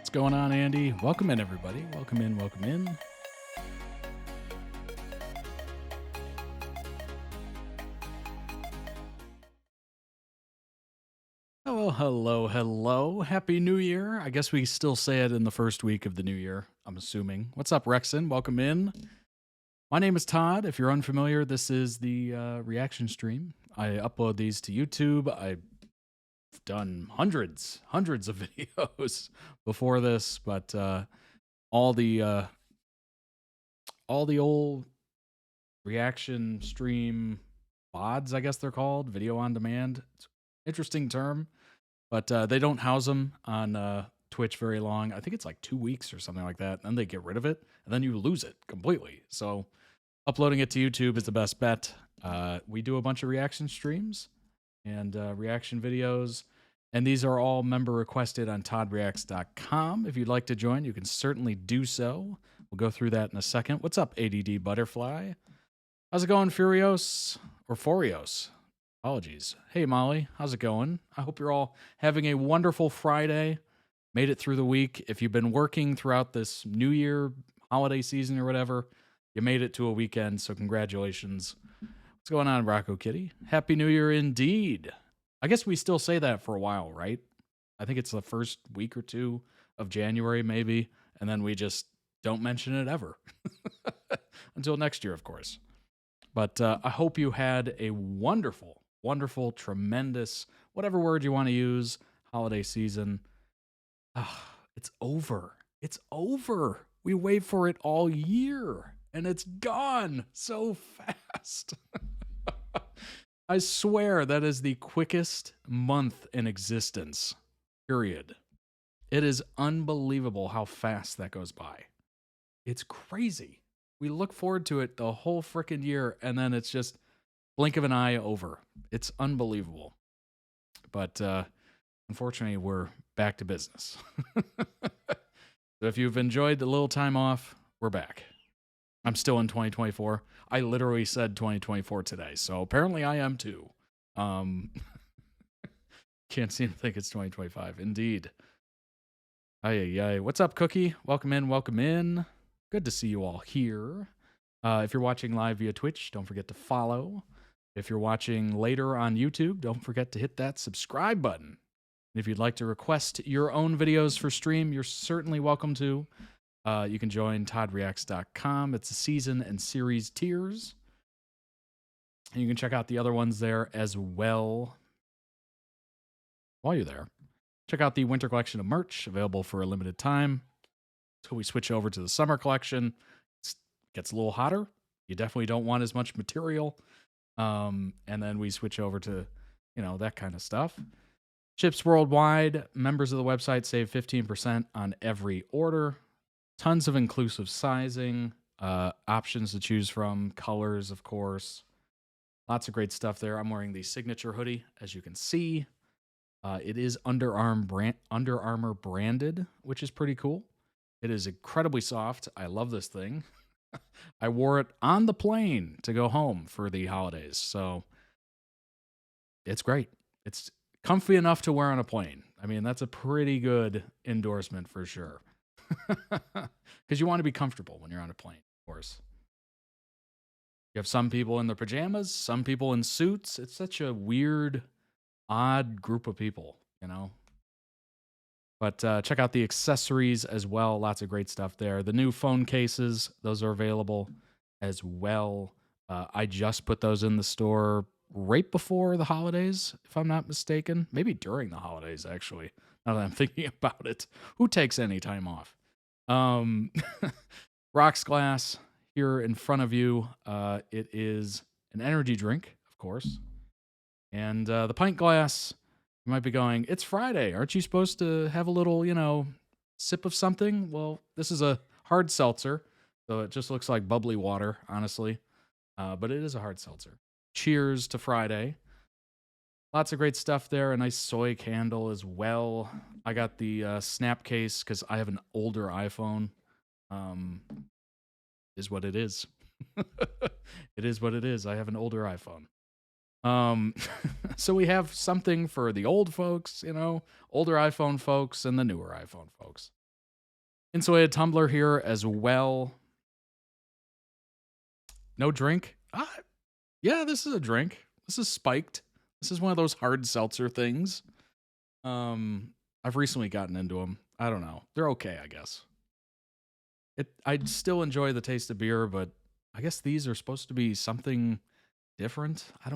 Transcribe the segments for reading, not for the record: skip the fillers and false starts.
What's going on, Andy? Welcome in, everybody. Welcome in, welcome in. Oh, hello, hello. Happy New Year. I guess we still say it in the first week of the new year, I'm assuming. What's up, Rexon? Welcome in. My name is Todd. If you're unfamiliar, this is the reaction stream. I upload these to YouTube. I've done hundreds of videos before this, but all the old reaction stream VODs, I guess they're called, video on demand. It's an interesting term, but they don't house them on Twitch very long. I think it's like 2 weeks or something like that. Then they get rid of it, and then you lose it completely. So uploading it to YouTube is the best bet. We do a bunch of reaction streams and reaction videos, and these are all member requested on toddreacts.com. If you'd like to join, you can certainly do so. We'll go through that in a second. What's up, ADDButterfly? How's it going, Furios? Or Forios? Apologies. Hey, Molly. How's it going? I hope you're all having a wonderful Friday. Made it through the week. If you've been working throughout this New Year holiday season or whatever, you made it to a weekend, so congratulations. What's going on, Rocco Kitty? Happy New Year indeed. I guess we still say that for a while, right? I think it's the first week or two of January, maybe, and then we just don't mention it ever. Until next year, of course. But I hope you had a wonderful, wonderful, tremendous, whatever word you want to use, holiday season. It's over. It's over. We wait for it all year, and it's gone so fast. I swear that is the quickest month in existence, period. It is unbelievable how fast that goes by. It's crazy. We look forward to it the whole frickin' year, and then it's just blink of an eye over. It's unbelievable. But unfortunately, we're back to business. So if you've enjoyed the little time off, we're back. I'm still in 2024. I literally said 2024 today, so apparently I am too. Can't seem to think it's 2025. Indeed. Ay. What's up, Cookie? Welcome in, welcome in. Good to see you all here. If you're watching live via Twitch, don't forget to follow. If you're watching later on YouTube, don't forget to hit that subscribe button. And if you'd like to request your own videos for stream, you're certainly welcome to. You can join toddreacts.com. It's a season and series tiers. And you can check out the other ones there as well. While you're there, check out the winter collection of merch available for a limited time. So we switch over to the summer collection. It gets a little hotter. You definitely don't want as much material. And then we switch over to, that kind of stuff. Ships worldwide. Members of the website save 15% on every order. Tons of inclusive sizing, options to choose from, colors, of course. Lots of great stuff there. I'm wearing the signature hoodie, as you can see. It is Under Armour branded, which is pretty cool. It is incredibly soft. I love this thing. I wore it on the plane to go home for the holidays, so it's great. It's comfy enough to wear on a plane. I mean, that's a pretty good endorsement for sure. Because you want to be comfortable when you're on a plane, of course. You have some people in their pajamas, some people in suits. It's such a weird, odd group of people, But check out the accessories as well. Lots of great stuff there. The new phone cases, those are available as well. I just put those in the store right before the holidays, if I'm not mistaken. Maybe during the holidays, actually, now that I'm thinking about it. Who takes any time off? Rocks Glass here in front of you. It is an energy drink, of course. And the pint glass, you might be going, it's Friday. Aren't you supposed to have a little, sip of something? Well, this is a hard seltzer, so it just looks like bubbly water, honestly. But it is a hard seltzer. Cheers to Friday. Lots of great stuff there. A nice soy candle as well. I got the snap case because I have an older iPhone. Is what it is. It is what it is. I have an older iPhone. So we have something for the old folks, older iPhone folks and the newer iPhone folks. Insulated tumbler here as well. No drink? Yeah, this is a drink. This is spiked. This is one of those hard seltzer things. I've recently gotten into them. I don't know. They're okay, I guess. I'd still enjoy the taste of beer, but I guess these are supposed to be something different. I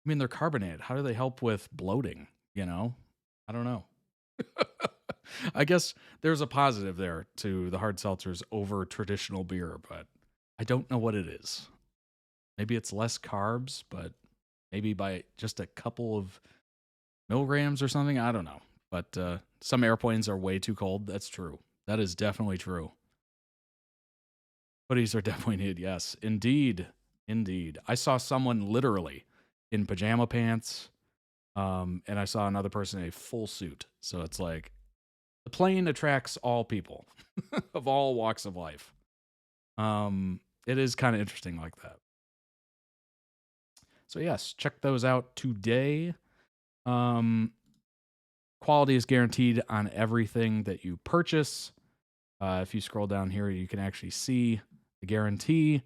mean, they're carbonated. How do they help with bloating? You know? I don't know. I guess there's a positive there to the hard seltzers over traditional beer, but I don't know what it is. Maybe it's less carbs, but maybe by just a couple of milligrams or something. I don't know. But some airplanes are way too cold. That's true. That is definitely true. Hoodies are definitely needed. Yes, indeed. Indeed. I saw someone literally in pajama pants, and I saw another person in a full suit. So it's like the plane attracts all people of all walks of life. It is kind of interesting like that. So yes, check those out today. Quality is guaranteed on everything that you purchase. If you scroll down here, you can actually see the guarantee.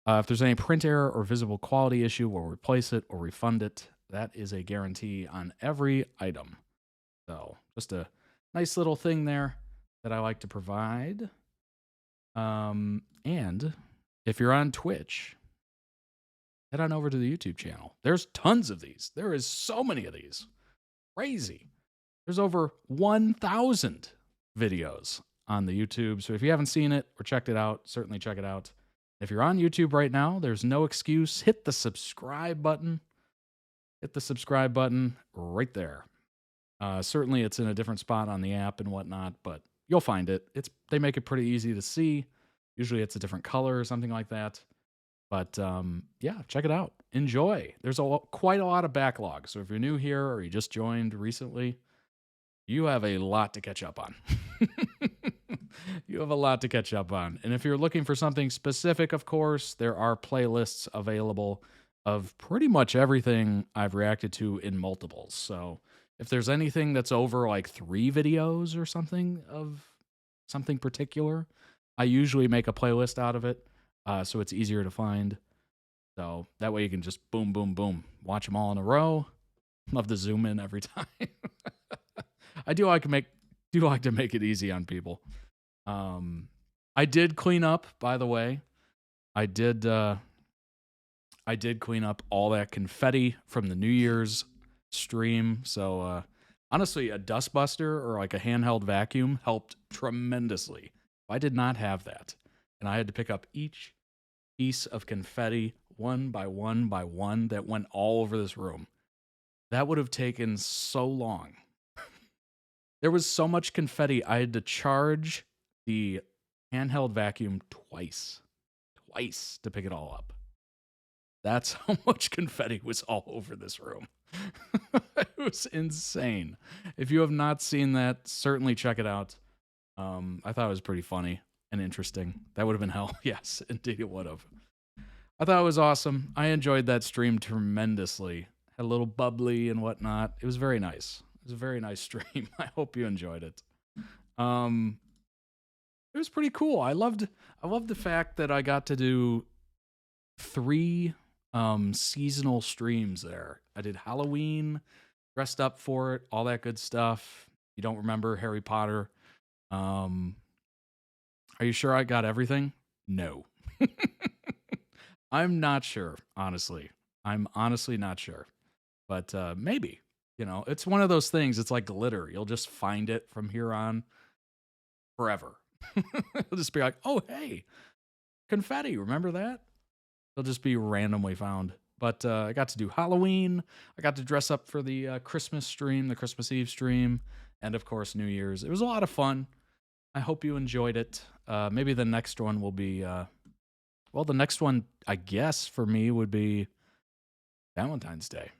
If there's any print error or visible quality issue, we'll replace it or refund it. That is a guarantee on every item. So just a nice little thing there that I like to provide. And if you're on Twitch, head on over to the YouTube channel. There's tons of these. There is so many of these. Crazy. There's over 1,000 videos on the YouTube. So if you haven't seen it or checked it out, certainly check it out. If you're on YouTube right now, there's no excuse. Hit the subscribe button. Hit the subscribe button right there. Certainly it's in a different spot on the app and whatnot, but you'll find it. They make it pretty easy to see. Usually it's a different color or something like that. But yeah, check it out. Enjoy. There's quite a lot of backlog. So if you're new here or you just joined recently, you have a lot to catch up on. You have a lot to catch up on. And if you're looking for something specific, of course, there are playlists available of pretty much everything I've reacted to in multiples. So if there's anything that's over like 3 videos or something of something particular, I usually make a playlist out of it. So it's easier to find. So that way you can just boom, boom, boom, watch them all in a row. Love to zoom in every time. I do like to make it easy on people. I did clean up, by the way. I did clean up all that confetti from the New Year's stream. So honestly, a dustbuster or like a handheld vacuum helped tremendously. I did not have that, and I had to pick up each piece of confetti one by one by one that went all over this room. That would have taken so long. There was so much confetti, I had to charge the handheld vacuum twice to pick it all up. That's how much confetti was all over this room. It was insane. If you have not seen that, certainly check it out. I thought it was pretty funny and interesting. That would have been hell. Yes, indeed it would have. I thought it was awesome. I enjoyed that stream tremendously. Had a little bubbly and whatnot. It was very nice. It was a very nice stream. I hope you enjoyed it. It was pretty cool. I loved the fact that I got to do 3 seasonal streams there. I did Halloween, dressed up for it, all that good stuff. You don't remember Harry Potter? Are you sure I got everything? No. I'm not sure, honestly. I'm honestly not sure. But maybe, it's one of those things. It's like glitter. You'll just find it from here on forever. It'll just be like, oh, hey, confetti. Remember that? They'll just be randomly found. But I got to do Halloween. I got to dress up for the Christmas stream, the Christmas Eve stream, and of course, New Year's. It was a lot of fun. I hope you enjoyed it. Maybe the next one will be, the next one, I guess, for me would be Valentine's Day.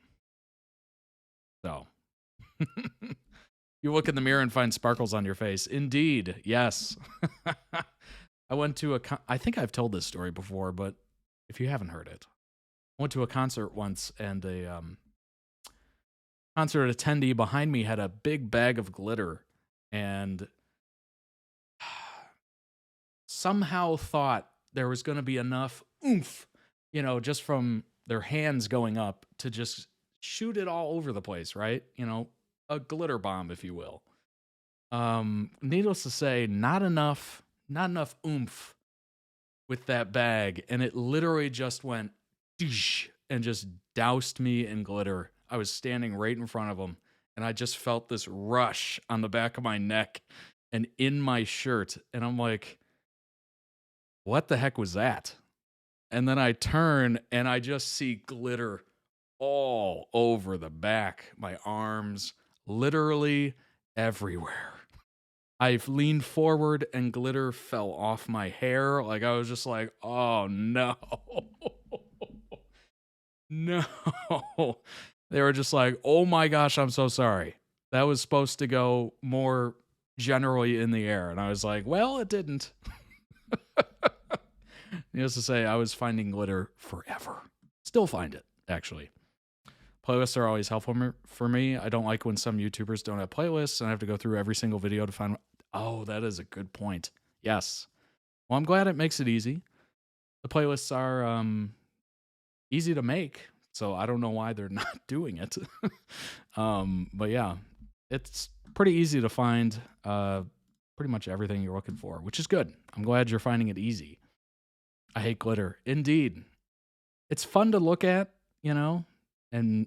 So, you look in the mirror and find sparkles on your face. Indeed, yes. I went to I think I've told this story before, but if you haven't heard it, I went to a concert once, and a concert attendee behind me had a big bag of glitter, and somehow thought there was going to be enough oomph, you know, just from their hands going up to just shoot it all over the place, right? You know, a glitter bomb, if you will. Needless to say, not enough oomph with that bag, and it literally just went doosh, and just doused me in glitter. I was standing right in front of him, and I just felt this rush on the back of my neck and in my shirt, and I'm like, what the heck was that? And then I turn and I just see glitter all over the back, my arms, literally everywhere. I've leaned forward and glitter fell off my hair. Like, I was just like, oh no. No. They were just like, oh my gosh, I'm so sorry. That was supposed to go more generally in the air. And I was like, well, it didn't. Needless to say, I was finding glitter forever. Still find it, actually. Playlists are always helpful for me. I don't like when some YouTubers don't have playlists and I have to go through every single video to find. Oh, that is a good point. Yes. Well, I'm glad it makes it easy. The playlists are easy to make, so I don't know why they're not doing it. But yeah, it's pretty easy to find pretty much everything you're looking for, which is good. I'm glad you're finding it easy. I hate glitter. Indeed. It's fun to look at, you know, and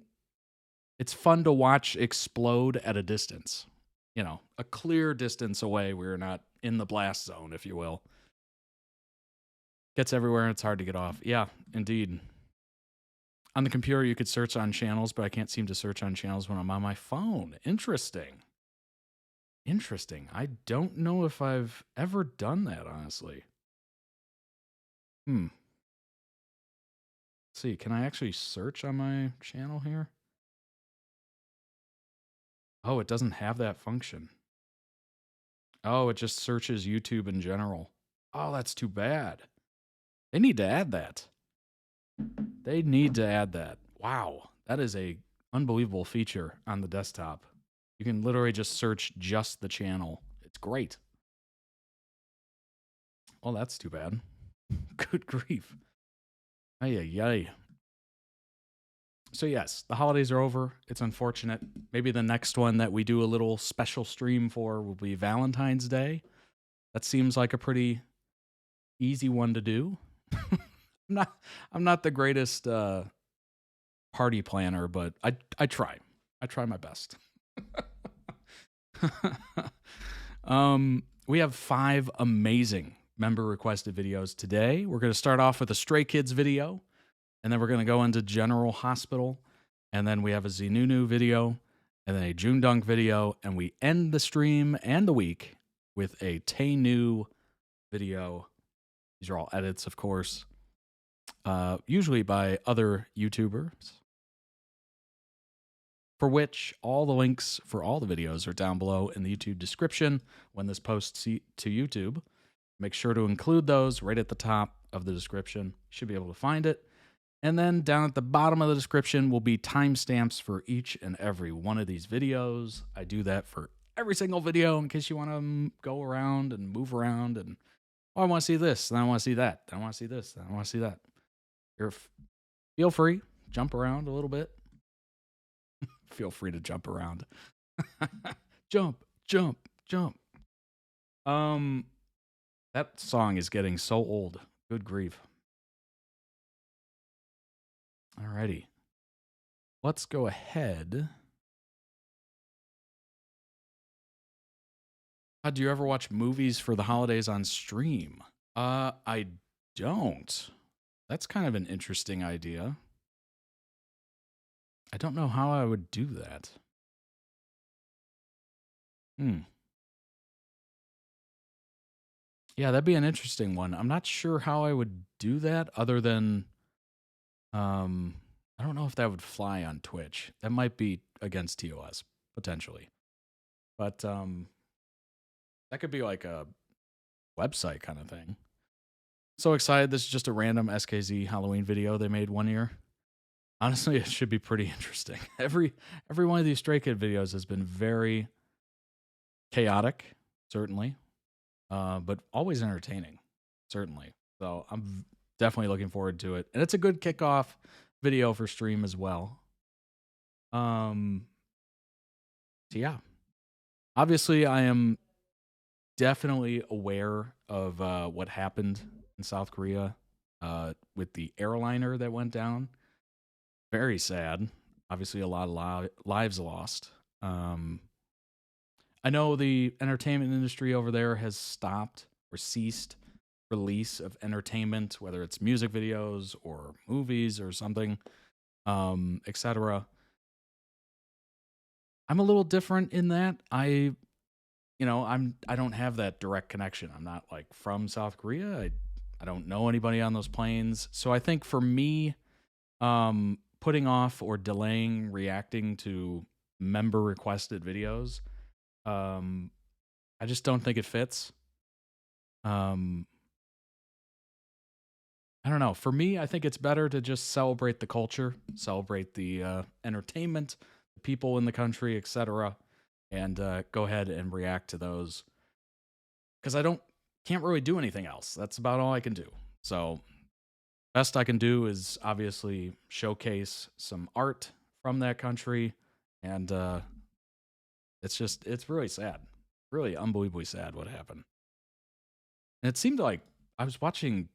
it's fun to watch explode at a distance. You know, a clear distance away. We're not in the blast zone, if you will. Gets everywhere and it's hard to get off. Yeah, indeed. On the computer, you could search on channels, but I can't seem to search on channels when I'm on my phone. Interesting. Interesting. I don't know if I've ever done that, honestly. Let's see, can I actually search on my channel here? Oh, it doesn't have that function. Oh, it just searches YouTube in general. Oh, that's too bad. They need to add that. They need to add that. Wow, that is a unbelievable feature on the desktop. You can literally just search just the channel. It's great. Well, that's too bad. Good grief. Ay. So yes, the holidays are over. It's unfortunate. Maybe the next one that we do a little special stream for will be Valentine's Day. That seems like a pretty easy one to do. I'm not the greatest party planner, but I try. I try my best. We have 5 amazing member requested videos today. We're going to start off with a Stray Kids video, and then we're going to go into General Hospital, and then we have a ZeeNunew video, and then a JoongDunk video, and we end the stream and the week with a TayNew video. These are all edits, of course, usually by other YouTubers, for which all the links for all the videos are down below in the YouTube description when this posts to YouTube. Make sure to include those right at the top of the description. You should be able to find it. And then down at the bottom of the description will be timestamps for each and every one of these videos. I do that for every single video in case you want to go around and move around and, oh, I want to see this, and I want to see that. I want to see this, and I want to see that. Feel free, jump around a little bit. Feel free to jump around. Jump. That song is getting so old. Good grief. Alrighty. Let's go ahead. Do you ever watch movies for the holidays on stream? I don't. That's kind of an interesting idea. I don't know how I would do that. Yeah, that'd be an interesting one. I'm not sure how I would do that other than, I don't know if that would fly on Twitch. That might be against TOS, potentially. But that could be like a website kind of thing. So excited. This is just a random SKZ Halloween video they made one year. Honestly, it should be pretty interesting. Every one of these Stray Kid videos has been very chaotic, certainly, but always entertaining. certainly. So I'm definitely looking forward to it. And it's a good kickoff video for stream as well. So yeah. Obviously, I am definitely aware of what happened in South Korea with the airliner that went down. Very sad. Obviously, a lot of lives lost. I know the entertainment industry over there has stopped or ceased release of entertainment, whether it's music videos or movies or something, etc. I'm a little different in that I don't have that direct connection. I'm not like from South Korea. I don't know anybody on those planes. So I think for me, putting off or delaying reacting to member requested videos, I just don't think it fits. I don't know. For me, I think it's better to just celebrate the culture, celebrate the entertainment, the people in the country, etc., and go ahead and react to those. Because can't really do anything else. That's about all I can do. So, best I can do is obviously showcase some art from that country, and it's really sad, really unbelievably sad what happened. And it seemed like I was watching.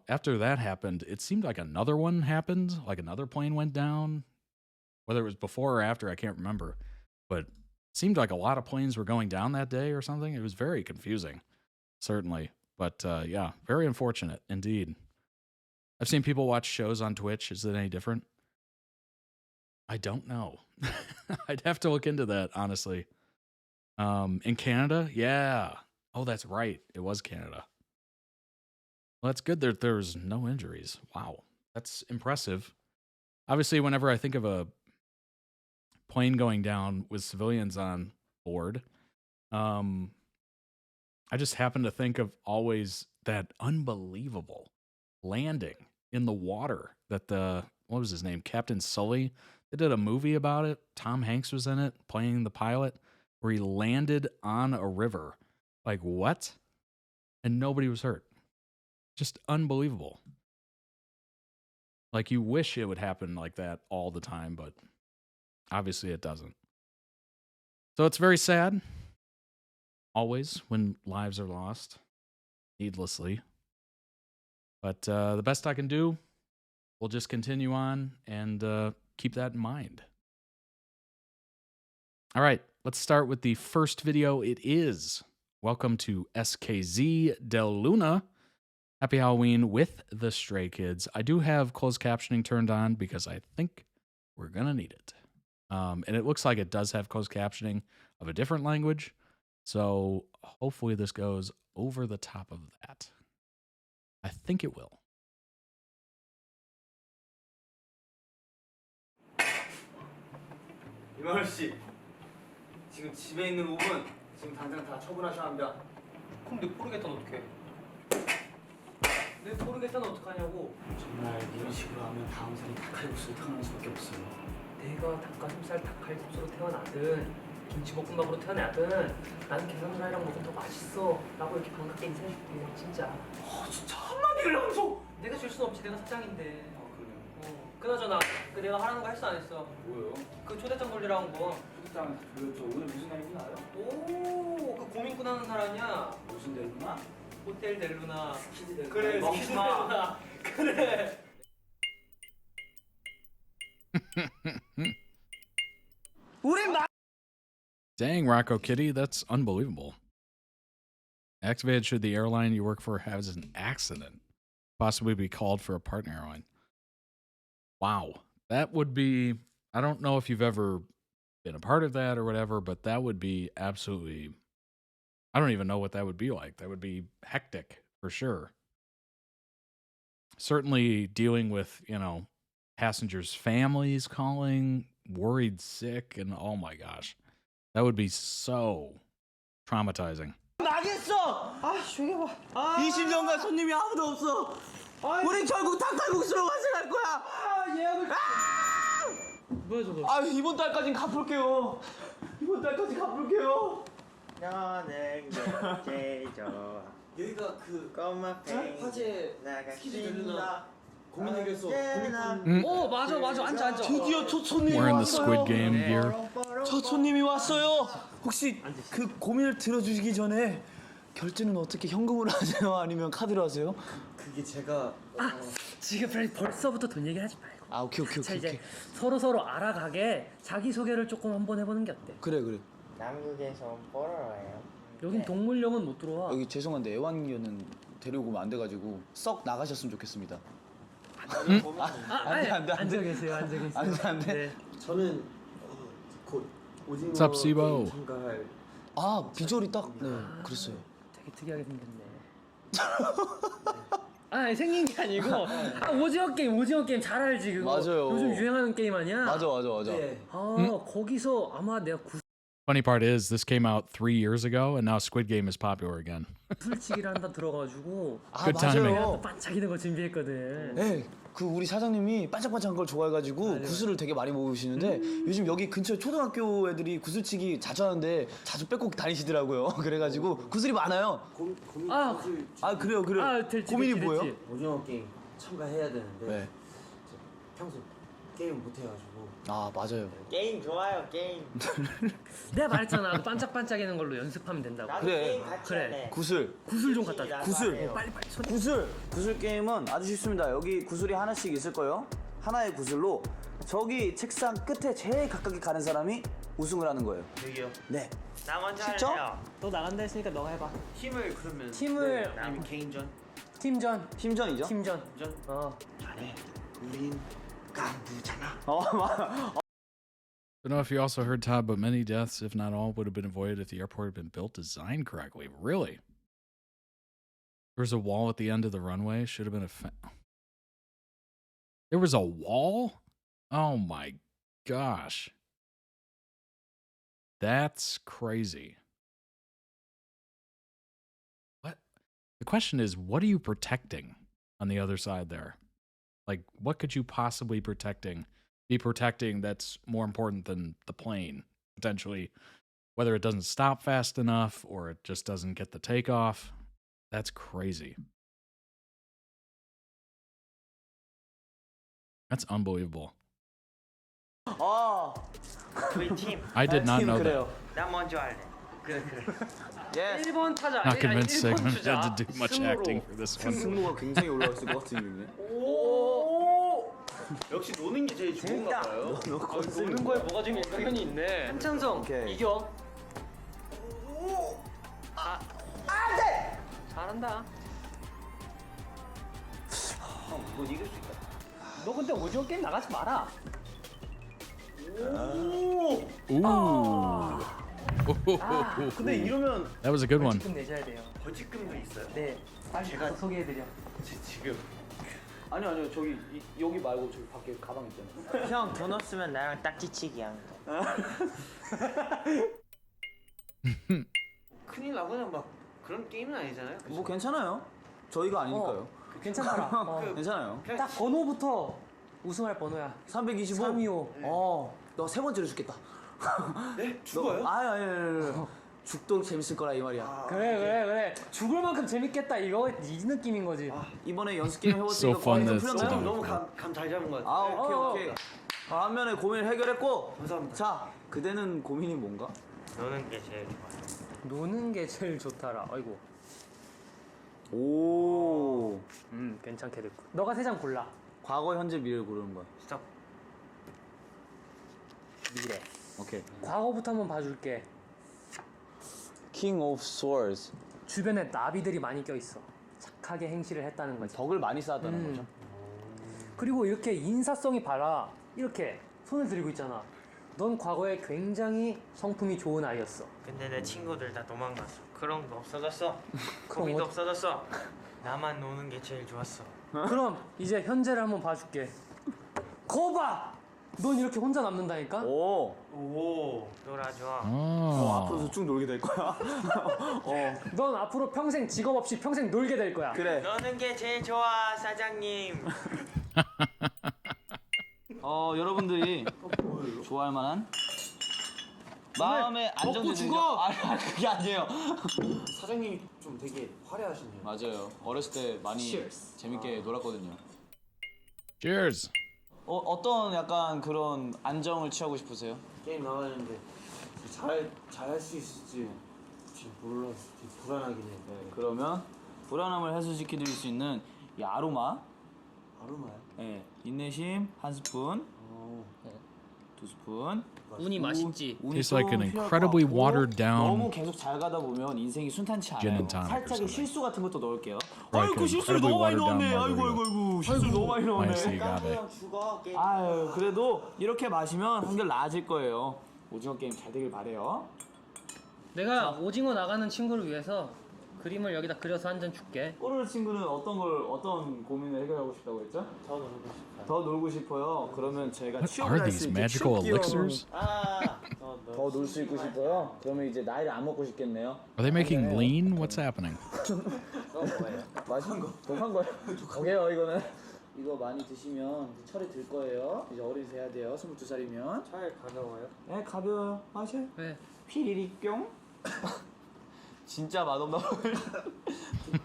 After that happened, it seemed like another one happened, like another plane went down. Whether it was before or after, I can't remember. But it seemed like a lot of planes were going down that day or something. It was very confusing, certainly. But yeah, very unfortunate indeed. I've seen people watch shows on Twitch. Is it any different? I don't know. I'd have to look into that, honestly. In Canada? Yeah. Oh, that's right. It was Canada. Well, that's good that there's no injuries. Wow. That's impressive. Obviously, whenever I think of a plane going down with civilians on board, I just happen to think of always that unbelievable landing in the water that what was his name? Captain Sully. They did a movie about it. Tom Hanks was in it, playing the pilot, where he landed on a river. Like, what? And nobody was hurt. Just unbelievable. Like, you wish it would happen like that all the time, but obviously it doesn't. So it's very sad, always, when lives are lost needlessly. But the best I can do, we'll just continue on and keep that in mind. All right, let's start with the first video. It is welcome to SKZ Del Luna. Happy Halloween with the Stray Kids. I do have closed captioning turned on because I think we're going to need it. And it looks like it does have closed captioning of a different language. So hopefully this goes over the top of that. I think it will. 이마을 씨, 지금 집에 있는 옷은 지금 당장 다 처분하셔야 합니다. 그럼 내 포르게탄 어떡해? 내 포르게탄은 어떡하냐고? 정말 이런 식으로 하면 다음 생에 닭칼국수로 태어날 수밖에 없어요. 내가 닭가슴살 닭칼국수로 태어나든 김치볶음밥으로 태어나든 나는 계란후라이랑 먹으면 더 맛있어 라고 이렇게 반갑게 인사해줄게. 진짜. 진짜 한마디를 하면서 내가 줄 순 없지. 내가 사장인데. 그래요? 그나저나 내가 하라는 거 했어 안 했어? 뭐요? 그 초대장 돌리라는 거. 초대장 돌렸죠. 오늘 무슨 날인지 알아요? 오, 그 고민꾼 하는 사람이야. 무슨 델루나? 호텔 델루나. 스키즈 델루나. 그래, 스키즈 델루나. 그래. Dang, Rocco Kitty, that's unbelievable. Activated should the airline you work for have an accident. Possibly be called for a partner airline. Wow. That would be, I don't know if you've ever been a part of that or whatever, but that would be absolutely, I don't even know what that would be like. That would be hectic for sure. Certainly dealing with, passengers' families calling, worried sick, and oh my gosh. That would be so traumatizing. 망했어! 저기 봐. 20년간 손님이 아무도 없어. 우린 결국 닭칼국수로 가져갈 거야. 예약을. 뭐야 저거? 이번 달까진 갚을게요. 이번 달까지 갚을게요. 너는 제일 좋아. 여기가 그 화제 스키즈 누나 고민 해결소 오 맞아 앉아. 드디어 첫 손님이 Wearing the Squid 왔어요. Game gear. 첫 손님이 왔어요. 혹시 그 고민을 들어주시기 전에 결제는 어떻게 현금으로 하세요? 아니면 카드로 하세요? 그게 제가 지금 벌써부터 돈 얘기하지 말고. 아 오케이. 자 이제 서로 알아가게 자기 소개를 조금 한번 해보는 게 어때? 그래. 남극에서 뽀로로예요. 여긴 동물용은 못 들어와. 여기 죄송한데 애완견은 데리고 오면 안 돼가지고 썩 나가셨으면 좋겠습니다. 안 돼. 앉아 계세요. 안 돼. 네. 저는 곧 오징어 What's up, Sibo? 참가할. 아 비주얼이 딱 그랬어요. 되게 특이하게 생겼네. 아니 생긴 게 아니고 오징어 게임 잘 알지 그거. 맞아요. 요즘 유행하는 게임 아니야? 맞아. 네. 거기서 아마 내가 Funny part is this came out 3 years ago, and now Squid Game is popular again. 구슬치기를 한다 들어가지고 Good timing. 내가 또 반짝이는 거 준비했거든. 네, 그 우리 사장님이 반짝반짝한 걸 좋아해가지고 맞아요. 구슬을 되게 많이 먹으시는데 요즘 여기 근처 초등학교 애들이 구슬치기 자주 하는데 자주 뺏고 다니시더라고요. 그래가지고 구슬이 많아요. 아 그래요. 고민이 뭐예요? 오징어 게임 참가해야 되는데 네. 평소 게임 못 해가지고. 아 맞아요. 게임 좋아요 게임. 내가 말했잖아. 반짝반짝이는 걸로 연습하면 된다고. 나도 그래. 게임 같이 그래. 할래. 구슬 구슬 좀 갖다 줘. 구슬. 빨리 손. 구슬 게임은 아주 쉽습니다. 여기 구슬이 하나씩 있을 거예요. 하나의 구슬로 저기 책상 끝에 제일 가깝게 가는 사람이 우승을 하는 거예요. 여기요. 네. 나 먼저 쉽죠? 할래요. 너 나간다 했으니까 너가 해봐. 팀을 그러면. 팀을 아니면 개인전. 팀전. 팀전이죠? 팀전. 전. 잘해. 우린 간부잖아. Don't know if you also heard, Todd, but many deaths, if not all, would have been avoided if the airport had been built designed correctly. Really? There was a wall at the end of the runway. Should have been There was a wall? Oh my gosh. That's crazy. What? The question is, what are you protecting on the other side there? Like, what could you possibly be protecting that's more important than the plane, potentially? Whether it doesn't stop fast enough or it just doesn't get the takeoff. That's crazy. That's unbelievable. 우리 팀. I did not know that. 그래요. 나 먼저 할래. 그래. 예스. 1번 타자. Not convinced 1번 Sigmund 주자. had to do much 승으로. acting for this one. 승모가 굉장히 올라갔을 것 같은 이름이네. 역시 노는 게 제일 좋은가 봐요. 노는 거에 뭐가 좀 일가견이 있네. 한찬성 오케이. 이겨. 네. 잘한다. 못 이길 수 있다. 너 근데 오징어 게임 나가지 마라. Ooh. 근데 이러면 That was a good one. 벌칙금 내셔야 돼요. 벌칙금도 있어요. 네. 빨리 가서 소개해드려. 지금. 아니요 저기 여기 말고 저기 밖에 가방 있잖아요. 형 돈 없으면 나랑 딱지치기 하는 거. 큰일 나거나 막 그런 게임은 아니잖아요. 그쵸? 뭐 괜찮아요. 저희가 아니니까요. 괜찮더라. 괜찮아요. 딱 번호부터 우승할 번호야. 325. 325. 너 세 번째로 죽겠다. 네? 죽어요? 아니. 죽도 재밌을 거라 이 말이야. 그래. 죽을 만큼 재밌겠다 이거 이 느낌인 거지. 이번에 연습 게임 So 해봤으니까 fun 좀 that's 풀렸나요? to do. 너무 감 잘 잡은 것 같아요. 아 오케이. 반면에 고민을 해결했고. 감사합니다. 자 그대는 고민이 뭔가? 노는 게 제일 좋아요. 노는 게 제일 좋더라. 아이고. 오. 괜찮게 됐고. 너가 세 장 골라. 과거 현재 미래를 고르는 거야. 스톱. 미래. 오케이. 과거부터 한번 봐줄게. King of Swords. 주변에 나비들이 많이 껴있어. 착하게 행실을 했다는 거지. 덕을 많이 쌓았다는 거죠. 그리고 이렇게 인사성이 봐라. 이렇게 손을 들고 있잖아. 넌 과거에 굉장히 성품이 좋은 아이였어. 근데 내 친구들 다 도망갔어. 그런 거 없어졌어. 그럼 고민도 없어졌어. 나만 노는 게 제일 좋았어. 그럼 이제 현재를 한번 봐줄게. 거봐! 넌 이렇게 혼자 남는다니까? 오. 놀아줘. Oh. 앞으로도 쭉 놀게 될 거야. 넌 앞으로 평생 직업 없이 평생 놀게 될 거야. 그래. 노는 게 제일 좋아, 사장님. 여러분들이 좋아할 만한 마음의 안정이 죽어! 아 그게 아니에요. 사장님이 좀 되게 화려하시네요. 맞아요. 어렸을 때 많이 Cheers. 재밌게 놀았거든요. Cheers. 어떤 약간 그런 안정을 취하고 싶으세요? 게임 나가는데 잘할 수 있을지 몰라서 되게 불안하긴 해요. 네, 그러면 불안함을 해소시켜드릴 수 있는 이 아로마. 아로마요? 네, 인내심 한 스푼, 두 스푼. 운이 맛있지. Tastes like an incredibly watered down 너무 계속 잘 가다 보면 인생이 순탄치 gin 않아요. and tonic or 살짝의 something. 실수 같은 것도 넣을게요. Like 아이고 an 실수를 incredibly 너무 많이 watered 넣었네. down 아이고 실수 너무 많이 넣었네. Nice, you got it. 죽어. 게임. 아유 그래도 이렇게 마시면 한결 나아질 거예요. 오징어 게임 잘 되길 바래요. 내가 오징어 나가는 친구를 위해서 그림을 여기다 그려서 한 잔 줄게. 꼬르르 친구는 어떤 고민을 해결하고 싶다고 했죠? 더 놀고 싶어요. 더 놀고 싶어요. 그러면 제가 What 취업을 are 할 수 these 있게 magical 취업 기업 elixirs? 더 놀 수 있고 싶어요. 그러면 이제 나이를 안 먹고 싶겠네요. Are they making lean? What's happening? 맛있는 거? 독한 거예요? 독해요 이거는. 이거 많이 드시면 철이 들 거예요. 이제 어른이 돼야 돼요. 22살이면. 차에 가벼워요? 네 가벼워요. 마셔요. 왜? 피리리뿅. 진짜 맛없나 보여요.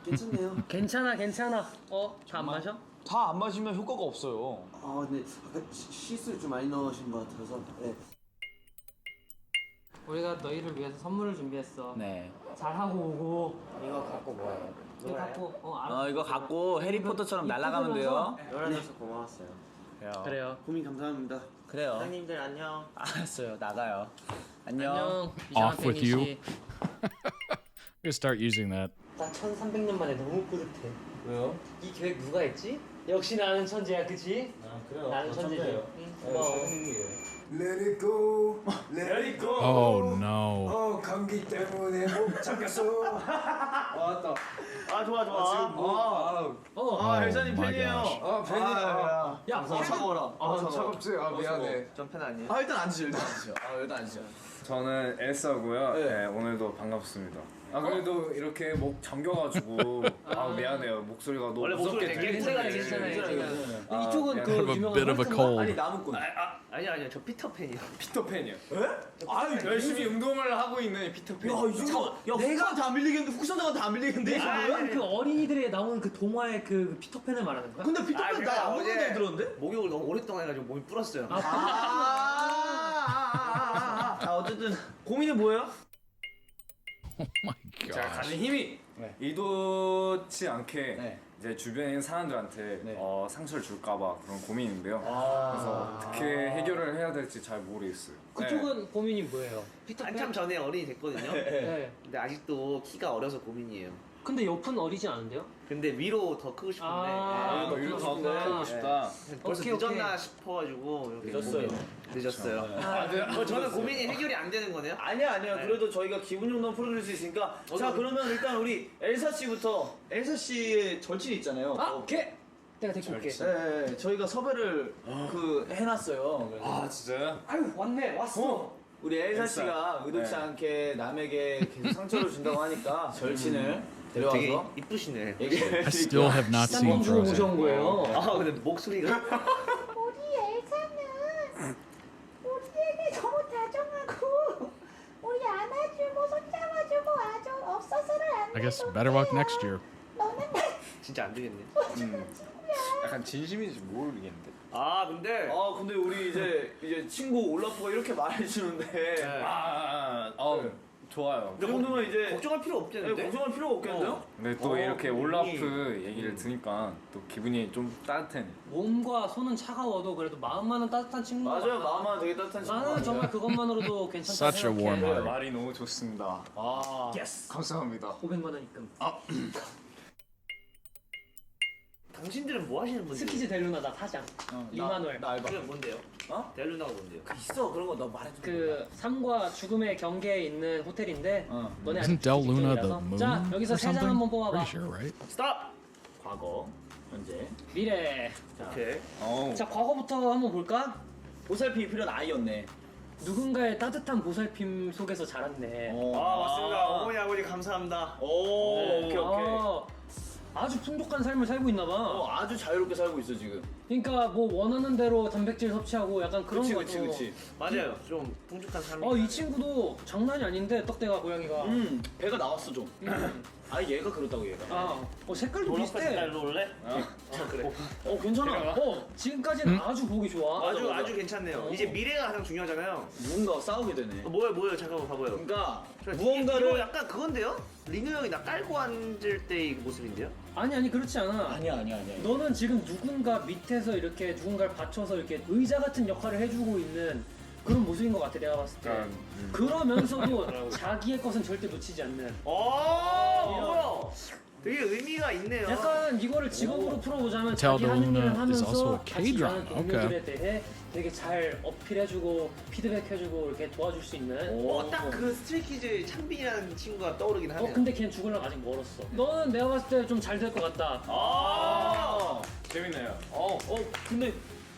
괜찮네요. 괜찮아. 다 안 마셔? 다 안 마시면 효과가 없어요. 아 근데 아까 시술 좀 많이 넣으신 것 같아서. 네. 우리가 너희를 위해서 선물을 준비했어. 네. 잘하고 오고. 이거 갖고 뭐해요? 이거 갖고 알아. 이거 갖고 해리포터처럼 날아가면 돼요. 놀아줘서 고마웠어요. 그래요. 고민 감사합니다. 그래요. 사장님들 안녕. 알았어요. 나가요. 안녕. 안녕. Off with you. 씨. I'm gonna start using that. 나 1300년 만에 너무 뿌듯해. 왜요? 이 계획 누가 했지? 역시 나는 천재야, 그치? 아 그래요. 나는 천재지. 응, 고마워. Let it go, let it go. Oh no. 감기 때문에 못 참겠어. 왔다. 아 좋아 좋아. 지금 뭐? Oh 엘사님 my 팬이에요. gosh. 팬이야. 야, 차가워라. 차갑지? 미안해. 전 팬 아니에요? 일단 앉으세요. 일단 앉으세요. 일단 앉으세요. 저는 엘사고요. 네, 오늘도 반갑습니다. 그래도 이렇게 목 잠겨가지고 미안해요. 목소리가 너무 원래 목소리 무섭게 되게 들리는데. 괜찮아요. 이쪽은 그 Have a 유명한 bit of a cold. 아니 나무꾼. 아니요 저 피터팬이요. 피터팬이요. 아유 열심히 운동을 하고 있는 피터팬. 야, 이 친구, 야, 내가 안 밀리겠는데, 후쿠선자가 안 밀리겠는데? 그 어린이들에 나오는 그 동화의 그 피터팬을 말하는 거야? 근데 피터팬 나 아무것도 안 들었는데? 목욕을 너무 오랫동안 해가지고 몸이 불었어요. 어쨌든, 고민이 뭐예요? Oh my 자, gosh. 가진 힘이 의도치 않게 네. 이제 주변에 있는 사람들한테 네. 상처를 줄까봐 그런 고민인데요. 그래서 어떻게 해결을 해야 될지 잘 모르겠어요. 그쪽은 고민이 뭐예요? 피터팬? 한참 전에 어린이 됐거든요. 네. 근데 아직도 키가 어려서 고민이에요. 근데 옆은 어리지 않은데요? 근데 위로 더 크고 싶은데 아, 위로 더 그렇구나. 크고 싶다. 벌써 오케이, 오케이. 늦었나 싶어가지고 이렇게 늦었어요. 늦었어요. 저는 고민이 해결이 안 되는 거네요? 아니야. 네. 그래도 저희가 기분 정도는 풀어드릴 수 있으니까. 자, 그러면 일단 우리 엘사 씨부터. 엘사 씨의 절친이 있잖아요. 오케이! 내가 데리고 올게. 네, 저희가 섭외를 해놨어요. 그래서. 진짜요? 아유, 왔어. 우리 엘사 엘사. 씨가 의도치 네. 않게 남에게 계속 상처를 준다고 하니까 절친을 되게 데려와서 이쁘시네. 얘기를 I still have not seen 쌈 주고 Frozen. 모셔온 거예요. 아 근데 목소리가 우리 엘사는 우리에게 너무 다정하고 우리 안아주고 손잡아주고 아주 없어서는 안 I guess 돼도 better luck 돼요. next year. 너는 진짜 안 되겠네. 약간 진심인지 모르겠는데. 아 근데 근데 우리 이제 친구 올라프가 이렇게 말해주는데 좋아요. 그 정도면 이제 걱정할 필요 없겠는데? 걱정할 필요가 없겠는데요? 근데 또 이렇게 올라프 얘기를 들으니까 또 기분이 좀 따뜻해요. 몸과 손은 차가워도 그래도 마음만은 따뜻한 친구. 맞아요. 마음은 되게 따뜻한 친구. 나는 정말 그것만으로도 괜찮다 Such a 생각해. warm heart. 말이 너무 좋습니다. 예스. 감사합니다. 500만 원 입금. 당신들은 뭐 하시는 분들? 스키즈 델루나다 사장. 이만월. 나 알바. 그게 뭔데요? 델루나가 뭔데요? 있어 그런 거 너 말해줘. 그 삶과 죽음의 경계에 있는 호텔인데 너네 Isn't Del Luna the 직전이라서. moon 자 여기서 or 세 장 something? 한번 뽑아봐. Pretty sure, right? 스탑! 과거, 현재. 미래. 오케이. 자 과거부터 한번 볼까? 보살핌이 필요한 아이였네. 누군가의 따뜻한 보살핌 속에서 자랐네. 아 맞습니다. 어머니 아버지 감사합니다. 오, 오케이. 어. 아주 풍족한 삶을 살고 있나 봐. 아주 자유롭게 살고 있어 지금. 그러니까 뭐 원하는 대로 단백질 섭취하고 약간 그런 거 같아. 그치. 맞아요. 좀 풍족한 삶. 이 친구도 장난이 아닌데 떡대가 고양이가. 배가 나왔어 좀. 아 얘가 그렇다고 얘가. 색깔도 비슷해. 비슷해. 색깔로 올래? 그래. 괜찮아. 지금까지는 아주 보기 좋아. 아주 괜찮네요. 이제 미래가 가장 중요하잖아요. 누군가 싸우게 되네. 뭐예요? 잠깐만 봐봐요. 그러니까 이거 무언가를 약간 그건데요? 리누 형이 나 깔고 앉을 때 모습인데요? 아니 그렇지 않아. 아니야. 너는 지금 누군가 밑에서 이렇게 누군가를 받쳐서 이렇게 의자 같은 역할을 해주고 있는 그런 모습인 것 같아 내가 봤을 때. 그러면서도 자기의 것은 절대 놓치지 않는. 뭐야? 되게 의미가 있네요. 약간 이거를 직업으로 풀어보자면 Tell 자기 하는 일을 Donna is also 하면서 a 같이 일하는 K-drama. 동료들에 대해 되게 잘 어필해주고 피드백해주고 이렇게 도와줄 수 있는. 딱 그 스트레이키즈 창빈이라는 친구가 떠오르긴 하네요. 근데 걔는 죽으려면 아직 멀었어. 너는 내가 봤을 때 좀 잘 될 것 같다. 재밌네요. 근데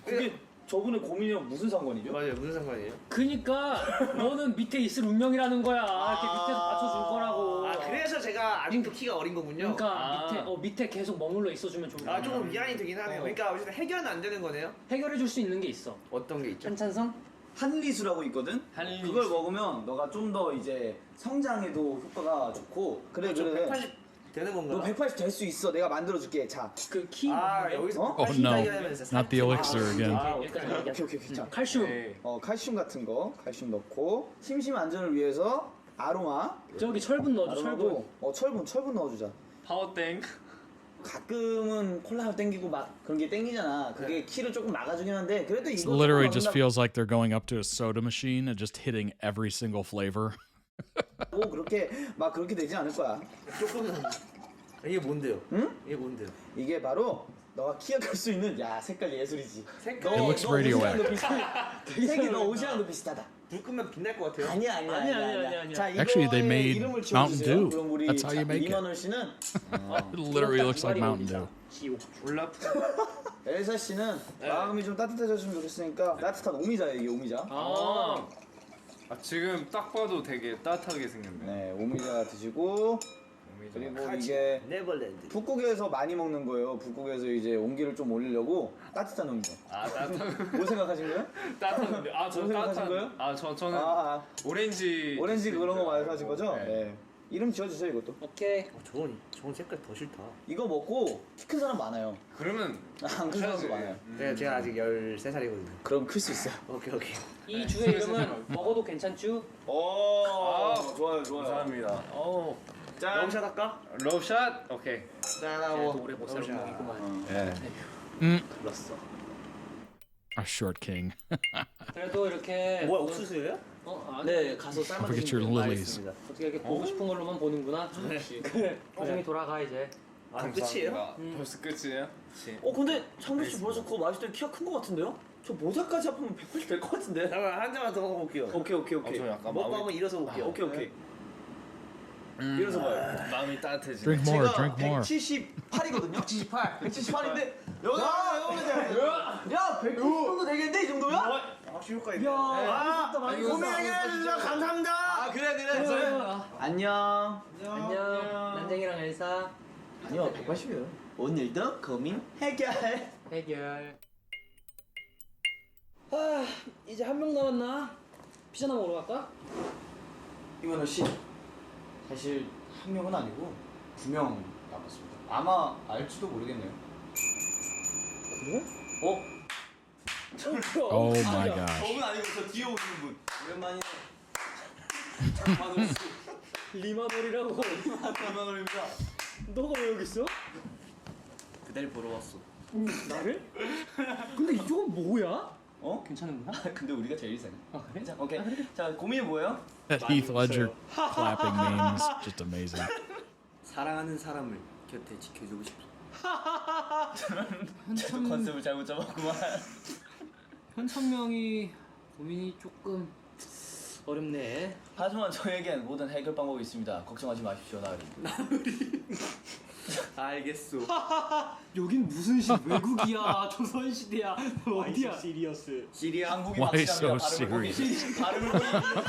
그게 저분의 고민이랑 무슨 상관이죠? 맞아요. 무슨 상관이에요? 그니까 너는 밑에 있을 운명이라는 거야. 이렇게 밑에서 받쳐줄 거라고. 그래서 제가 아직도 키가 어린 거군요. 그러니까 밑에 계속 머물러 있어주면 좋은 거야. 조금 위안이 되긴 하네요. 그러니까 어쨌든 해결은 안 되는 거네요. 해결해줄 수 있는 게 있어. 어떤 게 있죠? 한찬성? 한리수라고 있거든? 그걸 먹으면 너가 좀 더 이제 성장에도 효과가 좋고 그래 180 되는 건가? 너 180 될 수 있어. 내가 만들어줄게. 자. 그 키. 여기서 Oh no, not the elixir again. 오케이. 자. 칼슘. 칼슘 같은 거 칼슘 넣고 심심 안전을 위해서 아로마. 저기 철분 넣어줘. 철분. 철분 넣어주자. 파워땡. 가끔은 콜라가 땡기고 막 그런 게 땡기잖아. 그게 키를 조금 막아주긴 한데 그래도 It 이거 literally just feels like they're going up to a soda machine and just hitting every single flavor. 그렇게 되지 않을 거야. 조금은 이게 뭔데요? 응? 이게 뭔데요? 이게 바로 너가 키가 클 수 있는 색깔 예술이지. It looks radioactive. 색이 너 옷이랑도 비슷하다. 불 끄면 빛날 것 같아요. 아니야. 자, Actually, they 이거의 made 이름을 Mountain 지어주세요. Dew. 그럼 우리 That's how you make it. 이만원 씨는 It literally looks like Mountain Dew. 올라. 엘사 씨는 마음이 좀 따뜻해졌으면 좋겠으니까 따뜻한 오미자예요. 이게 오미자. 지금 딱 봐도 되게 따뜻하게 생겼네. 네, 오미자 드시고 그리고 이게 네버랜드. 북극에서 많이 먹는 거예요. 북극에서 이제 온기를 좀 올리려고 따뜻한 오미자. 따뜻한. 뭐 생각하신 거예요? 따뜻한데. 뭐 저는 생각하신 거예요? 따뜻한. 저는 오렌지 그런 거 말하신 거죠? 네. 이름 지어주세요 이것도. 오케이. 저건 색깔 더 싫다. 이거 먹고 키 큰 사람 많아요. 그러면 안 큰 사람도 많아요. 제가 아직 13살이거든요. 그럼 클 수 있어요. 오케이. 이 주의 이름은 먹어도 괜찮쥬? 좋아요. 감사합니다. 짠. 럼샷 할까? 러브샷. 오케이. 짠하고 오래 못 살은 놈이구만. 불렀어. A short king. 그래도 이렇게 뭐야 옥수수예요? 네, 가서 삶아 Forget your lilies. 어떻게 이렇게 보고 싶은 걸로만 보는구나. 그래. 표정이 돌아가 이제. 끝이에요? 벌써 끝이에요? 근데 창빈 씨 벌써 그거 마실 때 키가 큰 거 같은데요? 저 모자까지 합하면 180 될 것 같은데. 잠깐만 한 잔만 더 먹어볼게요. 오케이. 저 약간 먹고 한번 일어서 볼게요. 오케이. 일어서 봐요. 마음이 따뜻해지네. Drink more, 제가 drink more. 178이거든요. 178인데 야 190 정도 되겠는데 이 정도면? 확실히 효과 있네. 고민해주셔서 감사합니다. 그래. 안녕. 난쟁이랑 엘사. 아니요 180이에요. 오늘도 고민 해결. 이제 한 명 남았나? 피자나 먹으러 갈까? 이만호 씨 사실 한 명은 아니고 2명 남았습니다. 아마 알지도 모르겠네요. 그래? Oh my gosh. 저분 아니고 저 뒤에 오시는 분. 오랜만이네. 리마놀이라고. 이만호입니다. 너가 왜 여기 있어? 그댈 보러 왔어. 나를? 근데 이쪽은 뭐야? 괜찮은구나. 근데 우리가 제일 세네. 그래? 자, 오케이. 자, 고민이 뭐예요? That Heath Ledger clapping memes, just amazing. 사랑하는 사람을 곁에 지켜주고 싶어. 저 컨셉을 잘못 잡았구만. 현천명이 고민이 조금 어렵네. 하지만 저에겐 모든 해결 방법이 있습니다. 걱정하지 마십시오, 나으리. 알겠소. 여긴 무슨 외국이야? 조선시대야. 어디야? 시리어스. 시리아 한국이 Why so 확실합니다. serious?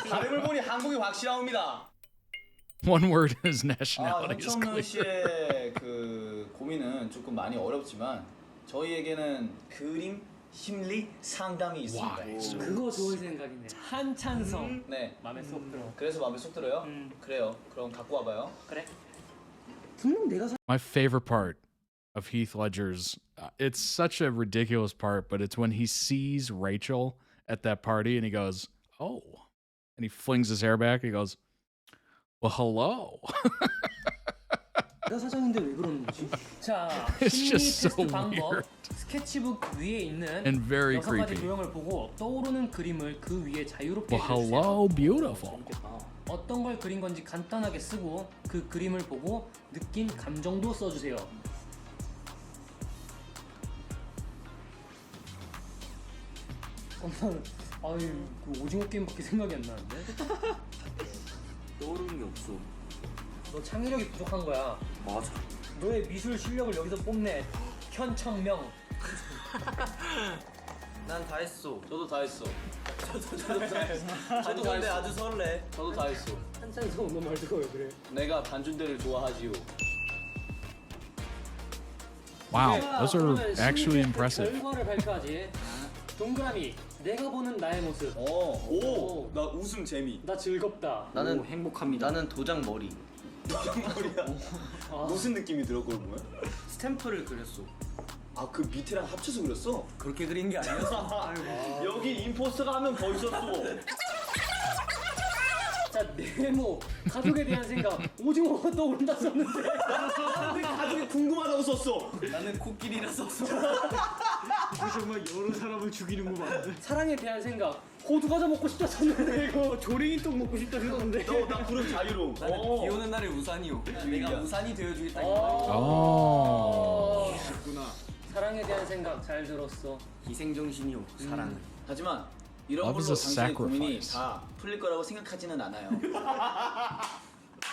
발음을 보니 한국이 확실합니다. One word in his nationality is 현천명 clear. 씨의 그 고민 조금 많이 어렵지만 저희에게는 그림 심리 상담이 있습니다. 그거 좋은 생각이네. 한찬성. 네. 마음에 쏙 들어. 그래서 마음에 쏙 들어요? 그래요. 그럼 갖고 와봐요. 그래. 분명 내가 My favorite part of Heath Ledger's, it's such a ridiculous part, but it's when he sees Rachel at that party and he goes, "Oh," and he flings his hair back. And he goes, "Well, hello." 내가 사장인데 왜 그러는 거지? 자, It's 심리 just so 테스트 방법. weird. 스케치북 위에 있는 And very 6가지 creepy. 도형을 보고 떠오르는 그림을 그 위에 자유롭게 Well, 그려주세요. hello, beautiful. 어떤 걸 그린 건지 간단하게 쓰고 그 그림을 보고 느낀 감정도 써주세요. 아유, 그 오징어 게임밖에 생각이 안 나는데? 떠오르는 게 없어. 너 창의력이 부족한 거야. 맞아. 너의 미술 실력을 여기서 뽐내. 현청명. 난 다 했어. 저도 다 했어. 저도 다 했어. 저도 근데 아주 설레. 저도 다 했어. 한창성 너 말도 왜 그래? 내가 단준대를 좋아하지요. Wow, 자, those are 그러면 actually 심리 impressive. 결과를 발표하지. 동그라미. 내가 보는 나의 모습. 오, 나 웃음 재미. 나 즐겁다. 나는 행복합니다. 나는 도장 머리. 무슨 느낌이 들어 그걸 보면? 스탬프를 그렸어. 아, 그 밑에랑 합쳐서 그렸어? 그렇게 그린 게 아니었어. 여기 임포스터가 한 명 더 있었어. 자, 네모. 가족에 대한 생각. 오징어가 떠오른다 썼는데. 근데 가족이 궁금하다고 썼어. 나는 코끼리라 썼어. 정말 여러 사람을 죽이는구만. 사랑에 대한 생각. 호두 과자 먹고 싶다 썼는데 이거. 조랭이떡 먹고 싶다 그러는데. 나 그럼 자유로움. 나는 비 오는 날의 우산이요. 내가 우산이 되어주겠다. Oh. 사랑에 대한 생각 잘 들었어. 희생 정신이요. 사랑. 하지만 이런 Love 걸로 is a 당신의 고민이 sacrifice. 다 풀릴 거라고 생각하지는 않아요.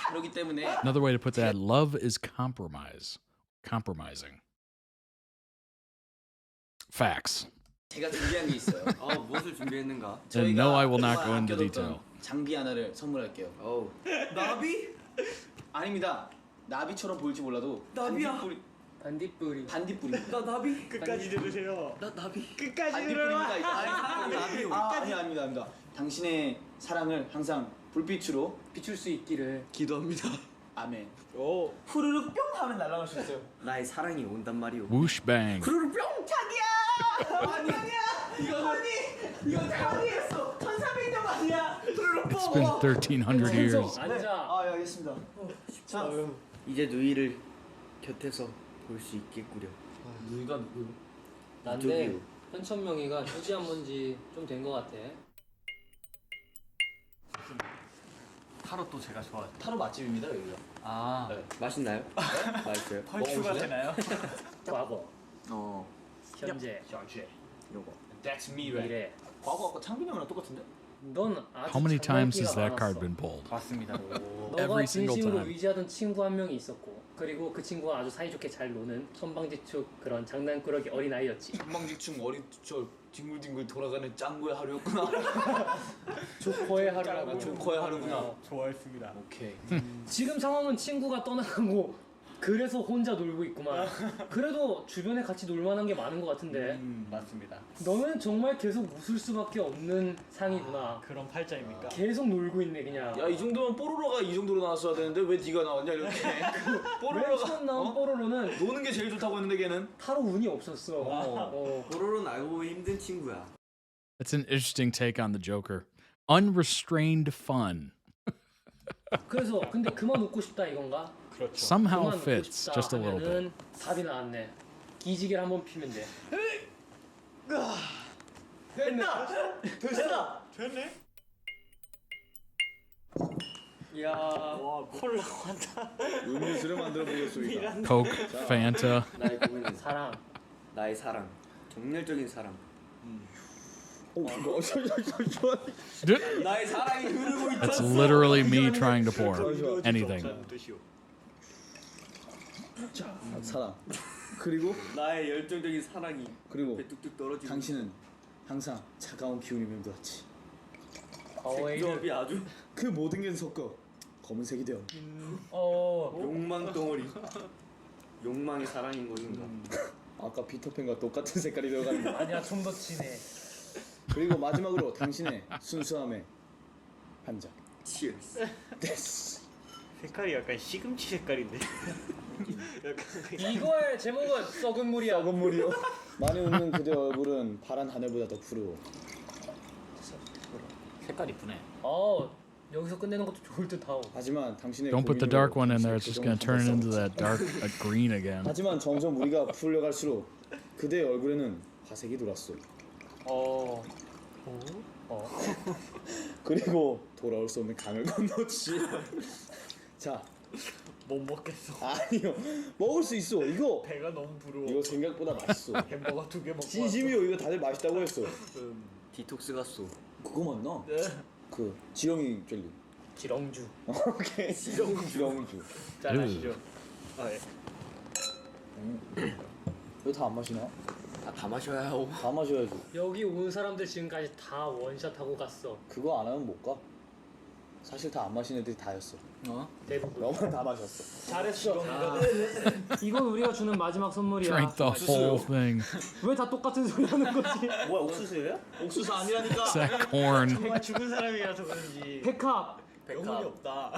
그렇기 때문에 Another way to put that, love is compromising. Facts. 제가 준비한 게 있어요. 무엇을 준비했는가? And no, I will not go into 아껴뒀던 detail. 장비 하나를 선물할게요. 어우. 나비? 아닙니다. 나비처럼 보일지 몰라도 나비야. 반딧불이. 반딧불입니다. 나 나비. 끝까지 들으세요. 나 나비. 끝까지 반딧불입니다. 이거. 사랑 나비요. 아닙니다. 당신의 사랑을 항상 불빛으로 비출 수 있기를. 기도합니다. 아멘. 오. 후루룩 뿅 하면 날아갈 수 있어요. 나의 사랑이 온단 말이오. Whoosh bang. 후루룩 뿅! 자기야! 이거 자기였어. 1300년 만이야. 후루룩 It's 뿅! been 1300 years. 앉아. 아, 예, 알겠습니다. 자, 이제 누이를 곁에서 볼 수 있겠구려. 누이가 누구요? 난데 이쪽이요. 현천명이가 휴지한 뭔지 좀 된 것 같아. 타로 또 제가 좋아하죠. 타로 맛집입니다, 여기가. 아, 네. 맛있나요? 맛있어요. 펄추가 되나요? 과거, 어, 현재, 요거. That's me, 미래. 과거 아까 창빈이 형이랑 똑같은데? 넌 아주 How many times has 장난기가 that card 많았어. been pulled? 맞습니다. 너가 Every single 진심으로 time. 의지하던 친구 한 명이 있었고, 그리고 그 친구와 아주 사이좋게 잘 노는 천방지축 그런 장난꾸러기 어린 아이였지. 한방직충 어린 저 뒹굴뒹굴 돌아가는 짱구의 하루였구나. 조커의 하루라고. 조커의 하루구나. 좋아했습니다. 오케이. 지금 상황은 친구가 떠나가고 그래서 혼자 놀고 있구만. 그래도 주변에 같이 놀만한 게 많은 것 같은데. 맞습니다. 너는 정말 계속 웃을 수밖에 없는 상이구나. 그런 팔자입니까? 계속 놀고 있네 그냥. 야, 이 정도면 뽀로로가 이 정도로 나왔어야 되는데 왜 네가 나왔냐 이렇게. 맨 처음 나온 뽀로로는 노는 게 제일 좋다고 했는데 걔는. 타로 운이 없었어. 보로로는 알고 보면 힘든 친구야. That's an interesting take on the Joker. Unrestrained fun. 그래서 근데 그만 웃고 싶다 이건가? 그렇죠. Somehow 그만 웃고 fits 싶다 just a little bit. 하면은 답이 나왔네. 기지개를 한번 피면 돼. 됐다. 됐네. 이야. 와, 콜라 환타. 음료수를 만들어 보겠습니다. Coke, Fanta. 나의 고민은 사랑. 나의 사랑. 정열적인 사랑. 나의 사랑이 흐르고 있다. That's literally me trying to pour anything. 사랑. 그리고 나의 열정적인 사랑이 그리고 배 뚝뚝 떨어지고. 당신은 항상 차가운 기운이 맴돌았지. 색조합이 아주 그 모든 게 섞어 검은색이 되어. 욕망 덩어리. 욕망이 사랑인 것인가? 아까 피터팬과 똑같은 색깔이 들어가는 거. 아니야 좀 더 진해. 그리고 마지막으로 당신의 순수함에 한 장. Cheers. 됐어. 색깔이 약간 시금치 색깔인데. 이거의 제목은 썩은 물이야. 썩은 물이요. 많이 웃는 그대 얼굴은 파란 하늘보다 더 푸르워. 색깔 이쁘네. 여기서 끝내는 것도 좋을 듯하오. 하지만 당신의 Don't put the dark one in there. It's just gonna turn it into that dark green again. 하지만 점점 우리가 풀려갈수록 그대의 얼굴에는 화색이 돌았어. 그리고 돌아올 수 없는 강을 건넜지. 자, 못 먹겠어. 아니요, 먹을 수 있어. 이거 배가 너무 부러워. 이거 생각보다 맛있어. 햄버거 2개 먹고. 진심이요. 이거 다들 맛있다고 했어. 디톡스 갔어. 그거 맞나? 네. 그 지렁이 젤리. 지렁주. 오케이. 지렁주. 잘하시죠. 아 예. 이거 다 안 마시나? 다 마셔야 하고. 다 마셔야지. 여기 온 사람들 지금까지 다 원샷하고 갔어. 그거 안 하면 못 가. 사실 다 안 마신 애들이 다였어. 대부분. 너만 다 마셨어. 잘했어. 이건 우리가 주는 마지막 선물이야. Drank the whole thing. 왜 다 똑같은 소리 하는 거지? 뭐야 옥수수예요? 옥수수 아니라니까. It's that corn. 정말 죽은 사람이라서 그런지. 백합. 영혼이 없다.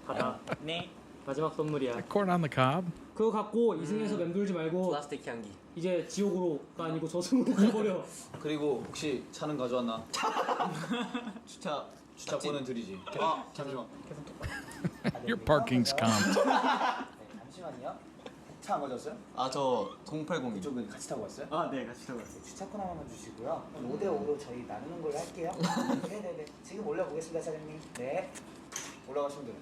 받아. 네. 마지막 선물이야. Corn on the cob. 그거 갖고 이승에서 맴돌지 말고 플라스틱 향기. 이제 지옥으로가 아니고 저승으로 가버려. 그리고 혹시 차는 가져왔나? 주차권은 드리지. 아 잠시만. Your parking's comped. 잠시만요. 차 안 가져왔어요? 아 저 080 이쪽은 같이 타고 왔어요? 아 네 같이 타봤어요. 주차권 하나만 주시고요. 5대5로 저희 나누는 걸로 할게요. 네네네. 지금 올려보겠습니다, 사장님. 네. 올라가시면 돼요.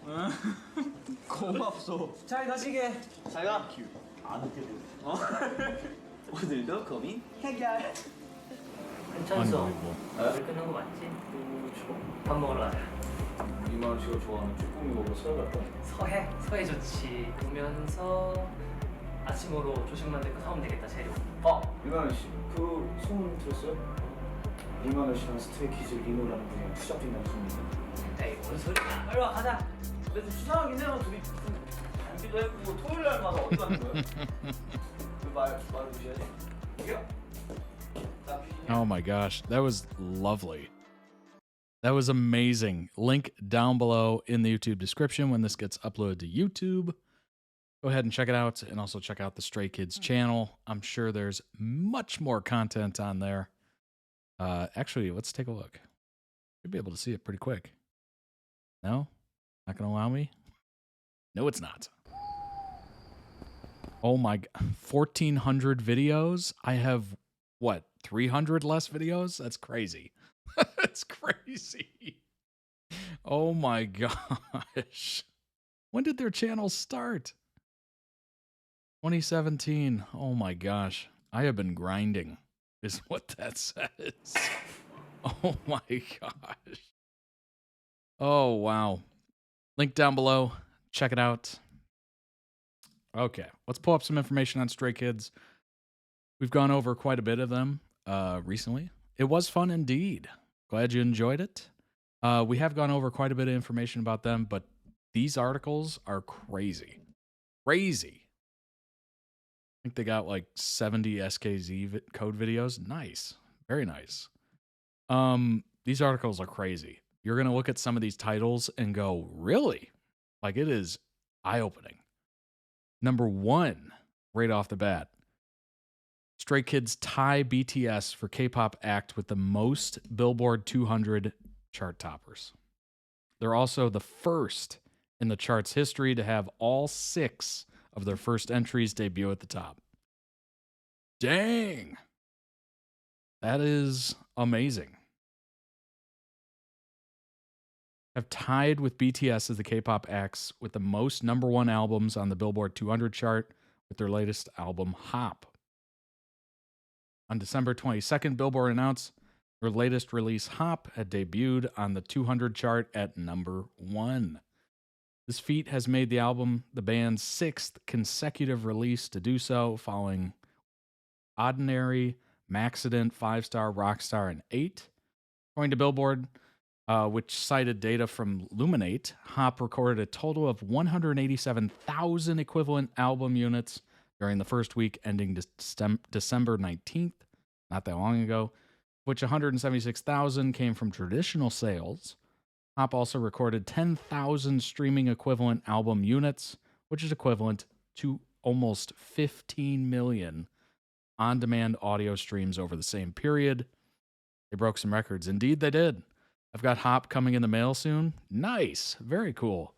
고맙소. 잘 가시게. 잘 가. 안 웃겨 오늘도 고민 해결. 괜찮소. Unbelievable. 우리 끝난 거 맞지? 밥 먹으러 가자. 이만 씨가 좋아하는 쭈꾸미 먹으러 서울 갈까? 서해 좋지. 오면서 아침으로 조식 만들 거 사오면 되겠다, 재료. 이만희 씨, 그 소문 들었어요? 이만희 씨랑 스트레이키즈 리노라는 분이 투잡 뛴다는 소문인데. 에이, 뭔 소리야. 빨리 와, 가자. 근데 좀 수상하긴 해요. 둘이 좀 단비도 했고 토요일 날마다 어디 가는 거예요? 말 주셔야지. 여기요? Oh my gosh, that was lovely. That was amazing. Link down below in the YouTube description when this gets uploaded to YouTube. Go ahead and check it out, and also check out the Stray Kids channel. I'm sure there's much more content on there. Actually, let's take a look. Should be able to see it pretty quick. No? Not going to allow me? No, it's not. Oh my God. 1,400 videos? I have, what, 300 less videos? That's crazy. That's crazy. Oh my gosh. When did their channel start? 2017. Oh my gosh. I have been grinding, is what that says. Oh my gosh. Oh, wow. Link down below. Check it out. Okay, let's pull up some information on Stray Kids. We've gone over quite a bit of them recently. It was fun indeed. Glad you enjoyed it. We have gone over quite a bit of information about them, but these articles are crazy. Crazy. I think they got like 70 SKZ code videos. Nice. Very nice. These articles are crazy. You're going to look at some of these titles and go, really? Like, it is eye-opening. Number 1, right off the bat. Stray Kids tie BTS for K-pop act with the most Billboard 200 chart toppers. They're also the first in the chart's history to have all 6 of their first entries debut at the top. Dang! That is amazing. Have tied with BTS as the K-pop acts with the most #1 albums on the Billboard 200 chart with their latest album, Hop. On December 22nd, Billboard announced their latest release, Hop, had debuted on the 200 chart at #1. This feat has made the album the band's 6th consecutive release to do so, following Ordinary, Maxident, 5 Star, Rockstar, and 8. According to Billboard, which cited data from Luminate. Hop recorded a total of 187,000 equivalent album units during the first week ending December 19th, not that long ago, which 176,000 came from traditional sales. Hop also recorded 10,000 streaming equivalent album units, which is equivalent to almost 15 million on-demand audio streams over the same period. They broke some records. Indeed, they did. I've got Hop coming in the mail soon. Nice. Very cool.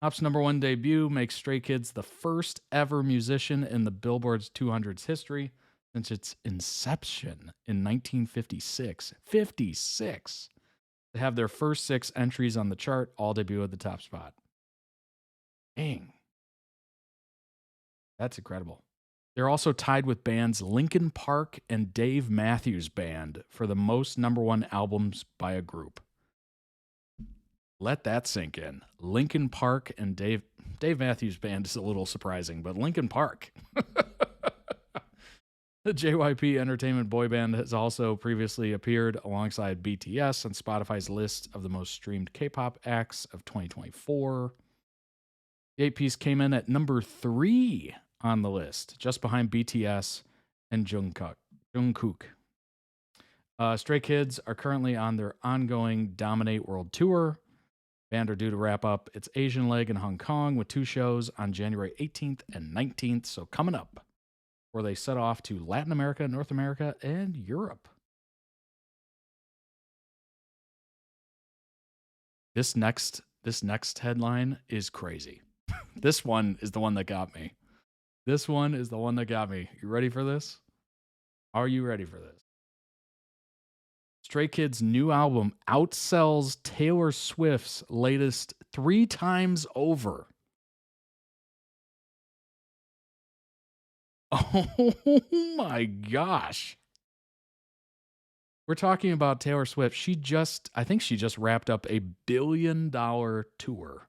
Hop's #1 debut makes Stray Kids the first ever musician in the Billboard's 200's history since its inception in 1956. 56! To have their first 6 entries on the chart all debut at the top spot. Dang. That's incredible. They're also tied with bands Linkin Park and Dave Matthews Band for the most #1 albums by a group. Let that sink in. Linkin Park and Dave Matthews Band is a little surprising, but Linkin Park. The JYP Entertainment boy band has also previously appeared alongside BTS on Spotify's list of the most streamed K-pop acts of 2024. The 8-piece came in at #3 on the list, just behind BTS and Jungkook. Stray Kids are currently on their ongoing Dominate World Tour. Band are due to wrap up its Asian leg in Hong Kong with 2 shows on January 18th and 19th, so coming up, where they set off to Latin America, North America, and Europe. This next headline is crazy. This one is the one that got me. You ready for this? Are you ready for this? Stray Kids' new album outsells Taylor Swift's latest 3 times over. Oh my gosh. We're talking about Taylor Swift. I think she just wrapped up a $1 billion tour.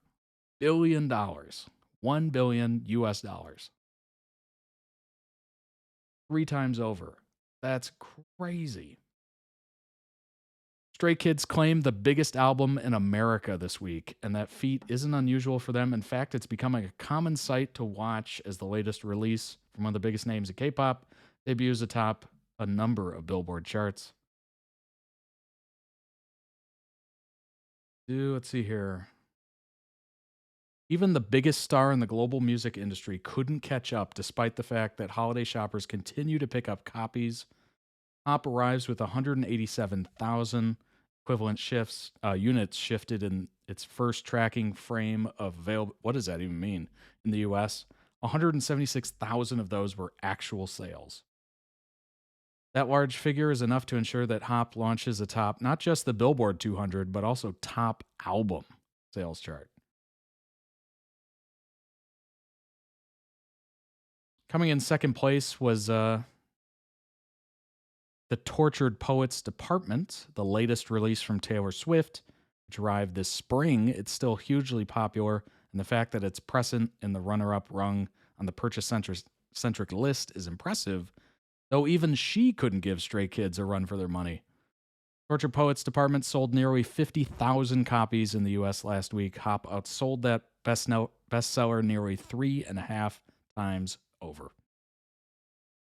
$1 billion. $1 billion US. 3 times over. That's crazy. Stray Kids claimed the biggest album in America this week, and that feat isn't unusual for them. In fact, it's becoming a common sight to watch as the latest release from one of the biggest names in K-pop debuts atop a number of Billboard charts. Let's see here. Even the biggest star in the global music industry couldn't catch up, despite the fact that holiday shoppers continue to pick up copies. Hop arrives with 187,000 equivalent units shifted in its first tracking frame of available. What does that even mean? In the US, 176,000 of those were actual sales. That large figure is enough to ensure that Hop launches atop not just the Billboard 200, but also top album sales chart. Coming in second place was The Tortured Poets Department, the latest release from Taylor Swift, which arrived this spring. It's still hugely popular, and the fact that it's present in the runner-up rung on the purchase-centric list is impressive, though even she couldn't give Stray Kids a run for their money. Tortured Poets Department sold nearly 50,000 copies in the U.S. last week. Hop outsold that bestseller nearly 3.5 times over.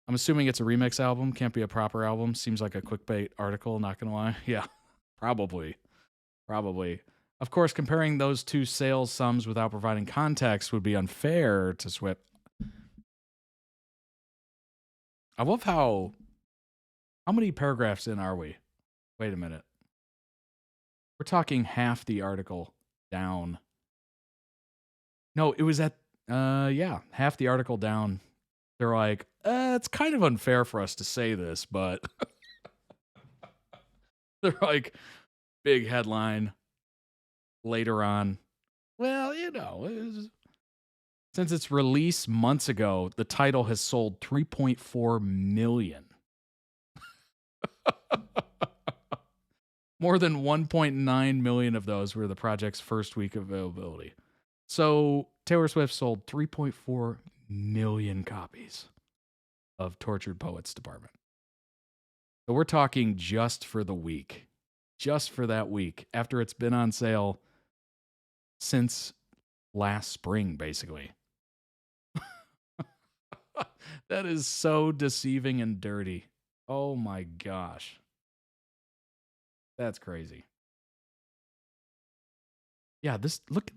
I'm assuming it's a remix album. Can't be a proper album. Seems like a clickbait article, not gonna lie. Yeah, probably. Of course, comparing those two sales sums without providing context would be unfair to Swift. I love how many paragraphs in are we? Wait a minute. We're talking half the article down. No, it was at, half the article down. They're like, it's kind of unfair for us to say this, but they're like, big headline later on. Well, since its release months ago, the title has sold 3.4 million. More than 1.9 million of those were the project's first week of availability. So Taylor Swift sold 3.4 million copies of Tortured Poets Department. So we're talking just for the week. just for that week after it's been on sale since last spring, basically. That is so deceiving and dirty. Oh my gosh. That's crazy. Yeah, this look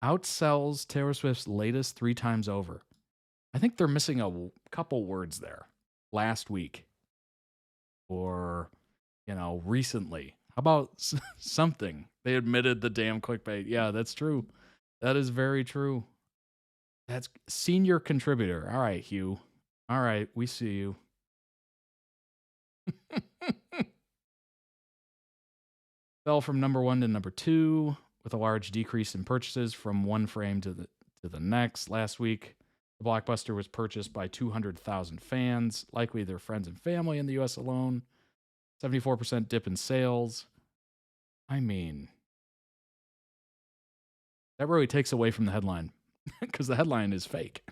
outsells Taylor Swift's latest 3 times over. I think they're missing a couple words there. Last week. Or, recently. How about something? They admitted the damn clickbait. Yeah, that's true. That is very true. That's senior contributor. All right, Hugh. All right, we see you. Fell from number 1 to number 2 with a large decrease in purchases from one frame to the next. Last week, the blockbuster was purchased by 200,000 fans, likely their friends and family in the US alone. 74% dip in sales. I mean, that really takes away from the headline because the headline is fake.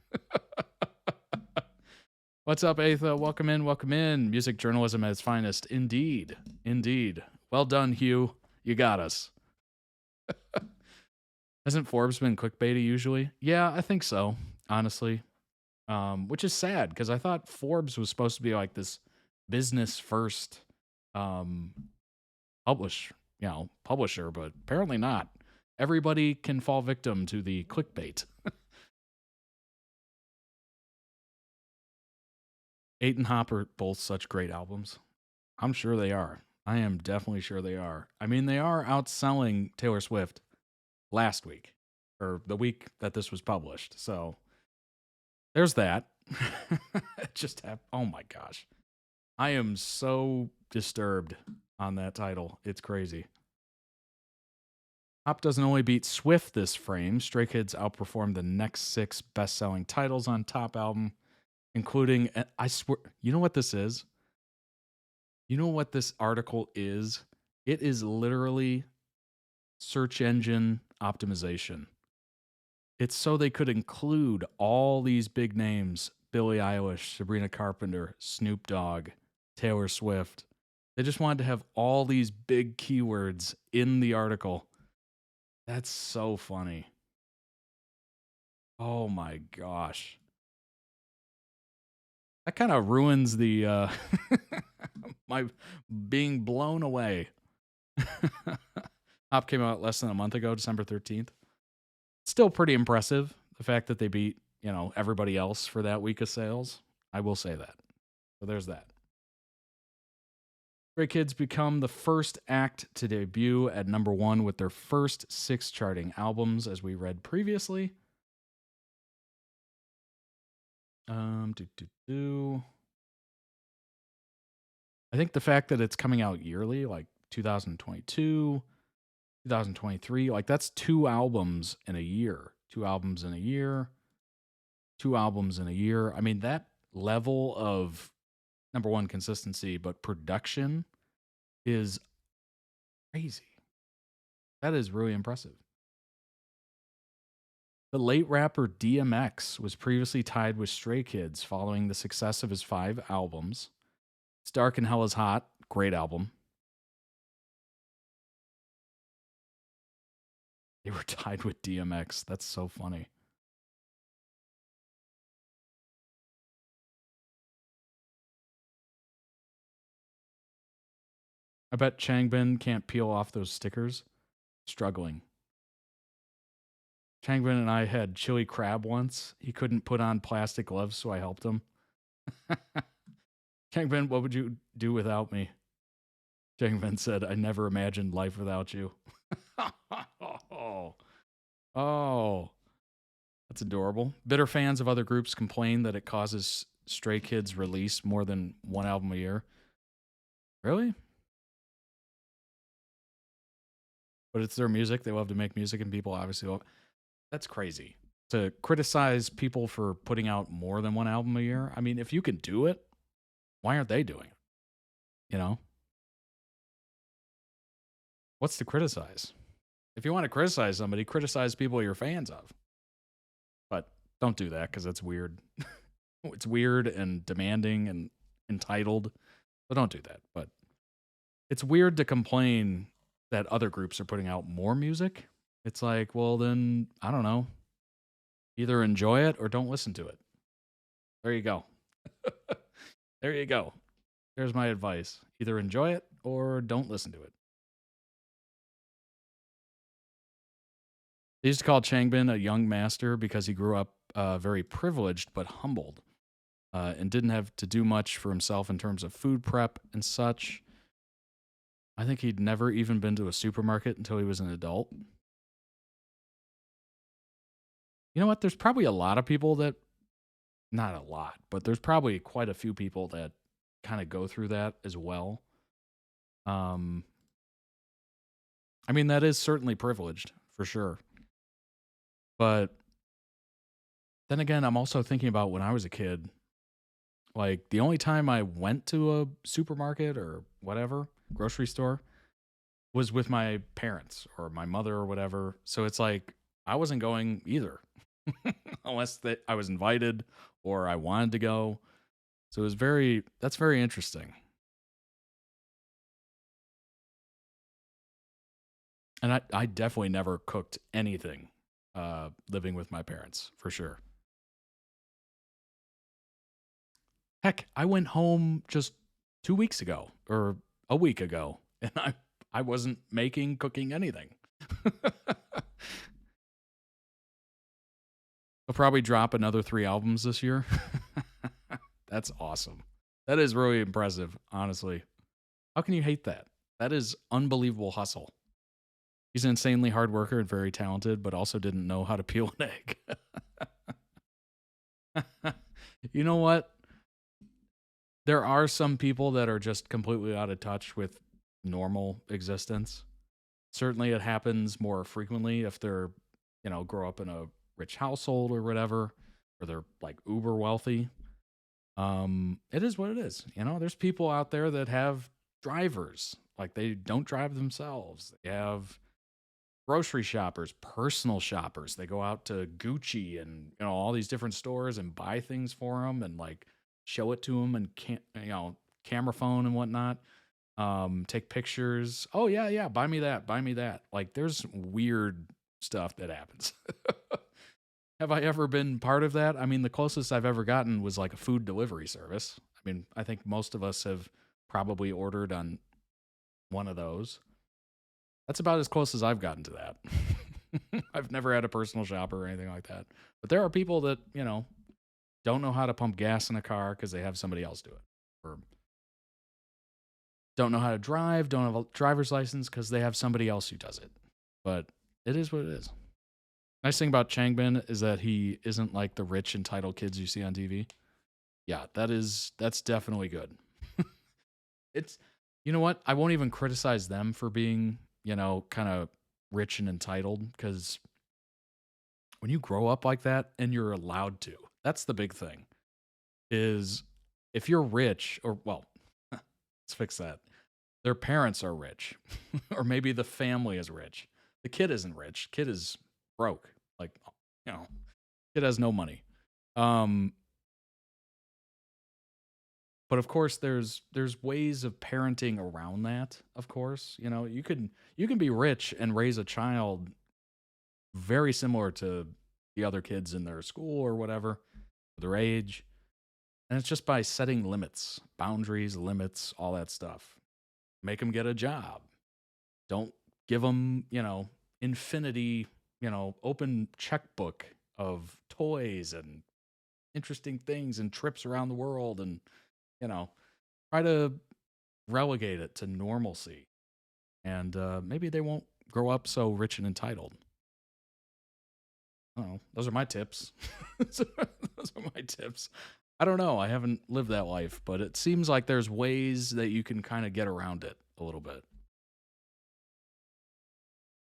What's up, Atha? Welcome in, welcome in. Music journalism at its finest. Indeed, indeed. Well done, Hugh. You got us. Hasn't Forbes been clickbaity usually? Yeah, I think so, honestly. Which is sad because I thought Forbes was supposed to be like this business first publisher, but apparently not. Everybody can fall victim to the clickbait. 8 and Hop are both such great albums. I'm sure they are. I am definitely sure they are. I mean, they are outselling Taylor Swift last week, or the week that this was published. So there's that. Oh my gosh. I am so disturbed on that title. It's crazy. Hop doesn't only beat Swift this frame. Stray Kids outperformed the next 6 best-selling titles on Top Album, including, I swear, you know what this is? You know what this article is? It is literally search engine optimization. It's so they could include all these big names: Billie Eilish, Sabrina Carpenter, Snoop Dogg, Taylor Swift. They just wanted to have all these big keywords in the article. That's so funny. Oh my gosh. That kind of ruins the my being blown away. Hop came out less than a month ago, December 13th. Still pretty impressive, the fact that they beat, everybody else for that week of sales. I will say that. So there's that. Stray Kids become the first act to debut at number 1 with their first 6 charting albums, as we read previously. I think the fact that it's coming out yearly, like 2022, 2023, like that's 2 albums in a year. 2 albums in a year. 2 albums in a year. I mean, that level of, number 1, consistency, but production is crazy. That is really impressive. The late rapper DMX was previously tied with Stray Kids following the success of his 5 albums. It's Dark and Hell is Hot, great album. They were tied with DMX. That's so funny. I bet Changbin can't peel off those stickers. Struggling. Changbin and I had chili crab once. He couldn't put on plastic gloves, so I helped him. Changbin, what would you do without me? Changbin said, I never imagined life without you. Oh, that's adorable. Bitter fans of other groups complain that it causes Stray Kids release more than 1 album a year. Really? But it's their music. They love to make music, and people obviously love. That's crazy. To criticize people for putting out more than 1 album a year. I mean, if you can do it, why aren't they doing it? What's to criticize? If you want to criticize somebody, criticize people you're fans of. But don't do that because that's weird. It's weird and demanding and entitled. So don't do that. But it's weird to complain that other groups are putting out more music. It's like, well, then, I don't know. Either enjoy it or don't listen to it. There you go. There you go. There's my advice. Either enjoy it or don't listen to it. They used to call Changbin a young master because he grew up very privileged but humbled and didn't have to do much for himself in terms of food prep and such. I think he'd never even been to a supermarket until he was an adult. You know what? There's probably a lot of people that, not a lot, but there's probably quite a few people that kind of go through that as well. I mean, that is certainly privileged for sure. But then again, I'm also thinking about when I was a kid, like the only time I went to a supermarket or whatever, grocery store, was with my parents or my mother or whatever. So it's like I wasn't going either unless I was invited or I wanted to go. So it was that's very interesting. And I definitely never cooked anything living with my parents, for sure. Heck, I went home just 2 weeks ago or a week ago, and I wasn't cooking anything. I'll probably drop another 3 albums this year. That's awesome. That is really impressive, honestly. How can you hate that? That is unbelievable hustle. He's an insanely hard worker and very talented, but also didn't know how to peel an egg. You know what? There are some people that are just completely out of touch with normal existence. Certainly it happens more frequently if they're, grow up in a rich household or whatever, or they're like uber wealthy. It is what it is. There's people out there that have drivers, like they don't drive themselves. They have grocery shoppers, personal shoppers. They go out to Gucci and all these different stores and buy things for them and like show it to them and camera phone and whatnot. Take pictures. Oh yeah, buy me that. Like there's weird stuff that happens. Have I ever been part of that? I mean, the closest I've ever gotten was like a food delivery service. I mean, I think most of us have probably ordered on one of those. That's about as close as I've gotten to that. I've never had a personal shopper or anything like that. But there are people that, don't know how to pump gas in a car because they have somebody else do it. Or don't know how to drive, don't have a driver's license because they have somebody else who does it. But it is what it is. Nice thing about Changbin is that he isn't like the rich entitled kids you see on TV. Yeah, that's definitely good. It's, you know what? I won't even criticize them for being, kind of rich and entitled, because when you grow up like that and you're allowed to, that's the big thing, is if you're rich let's fix that. Their parents are rich or maybe the family is rich. The kid isn't rich. Kid is broke. Like, kid has no money. But of course, there's ways of parenting around that. Of course, you can be rich and raise a child very similar to the other kids in their school or whatever, their age, and it's just by setting limits, boundaries, limits, all that stuff. Make them get a job. Don't give them, infinity, open checkbook of toys and interesting things and trips around the world and. Try to relegate it to normalcy. And maybe they won't grow up so rich and entitled. I don't know. Those are my tips. Those are my tips. I don't know. I haven't lived that life, but it seems like there's ways that you can kind of get around it a little bit.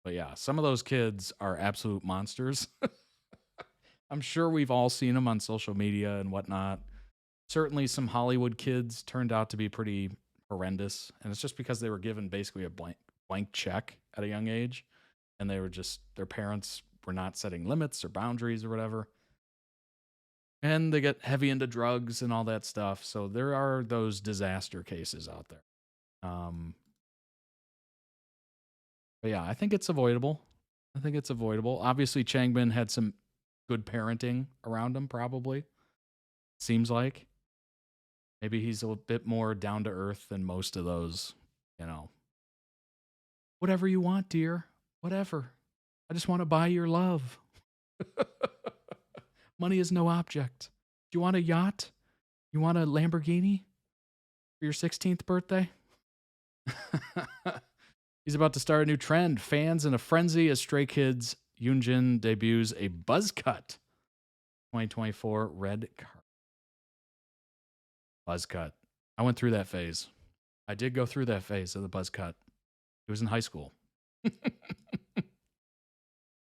But yeah, some of those kids are absolute monsters. I'm sure we've all seen them on social media and whatnot. Certainly some Hollywood kids turned out to be pretty horrendous. And it's just because they were given basically a blank check at a young age. And they were their parents were not setting limits or boundaries or whatever. And they get heavy into drugs and all that stuff. So there are those disaster cases out there. But yeah, I think it's avoidable. I think it's avoidable. Obviously, Changbin had some good parenting around him, probably. Seems like. Maybe he's a bit more down to earth than most of those, you know. Whatever you want, dear. Whatever. I just want to buy your love. Money is no object. Do you want a yacht? You want a Lamborghini for your 16th birthday? He's about to start a new trend. Fans in a frenzy as Stray Kids Yoonjin debuts a buzz cut. 2024 red card. Buzz cut. I went through that phase. I did go through that phase of the buzz cut. It was in high school.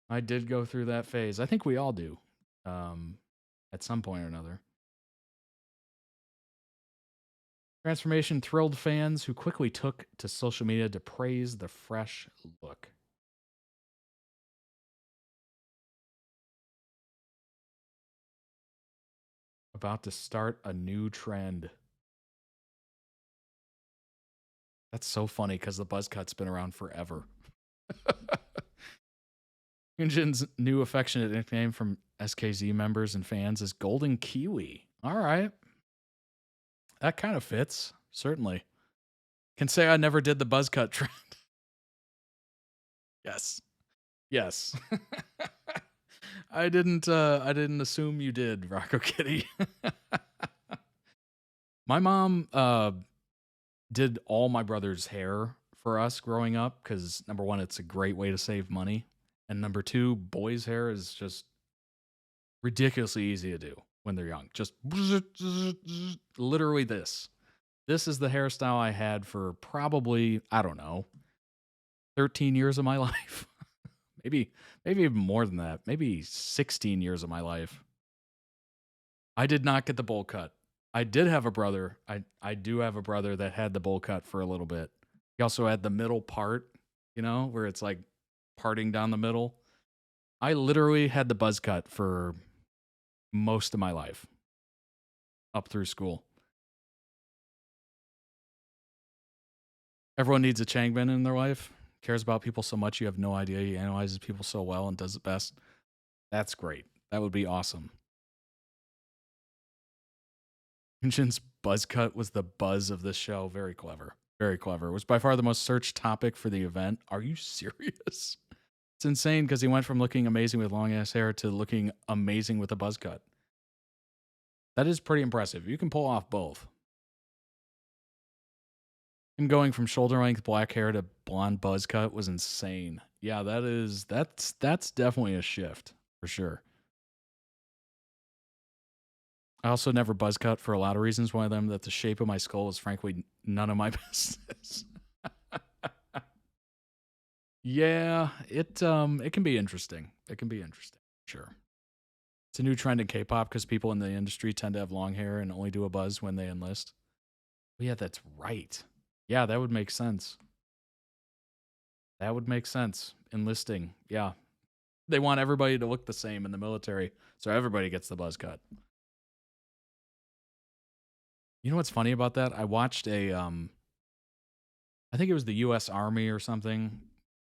I did go through that phase. I think we all do. At some point or another. Transformation thrilled fans who quickly took to social media to praise the fresh look. About to start a new trend. That's so funny because the buzz cut's been around forever. Yoonjin's new affectionate nickname from SKZ members and fans is Golden Kiwi. All right. That kind of fits, certainly. Can say I never did the buzz cut trend. Yes. Yes. I didn't assume you did, Rocco Kitty. My mom did all my brother's hair for us growing up because number one, it's a great way to save money. And number two, boys' hair is just ridiculously easy to do when they're young. Just literally this. This is the hairstyle I had for probably, I don't know, 13 years of my life. maybe even more than that. Maybe 16 years of my life. I did not get the bowl cut. I did have a brother. I do have a brother that had the bowl cut for a little bit. He also had the middle part, you know, where it's like parting down the middle. I literally had the buzz cut for most of my life up through school. Everyone needs a Changbin in their life. Cares about people so much you have no idea. He analyzes people so well and does it best. That's great. That would be awesome. Yoonjin's buzz cut was the buzz of this show. Very clever. Very clever. It was by far the most searched topic for the event. Are you serious? It's insane because he went from looking amazing with long ass hair to looking amazing with a buzz cut. That is pretty impressive. You can pull off both. Him going from shoulder length black hair to blonde buzz cut was insane. Yeah, that's definitely a shift for sure. I also never buzz cut for a lot of reasons. One of them that the shape of my skull is frankly none of my business. Yeah, it can be interesting. It can be interesting. Sure. It's a new trend in K-pop because people in the industry tend to have long hair and only do a buzz when they enlist. Oh, yeah, that's right. Yeah, that would make sense. That would make sense. Enlisting. Yeah. They want everybody to look the same in the military, so everybody gets the buzz cut. You know what's funny about that? I watched I think it was the U.S. Army or something.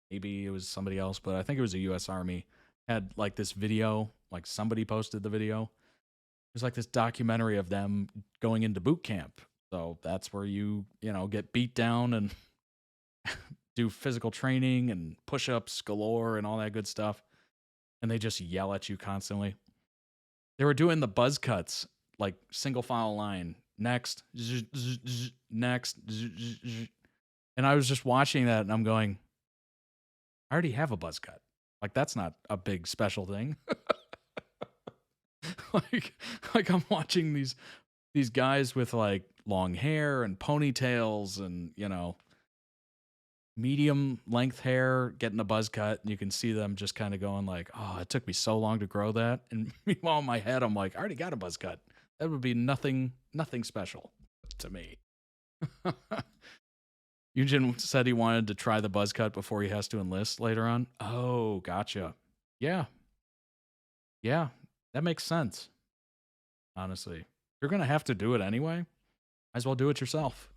Maybe it was somebody else, but I think it was the U.S. Army. Had like this video, like somebody posted the video. It was like this documentary of them going into boot camp. So that's where you get beat down and do physical training and push-ups galore and all that good stuff. And they just yell at you constantly. They were doing the buzz cuts, like single file line. Next, next. And I was just watching that and I'm going, I already have a buzz cut. Like, that's not a big special thing. like I'm watching these guys with like long hair and ponytails and, medium length hair getting a buzz cut. And you can see them just kind of going like, oh, it took me so long to grow that. And meanwhile, in my head, I'm like, I already got a buzz cut. That would be nothing special to me. Yoonjin said he wanted to try the buzz cut before he has to enlist later on. Oh, gotcha. Yeah. Yeah, that makes sense. Honestly, you're going to have to do it anyway. Might as well do it yourself.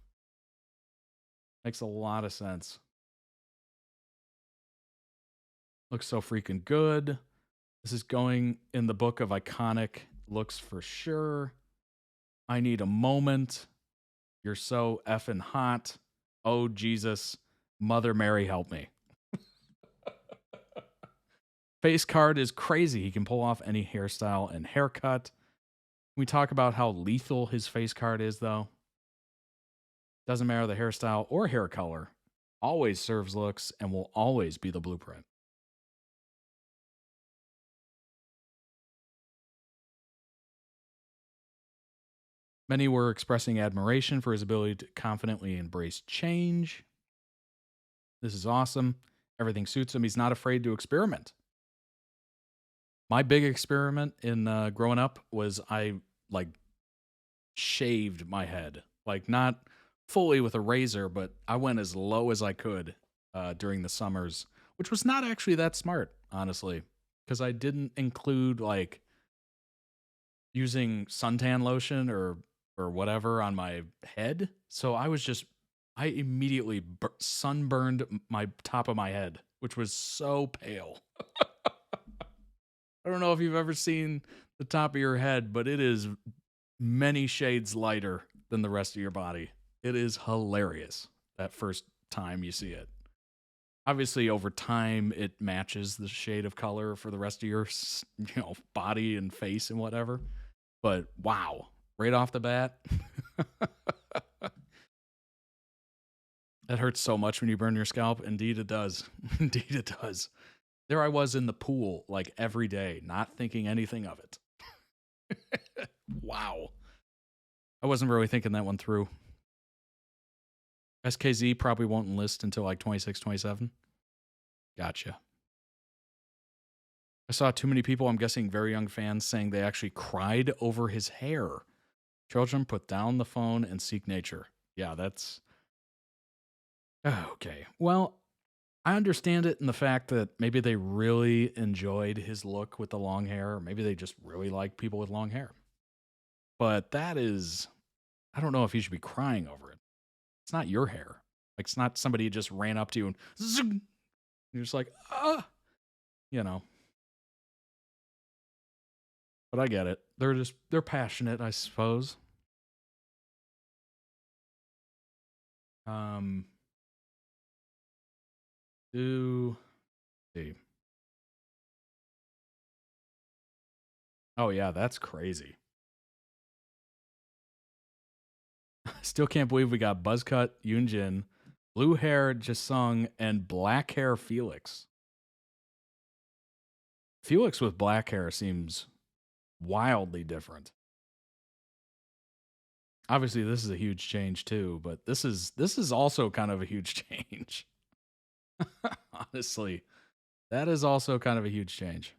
Makes a lot of sense. Looks so freaking good. This is going in the book of iconic looks for sure. I need a moment. You're so effing hot. Oh, Jesus. Mother Mary, help me. Face card is crazy. He can pull off any hairstyle and haircut. Can we talk about how lethal his face card is, though? Doesn't matter the hairstyle or hair color. Always serves looks and will always be the blueprint. Many were expressing admiration for his ability to confidently embrace change. This is awesome. Everything suits him. He's not afraid to experiment. My big experiment in growing up was I shaved my head. Like, not fully with a razor, but I went as low as I could during the summers, which was not actually that smart, honestly, because I didn't include like using suntan lotion or whatever on my head. So I immediately sunburned my top of my head, which was so pale. I don't know if you've ever seen the top of your head, but it is many shades lighter than the rest of your body. It is hilarious that first time you see it. Obviously, over time, it matches the shade of color for the rest of your, body and face and whatever. But wow, right off the bat. That hurts so much when you burn your scalp. Indeed, it does. Indeed, it does. There I was in the pool like every day, not thinking anything of it. Wow. I wasn't really thinking that one through. SKZ probably won't enlist until like 26, 27. Gotcha. I saw too many people, I'm guessing very young fans, saying they actually cried over his hair. Children, put down the phone and seek nature. Yeah, that's... Okay. Well, I understand it in the fact that maybe they really enjoyed his look with the long hair, or maybe they just really like people with long hair. But that is, I don't know if you should be crying over it. It's not your hair. Like, it's not somebody who just ran up to you and zoom. You're just like, But I get it. They're passionate, I suppose. See. Oh yeah, that's crazy. Still can't believe we got Buzzcut, Yoonjin, blue hair Jisung, and black hair Felix. Felix with black hair seems wildly different. Obviously, this is a huge change too, but this is also kind of a huge change. Honestly, that is also kind of a huge change.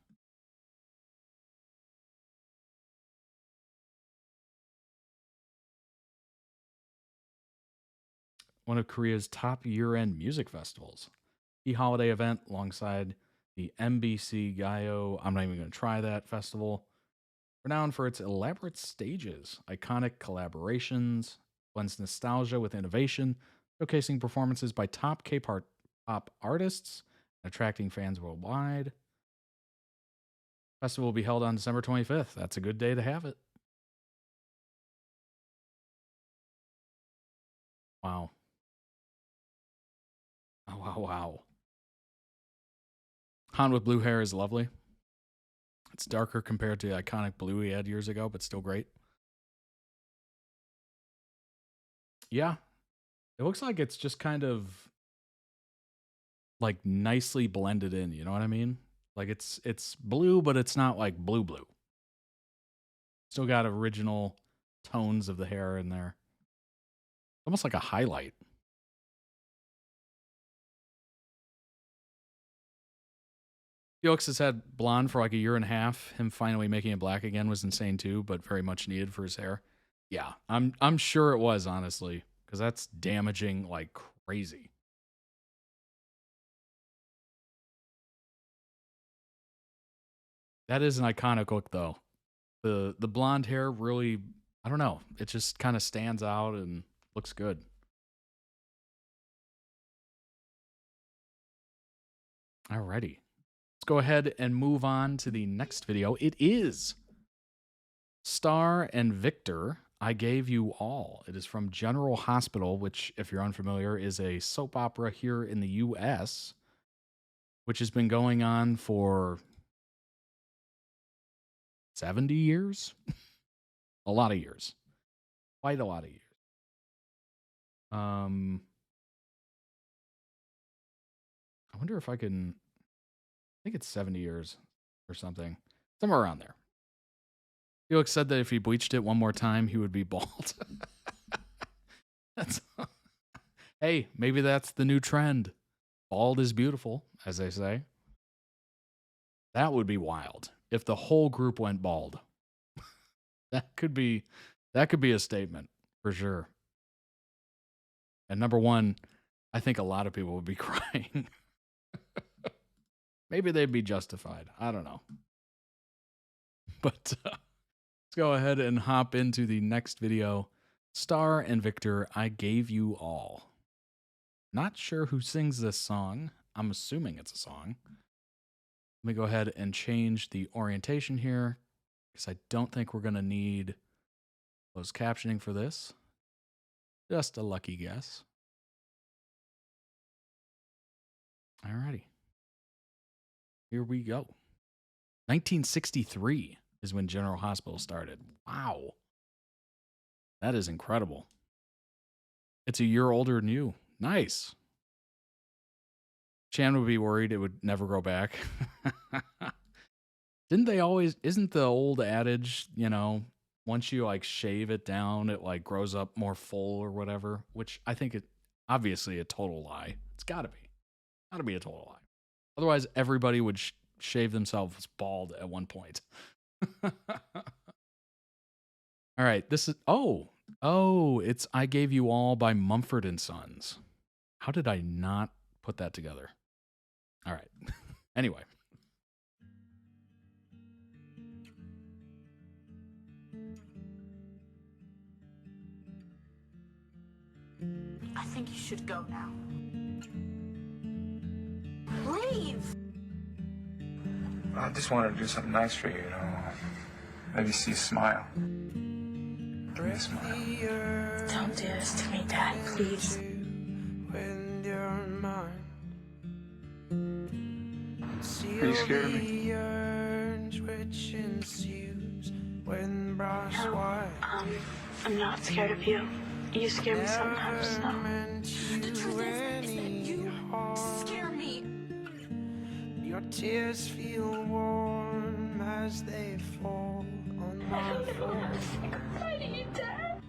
One of Korea's top year-end music festivals. The holiday event alongside the MBC Gayo, I'm not even going to try that festival. Renowned for its elaborate stages, iconic collaborations, blends nostalgia with innovation, showcasing performances by top K-pop artists, and attracting fans worldwide. Festival will be held on December 25th. That's a good day to have it. Wow. Oh, wow. Han with blue hair is lovely. It's darker compared to the iconic blue he had years ago, but still great. Yeah. It looks like it's just kind of like nicely blended in, you know what I mean? Like it's blue, but it's not like blue. Still got original tones of the hair in there. Almost like a highlight. Felix has had blonde for like a year and a half. Him finally making it black again was insane too, but very much needed for his hair. Yeah, I'm sure it was, honestly, because that's damaging like crazy. That is an iconic look though. The blonde hair really, I don't know, it just kind of stands out and looks good. Alrighty. go ahead and move on to the next video. It is Star and Victor, I Gave You All. It is from General Hospital, which, if you're unfamiliar, is a soap opera here in the U.S., which has been going on for 70 years? A lot of years. Quite a lot of years. I wonder if I can... I think it's 70 years or something. Somewhere around there. Felix said that if he bleached it one more time, he would be bald. Hey, maybe that's the new trend. Bald is beautiful, as they say. That would be wild if the whole group went bald. That could be a statement for sure. And number one, I think a lot of people would be crying. Maybe they'd be justified. I don't know. But let's go ahead and hop into the next video. Star and Victor, I Gave You All. Not sure who sings this song. I'm assuming it's a song. Let me go ahead and change the orientation here because I don't think we're going to need closed captioning for this. Just a lucky guess. Alrighty. Here we go. 1963 is when General Hospital started. Wow. That is incredible. It's a year older than you. Nice. Chan would be worried it would never grow back. Didn't they always, isn't the old adage, you know, once you like shave it down, it like grows up more full or whatever, which I think it obviously a total lie. It's gotta be a total lie. Otherwise everybody would shave themselves bald at one point. All right, this is, it's I Gave You All by Mumford & Sons. How did I not put that together? All right. Anyway. I think you should go now. Leave! I just wanted to do something nice for you, you know. Maybe see you smile. Give me a smile. Don't do this to me, Dad, please. Are you scared of me? No, I'm not scared of you. You scare me sometimes, though. The truth is that you scare me. Your tears feel warm as they fall on my face. I'm fighting you, Dad.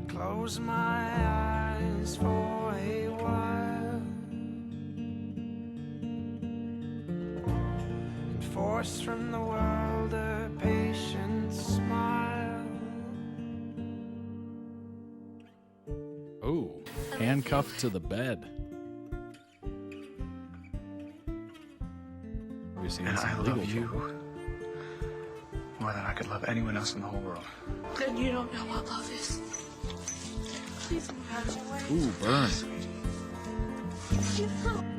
Close my eyes for a while and force from the world a patient smile. Oh, handcuffed to the bed. And I love you more than I could love anyone else in the whole world. Then you don't know what love is. Please imagine. Ooh, burn.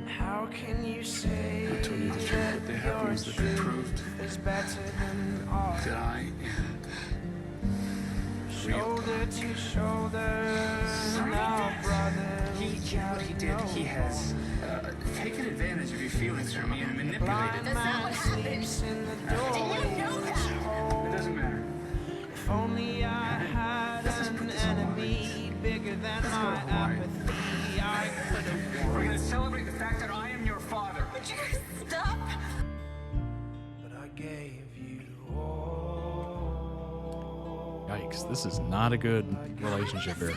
How can you say I told you the truth, but they have is that they proved that I am shoulder to shoulder, now brother. What he did, he has taken advantage of your feelings from me and manipulated them. That's not what happened. Did you know that? It doesn't matter. If only I had an enemy bigger than my apathy, I could have won. We're going to celebrate the fact that I am your father. Would you stop? But I gave you all. Yikes, this is not a good relationship here.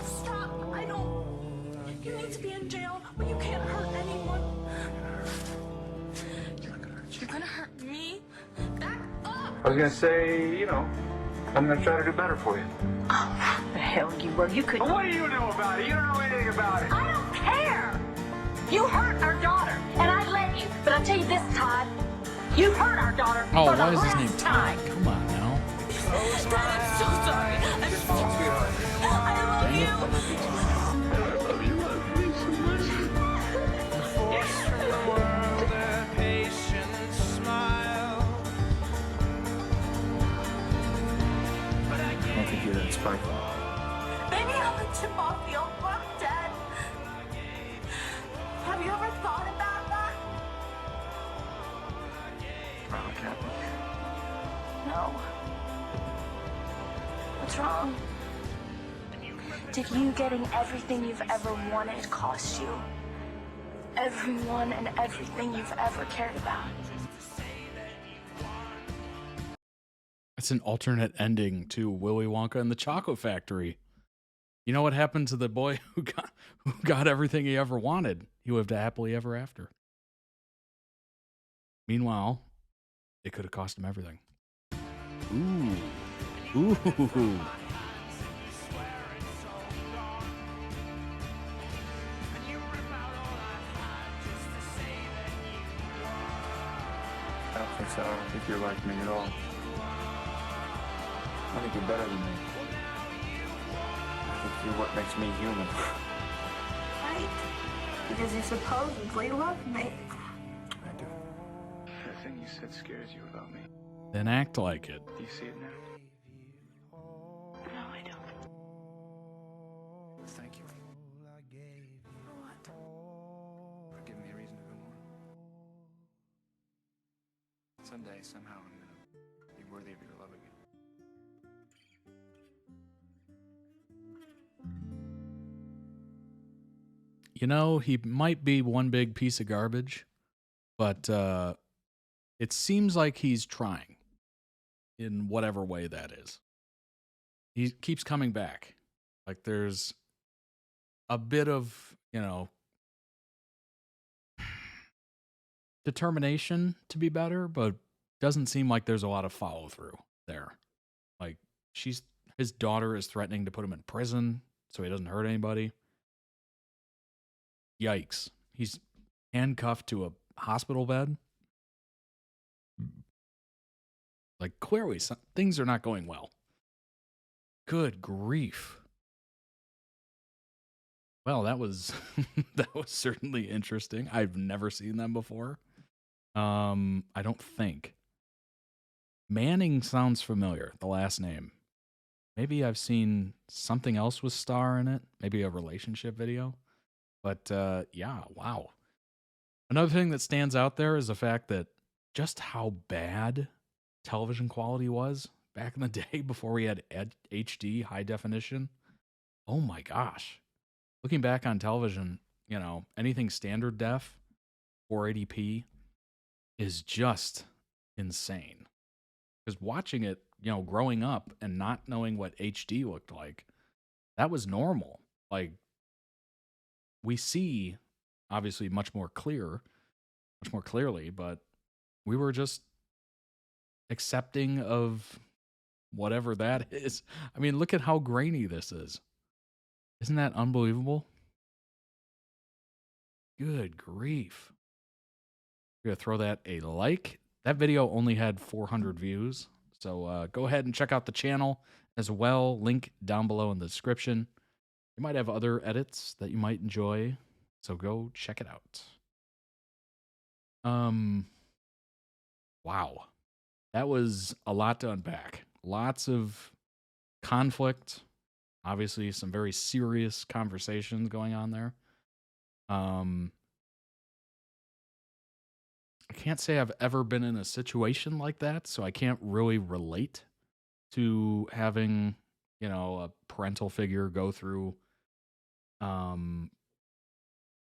Stop. I don't. You need to be in jail, but you can't hurt anyone. You're gonna hurt me? Back up! I was gonna say, you know, I'm gonna try to do better for you. Oh, the hell you were. You could. What do you know about it? You don't know anything about it. I don't care! You hurt our daughter, and I let you. But I'll tell you this, Todd. You hurt our daughter. Oh, for the why is his name last Todd? time. Come on now. Dad, I'm so sorry. I'm so sorry. I love you. funny. Maybe I'm a chip off the old block, Dad. Have you ever thought about that? Oh, Kathy. No. What's wrong? Did you getting everything you've ever wanted cost you? Everyone and everything you've ever cared about? It's an alternate ending to Willy Wonka and the Chocolate Factory. You know what happened to the boy who got everything he ever wanted? He lived happily ever after. Meanwhile, it could have cost him everything. Ooh. I don't think so. I don't think you're like me at all. I think you're better than me. I think you're what makes me human. Right? Because you supposedly love me. I do. The thing you said scares you about me. Then act like it. Do you see it now? No, I don't. Thank you. What? For giving me a reason to go on. Someday, somehow, I'm gonna be worthy of your love again. You know, he might be one big piece of garbage, but it seems like he's trying in whatever way that is. He keeps coming back. Like there's a bit of, you know, determination to be better, but doesn't seem like there's a lot of follow through there. Like his daughter is threatening to put him in prison so he doesn't hurt anybody. Yikes. He's handcuffed to a hospital bed. Like, clearly, things are not going well. Good grief. Well, that was that was certainly interesting. I've never seen them before. I don't think. Manning sounds familiar, the last name. Maybe I've seen something else with Star in it. Maybe a relationship video. But, yeah, wow. Another thing that stands out there is the fact that just how bad television quality was back in the day before we had HD, high definition. Oh my gosh. Looking back on television, you know, anything standard def, 480p, is just insane. Because watching it, you know, growing up and not knowing what HD looked like, that was normal. Like, we see, obviously, much more clearly, but we were just accepting of whatever that is. I mean, look at how grainy this is. Isn't that unbelievable? Good grief. We're going to throw that a like. That video only had 400 views, so go ahead and check out the channel as well. Link down below in the description. You might have other edits that you might enjoy, so go check it out. Wow. That was a lot to unpack. Lots of conflict. Obviously, some very serious conversations going on there. I can't say I've ever been in a situation like that, so I can't really relate to having, you know, a parental figure go through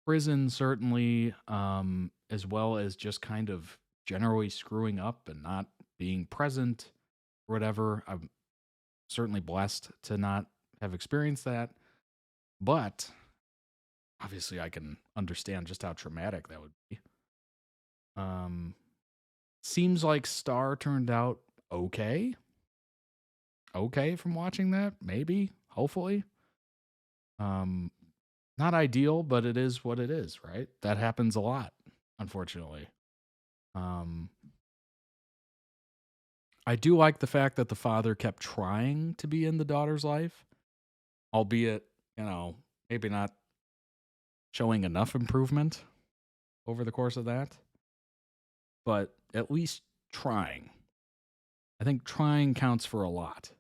prison, certainly, as well as just kind of generally screwing up and not being present or whatever. I'm certainly blessed to not have experienced that, but obviously I can understand just how traumatic that would be. Seems like Star turned out okay. Okay from watching that, maybe, hopefully. Not ideal, but it is what it is, right? That happens a lot, unfortunately. I do like the fact that the father kept trying to be in the daughter's life, albeit, you know, maybe not showing enough improvement over the course of that, but at least trying. I think trying counts for a lot.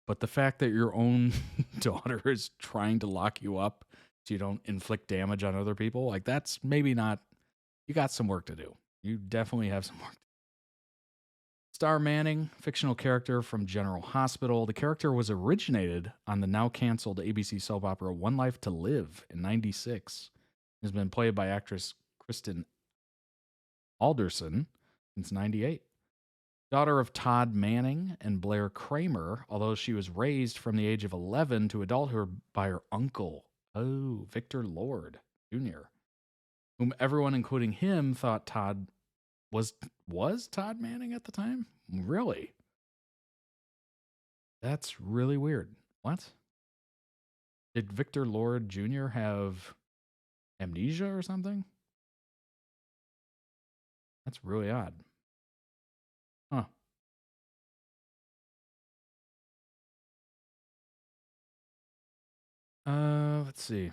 but the fact that your own daughter is trying to lock you up so you don't inflict damage on other people, like that's maybe not, you got some work to do. You definitely have some work. Star Manning, fictional character from General Hospital. The character was originated on the now canceled ABC soap opera One Life to Live in '96. Has been played by actress Kristen Alderson since '98. Daughter of Todd Manning and Blair Kramer, although she was raised from the age of 11 to adulthood by her uncle, Victor Lord Jr., whom everyone, including him, thought Todd was Todd Manning at the time? Really? That's really weird. What? Did Victor Lord Jr. have amnesia or something? That's really odd. Huh. Let's see.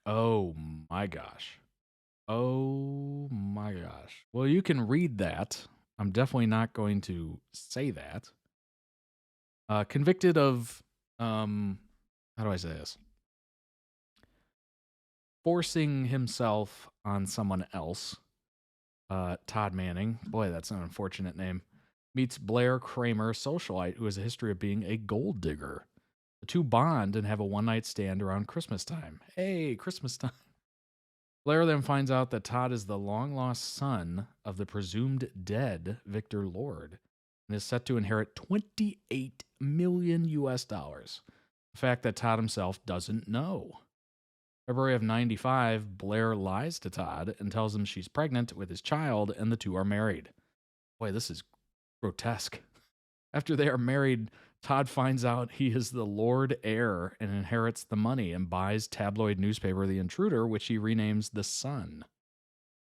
Oh my gosh. Oh my gosh. Well, you can read that. I'm definitely not going to say that. Convicted of, how do I say this? Forcing himself on someone else. Todd Manning, boy, that's an unfortunate name, meets Blair Kramer, socialite who has a history of being a gold digger. The two bond and have a one-night stand around Christmas time. Hey, Christmas time. Blair then finds out that Todd is the long-lost son of the presumed dead Victor Lord and is set to inherit $28 million US. A fact that Todd himself doesn't know. February of '95, Blair lies to Todd and tells him she's pregnant with his child and the two are married. Boy, this is grotesque. After they are married, Todd finds out he is the Lord heir and inherits the money and buys tabloid newspaper The Intruder, which he renames The Sun.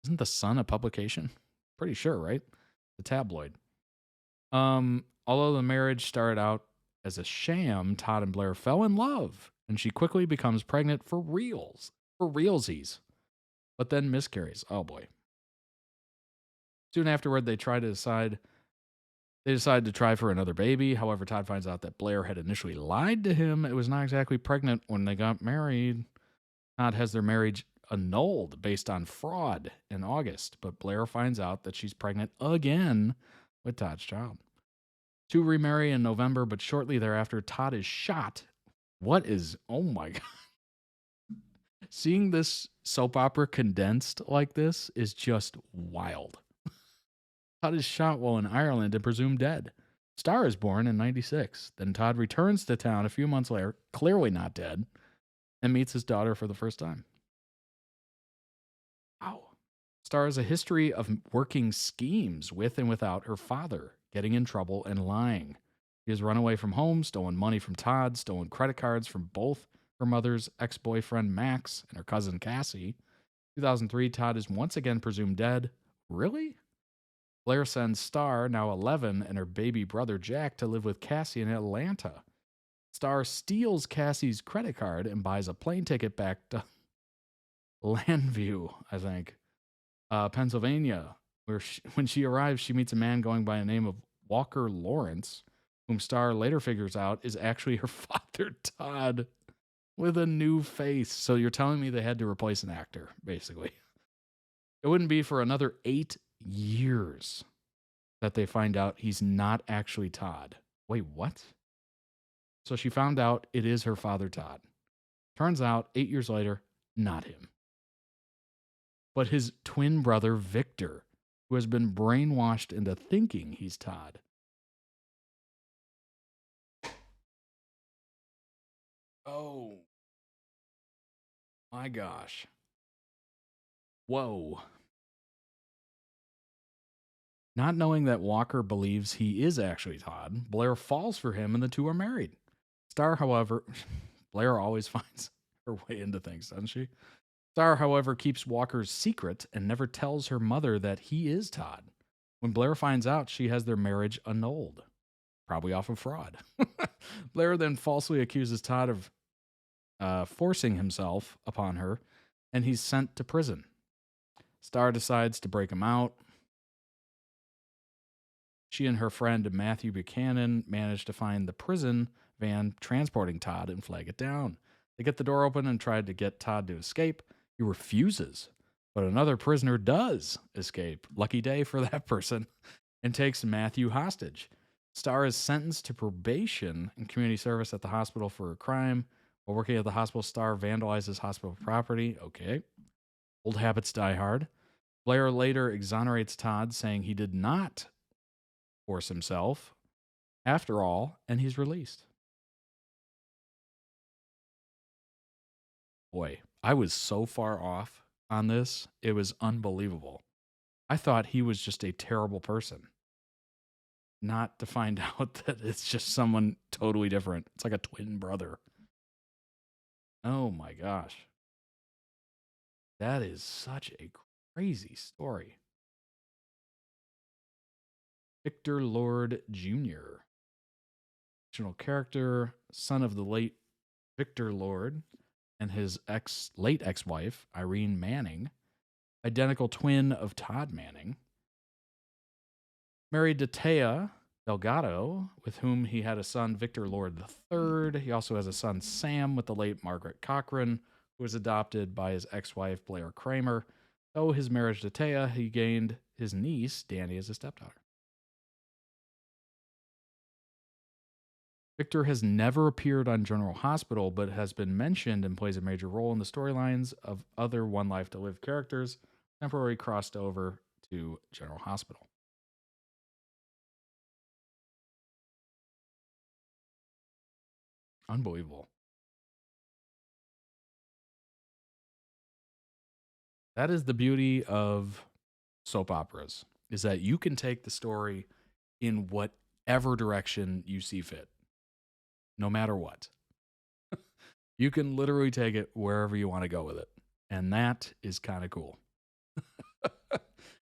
Isn't The Sun a publication? Pretty sure, right? The tabloid. Although the marriage started out as a sham, Todd and Blair fell in love, and she quickly becomes pregnant for reals. For realsies. But then miscarries. Oh boy. Soon afterward, they decide to try for another baby. However, Todd finds out that Blair had initially lied to him. It was not exactly pregnant when they got married. Todd has their marriage annulled based on fraud in August, but Blair finds out that she's pregnant again with Todd's child. Two remarry in November, but shortly thereafter, Todd is shot. Oh my God. Seeing this soap opera condensed like this is just wild. Todd is shot while in Ireland and presumed dead. Star is born in '96. Then Todd returns to town a few months later, clearly not dead, and meets his daughter for the first time. Wow. Star has a history of working schemes with and without her father, getting in trouble and lying. She has run away from home, stolen money from Todd, stolen credit cards from both her mother's ex-boyfriend Max and her cousin Cassie. 2003, Todd is once again presumed dead. Really? Blair sends Star, now 11, and her baby brother Jack to live with Cassie in Atlanta. Star steals Cassie's credit card and buys a plane ticket back to Landview, I think, Pennsylvania, where when she arrives, she meets a man going by the name of Walker Lawrence, whom Star later figures out is actually her father, Todd, with a new face. So you're telling me they had to replace an actor, basically. It wouldn't be for another 8 years that they find out he's not actually Todd. Wait, what? So she found out it is her father, Todd. Turns out, 8 years later, not him, but his twin brother, Victor, who has been brainwashed into thinking he's Todd. Oh my gosh. Whoa. Not knowing that Walker believes he is actually Todd, Blair falls for him and the two are married. Star, however, Blair always finds her way into things, doesn't she? Star, however, keeps Walker's secret and never tells her mother that he is Todd. When Blair finds out, she has their marriage annulled, probably off of fraud. Blair then falsely accuses Todd of forcing himself upon her, and he's sent to prison. Star decides to break him out. She and her friend Matthew Buchanan manage to find the prison van transporting Todd and flag it down. They get the door open and try to get Todd to escape. He refuses, but another prisoner does escape. Lucky day for that person, and takes Matthew hostage. Star is sentenced to probation and community service at the hospital for a crime. While working at the hospital, Star vandalizes hospital property. Okay. Old habits die hard. Blair later exonerates Todd, saying he did not force himself after all, and he's released. Boy, I was so far off on this. It was unbelievable. I thought he was just a terrible person. Not to find out that it's just someone totally different. It's like a twin brother. Oh my gosh. That is such a crazy story. Victor Lord Jr. Fictional character, son of the late Victor Lord and his late ex-wife, Irene Manning. Identical twin of Todd Manning. Married to Taya Delgado, with whom he had a son, Victor Lord III. He also has a son, Sam, with the late Margaret Cochran, who was adopted by his ex-wife, Blair Kramer. Though his marriage to Taya, he gained his niece, Danny, as a stepdaughter. Victor has never appeared on General Hospital, but has been mentioned and plays a major role in the storylines of other One Life to Live characters, temporarily crossed over to General Hospital. Unbelievable. That is the beauty of soap operas, is that you can take the story in whatever direction you see fit, no matter what. You can literally take it wherever you want to go with it. And that is kind of cool.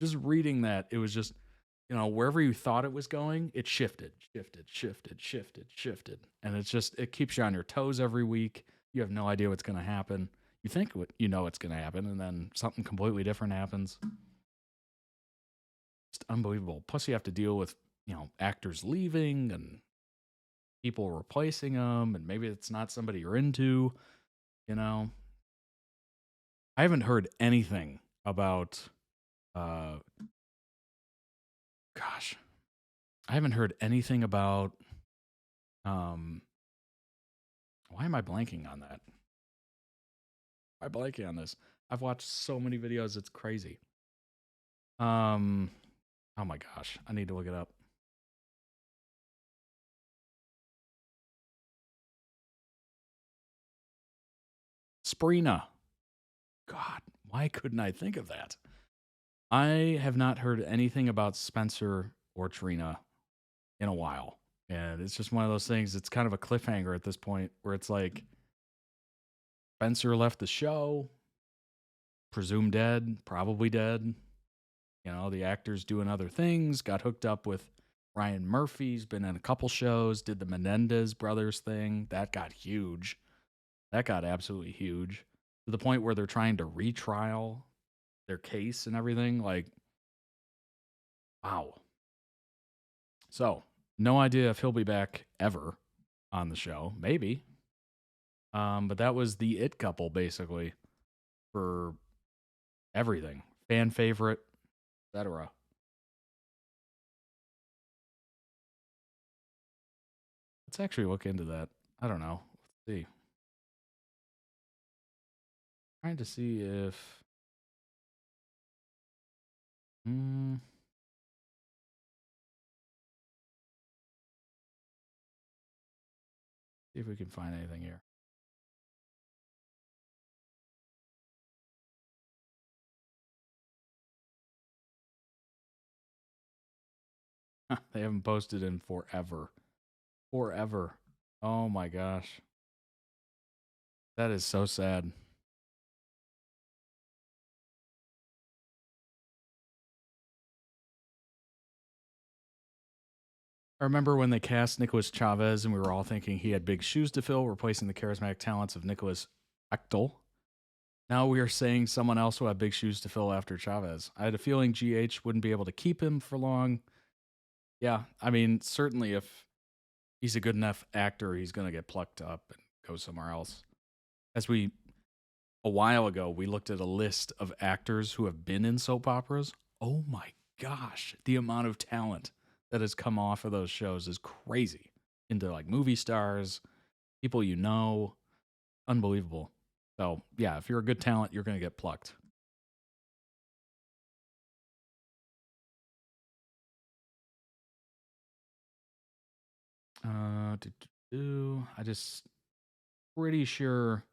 Just reading that, it was just, wherever you thought it was going, it shifted. And it's just, it keeps you on your toes every week. You have no idea what's going to happen. You think you know what's going to happen, and then something completely different happens. It's unbelievable. Plus, you have to deal with, actors leaving and people replacing them, and maybe it's not somebody you're into, I haven't heard anything about, I haven't heard anything about, why am I blanking on that? Why am I blanking on this? I've watched so many videos, it's crazy. Oh my gosh, I need to look it up. Sprina. God, why couldn't I think of that? I have not heard anything about Spencer or Trina in a while. And it's just one of those things, it's kind of a cliffhanger at this point where it's like Spencer left the show, presumed dead, probably dead. The actor's doing other things, got hooked up with Ryan Murphy's been in a couple shows, did the Menendez brothers thing. That got huge. That got absolutely huge to the point where they're trying to retrial their case and everything. Like, wow. So, no idea if he'll be back ever on the show. Maybe. But that was the it couple, basically, for everything. Fan favorite, etc. Let's actually look into that. I don't know. Let's see. Trying to see if... See if we can find anything here. They haven't posted in forever. Forever. Oh my gosh. That is so sad. I remember when they cast Nicholas Chavez and we were all thinking he had big shoes to fill, replacing the charismatic talents of Nicholas Bechtel. Now we are saying someone else will have big shoes to fill after Chavez. I had a feeling GH wouldn't be able to keep him for long. Yeah, I mean, certainly if he's a good enough actor, he's going to get plucked up and go somewhere else. A while ago, we looked at a list of actors who have been in soap operas. Oh my gosh, the amount of talent that has come off of those shows is crazy. Into like movie stars, people you know, unbelievable. So yeah, if you're a good talent, you're going to get plucked. I just pretty sure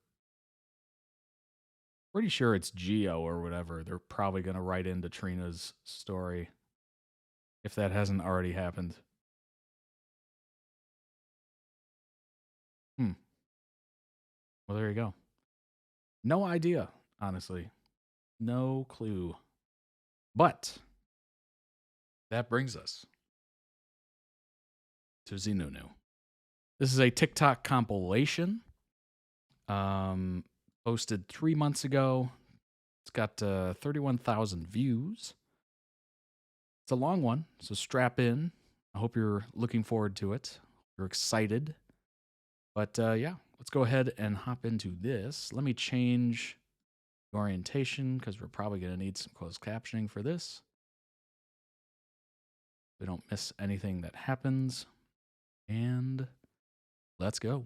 it's Geo or whatever. They're probably going to write into Trina's story if that hasn't already happened. Well, there you go. No idea, honestly. No clue. But that brings us to ZeeNunew. This is a TikTok compilation posted 3 months ago. It's got 31,000 views. It's a long one, so strap in. I hope you're looking forward to it. You're excited. But yeah, let's go ahead and hop into this. Let me change the orientation because we're probably going to need some closed captioning for this. We don't miss anything that happens. And let's go.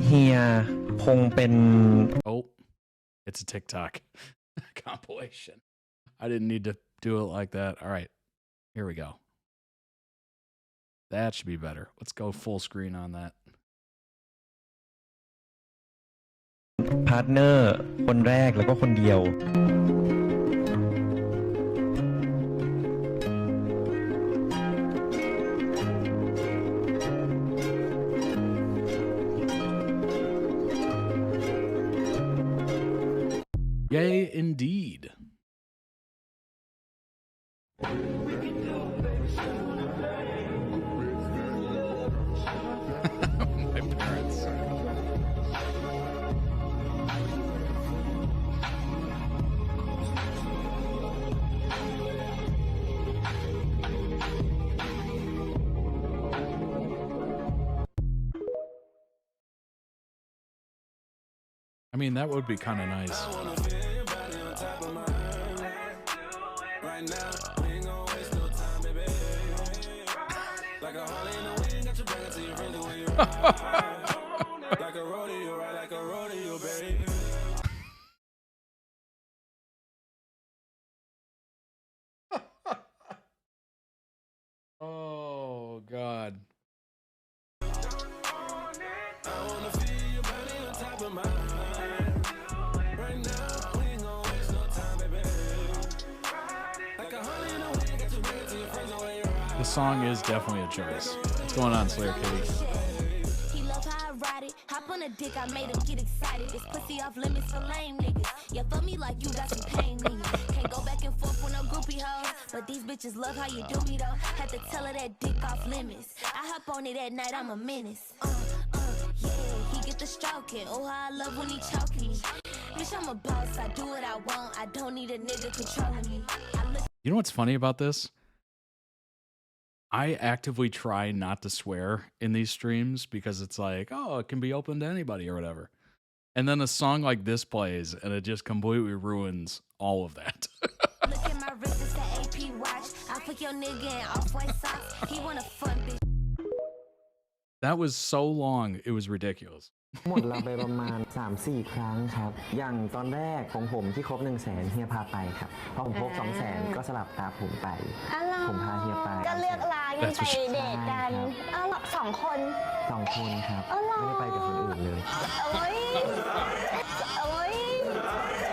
เฮียคงเป็น Oh, it's a TikTok compilation. I didn't need to do it like that. All right, here we go. That should be better. Let's go full screen on that. พาร์ทเนอร์คนแรกแล้วก็คนเดียว Yay, indeed. My parents. I mean, that would be kind of nice. Oh, God. The song is definitely a choice. What's going on, Slayer Kitty? He love how I ride it. Hop on a dick, I made him get excited. This pussy off limits for lame niggas. You fuck me like you got some pain, nigga. Can't go back and forth with no groupie hoes. But these bitches love how you do me though. Had to tell her that dick off limits. I hop on it at night, I'm a menace. Yeah, he get the stroking. Oh, how I love when he choking me. Bitch, I'm a boss. I do what I want. I don't need a nigga controlling me. You know what's funny about this? I actively try not to swear in these streams because it's like, oh, it can be open to anybody or whatever. And then a song like this plays and it just completely ruins all of that. Look at my wrist, it's the AP watch. I put your nigga in off-white socks. He wanna fuck bitch. That was so long, it was ridiculous. หมดเราไปประมาณ 3-4 ครั้งครับอย่างตอนแรกของผมที่ครบ 100,000 เฮียพาไปครับพอผมครบ 200,000 ก็สลับตาผมไปผมพาเฮียไปก็เลือกลากันไปเดทกัน2 คน2 คนครับไม่ได้ไปกับคนอื่นเลย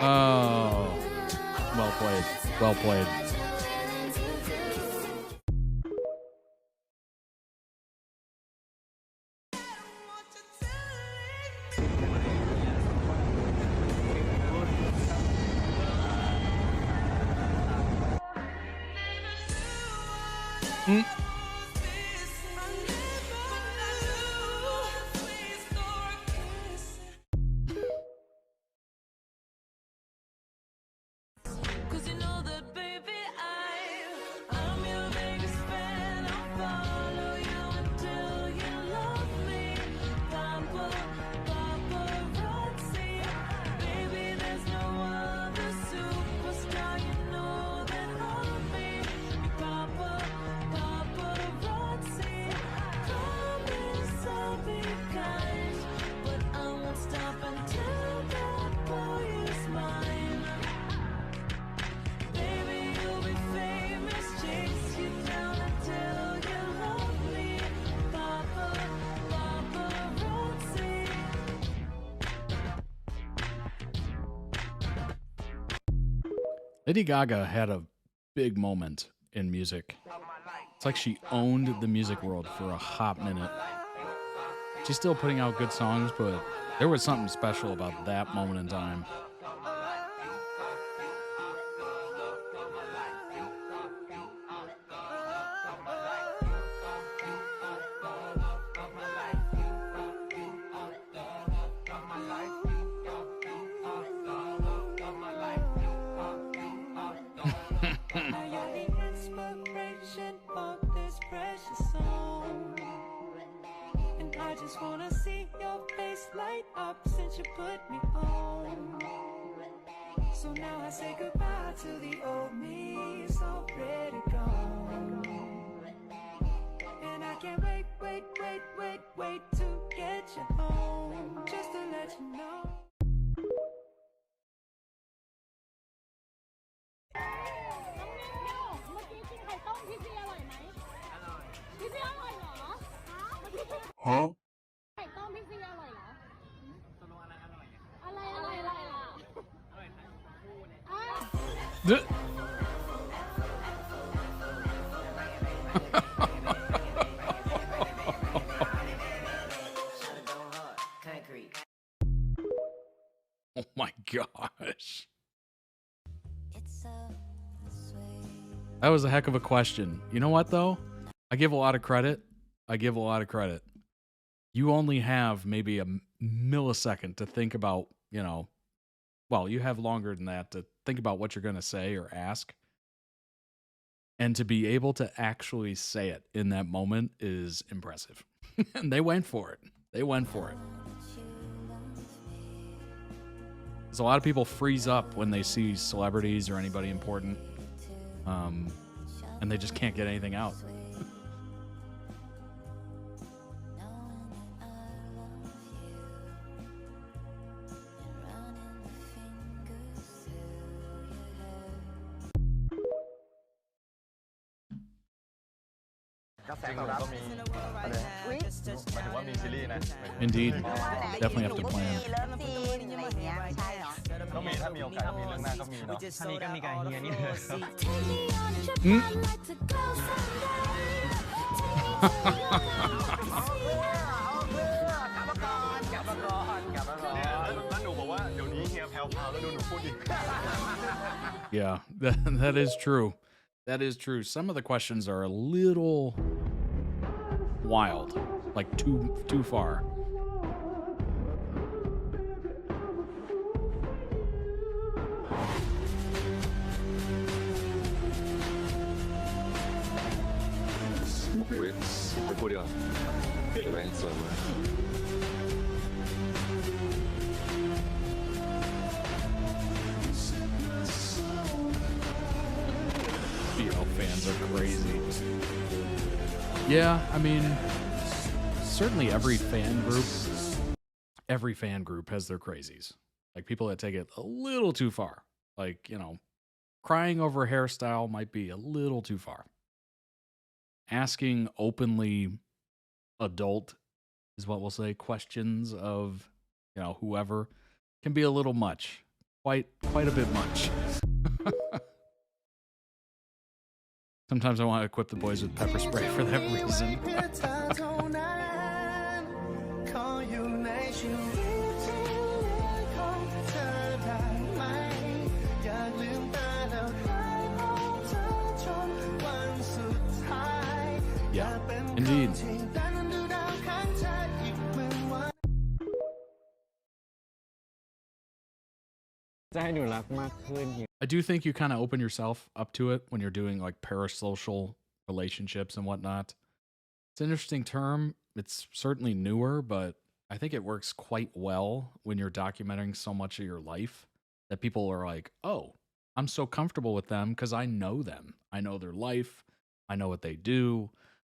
Oh, well played. Well played. Lady Gaga had a big moment in music. It's like she owned the music world for a hot minute. She's still putting out good songs, but there was something special about that moment in time. I just wanna see your face light up since you put me on. So now I say goodbye to the old me, it's already gone. And I can't wait to get you home, just to let you know. Huh? Oh my gosh. That was a heck of a question. You know what, though? I give a lot of credit. You only have maybe a millisecond to think about, well, you have longer than that to think about what you're going to say or ask. And to be able to actually say it in that moment is impressive. And they went for it. Because a lot of people freeze up when they see celebrities or anybody important. And they just can't get anything out. Indeed. Definitely have to plan. Yeah, that is true. That is true. Some of the questions are a little wild, like too far. Fans are crazy. Yeah, I mean, certainly every fan group has their crazies. Like people that take it a little too far. Like, crying over a hairstyle might be a little too far. Asking openly adult is what we'll say, questions of, whoever can be a little much. Quite a bit much. Sometimes I want to equip the boys with pepper spray for that reason. Yeah, indeed. I do think you kind of open yourself up to it when you're doing like parasocial relationships and whatnot. It's an interesting term. It's certainly newer, but I think it works quite well when you're documenting so much of your life that people are like, oh, I'm so comfortable with them because I know them. I know their life. I know what they do.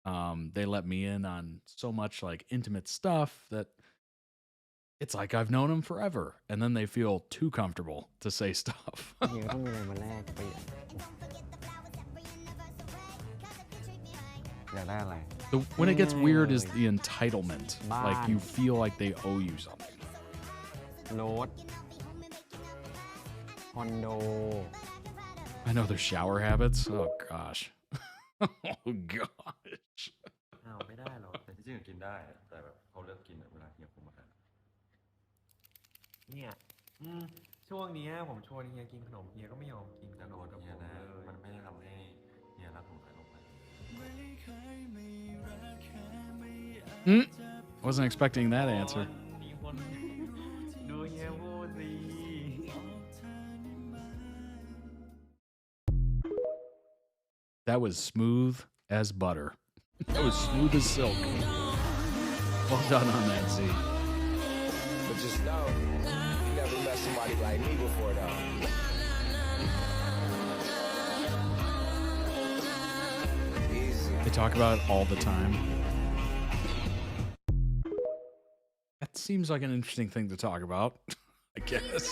They let me in on so much like intimate stuff that it's like I've known them forever, and then they feel too comfortable to say stuff. When it gets weird is the entitlement. Like you feel like they owe you something. I know their shower habits. Oh gosh. Oh gosh. อ้าวไม่ได้หรอกแต่ที่จริงกินได้แต่แบบเขาเลือกกินเวลาเฮียคุมอาหารเนี่ยช่วงนี้ผมชวนเฮียกินขนมเฮียก็ไม่ยอมกินขนมกับเฮียนะมันไม่ได้ทำให้เฮียรักผมใครลงไป Wasn't expecting that answer. ดูเฮียพูดสิ That was smooth as butter. That was smooth as silk. Well done on that, Z. But just know, you never met somebody like me before, though. Easy. They talk about it all the time. That seems like an interesting thing to talk about, I guess.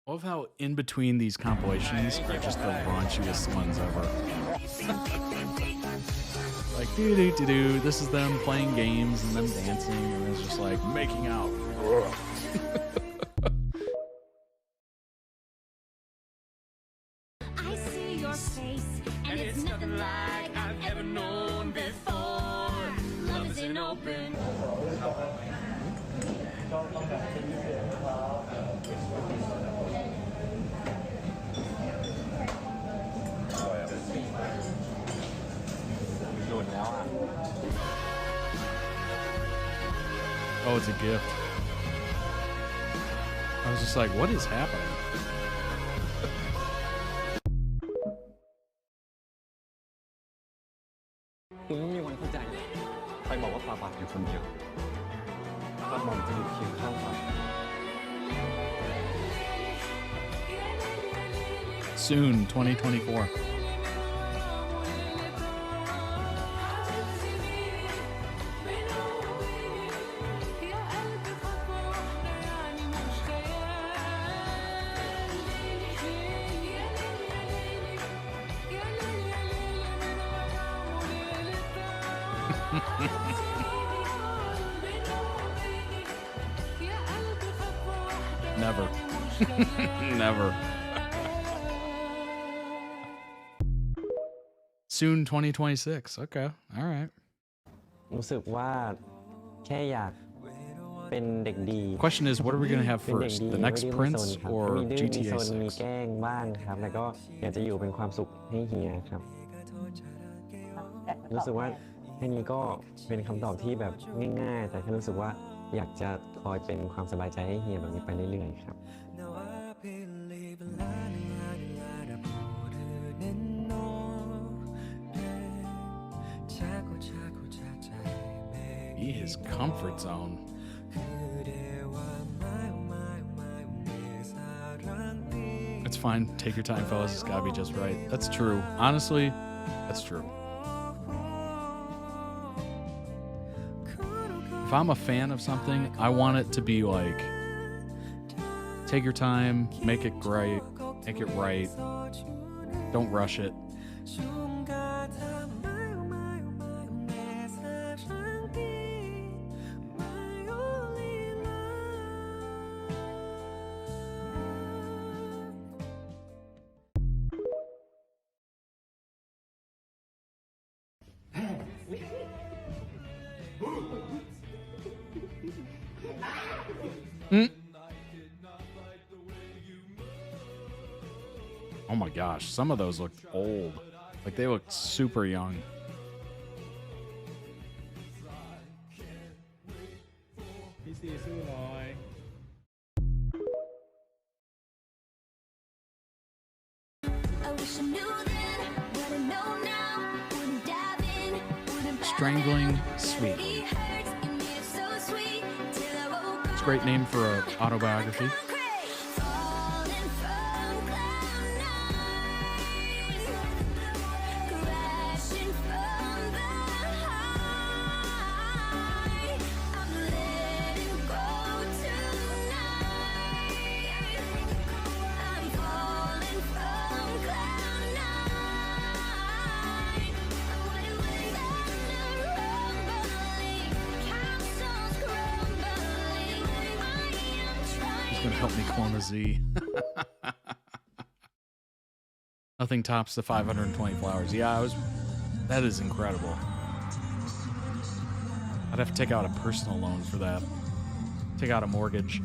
I love how in between these compilations are just the raunchiest ones ever. Like, do. This is them playing games and them dancing, and it's just like making out. I see your face, and it's nothing like I've ever known before. Love is an open. Oh, it's a gift. I was just like, what is happening? คุณไม่มีวันเข้าใจใครบอกว่าฟาบาทอยู่คนเดียวฟาบาทจะอยู่เคียงข้างฟา Soon, 2024. Never. Never. Soon 2026. Okay. All right. รู้สึกว่าแค่อยากเป็นเด็กดี Question is, what are we going to have เป็นเด็ก first? ดี The ไม่ next ดื้อไม่ Prince ซนครับ or มีดื้อมี GTA ซนมี 6? แกล้งบ้างครับ แล้วก็อยากจะอยู่เป็นความสุขให้เฮียครับ รู้สึกว่าแค่นี้ก็เป็นคำตอบที่แบบง่ายๆ แต่แค่รู้สึกว่าอยากจะคอยเป็นความสบายใจให้เฮียแบบนี้ไปเรื่อยๆครับ Be his comfort zone. It's fine. Take your time, fellas. It's gotta be just right. That's true. Honestly, that's true. If I'm a fan of something, I want it to be like, take your time, make it great, make it right. Don't rush it. Oh my gosh, some of those look old. Like they look super young. Strangling Sweetly. It's a great name for an autobiography. Gonna help me clone a Z. Nothing tops the 520 flowers. Yeah, that is incredible. I'd have to take out a personal loan for that. Take out a mortgage.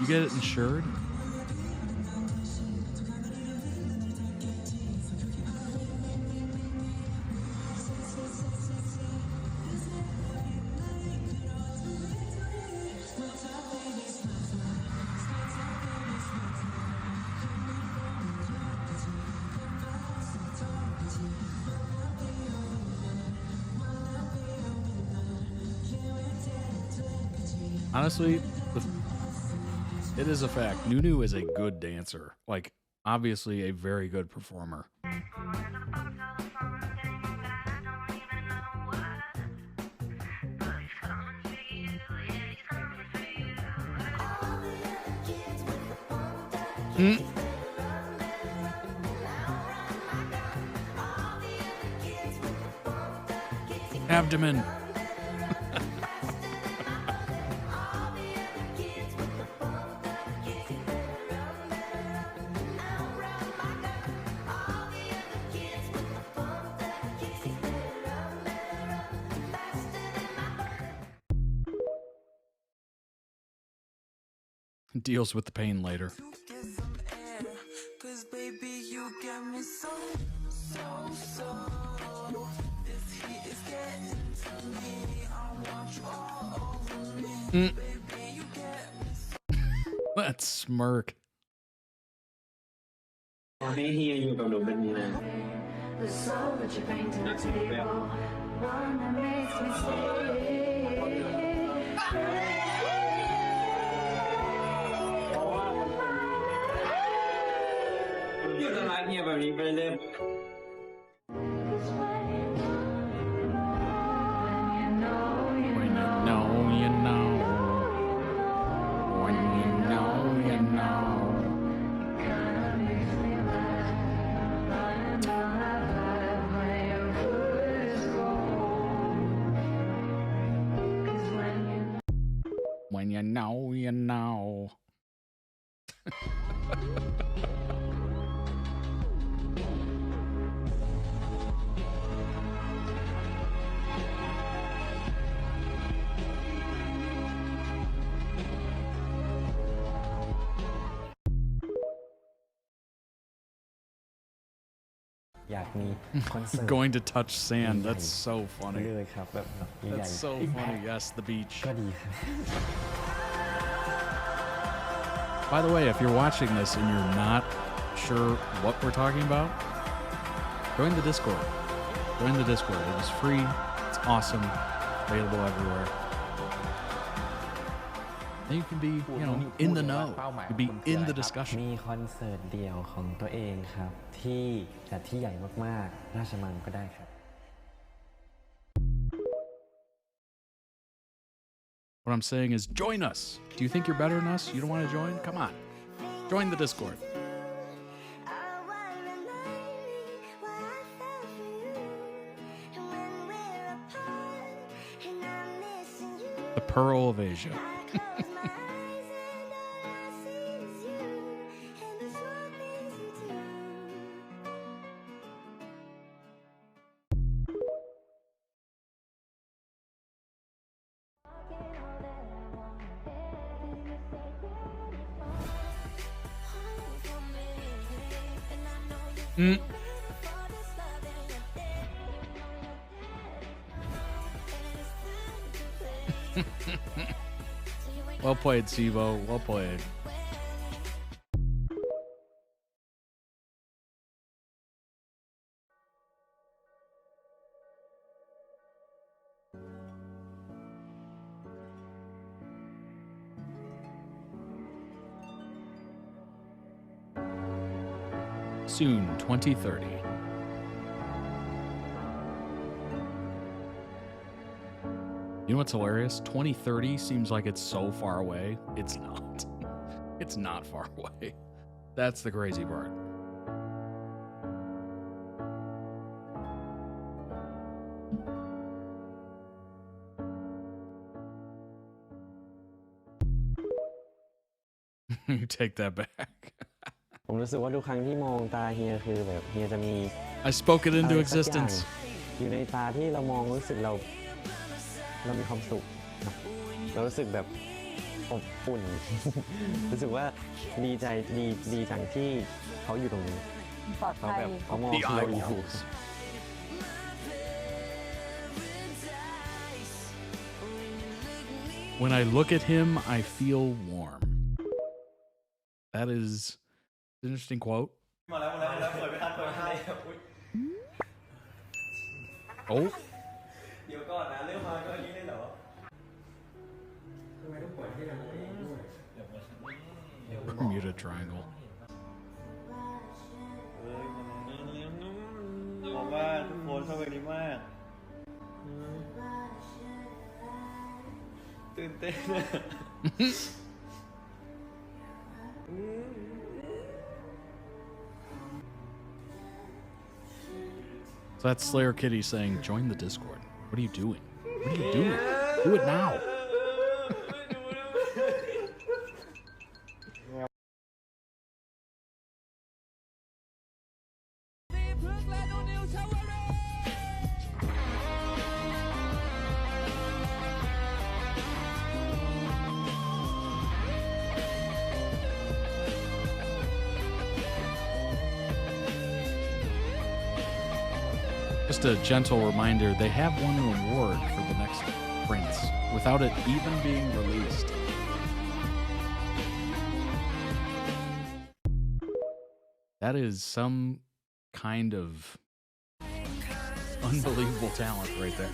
You get it insured? Honestly, it is a fact. ZeeNunew is a good dancer. Like, obviously a very good performer. Abdomen. Deals with the pain later. That smirk. When you know, you know. Going to touch sand. That's so funny. That's so funny. Yes, the beach. By the way, if you're watching this and you're not sure what we're talking about, join the Discord. Join the Discord. It is free. It's awesome. Available everywhere. And you can be, you know, in the know. You can be in the discussion. มีคอนเสิร์ตเดี่ยวของตัวเองครับที่จัดที่ใหญ่มากๆราชมังก็ได้ครับ What I'm saying is join us. Do you think you're better than us? You don't want to join? Come on. Join the Discord. The Pearl of Asia. Well played, Sivo. Well played. Soon, 2030. You know what's hilarious? 2030 seems like it's so far away. It's not. It's not far away. That's the crazy part. You take that back. ผมรู้สึกว่าทุกครั้งที่มองตาเฮียคือแบบเฮียจะมี I spoke it into อะไรสักอย่าง existence. อยู่ในตาที่เรามองรู้สึกเรามีความสุขครับเรารู้สึกแบบอบอุ่น รู้สึกว่าดีจังที่เขาอยู่ตรงนี้ ปลอด เขา ภัย แบบเขามอง The เราอยู่ eyeballs. When I look at him, I feel warm. That is an interesting quote. มาแล้วเปิดไม่ทันOh. เดี๋ยวก่อนนะเริ่มมาก็อย่างนี้เลยเหรอทำไมต้องปล่อยให้เราเองด้วย Bermuda Triangle. บอกว่าทุกคนชอบเพลงนี้มากตื่นเต้น So that's Slayer Kitty saying, join the Discord. What are you doing? What are you doing? Do it now. Just a gentle reminder, they have won an award for the next Prince without it even being released. That is some kind of unbelievable talent right there.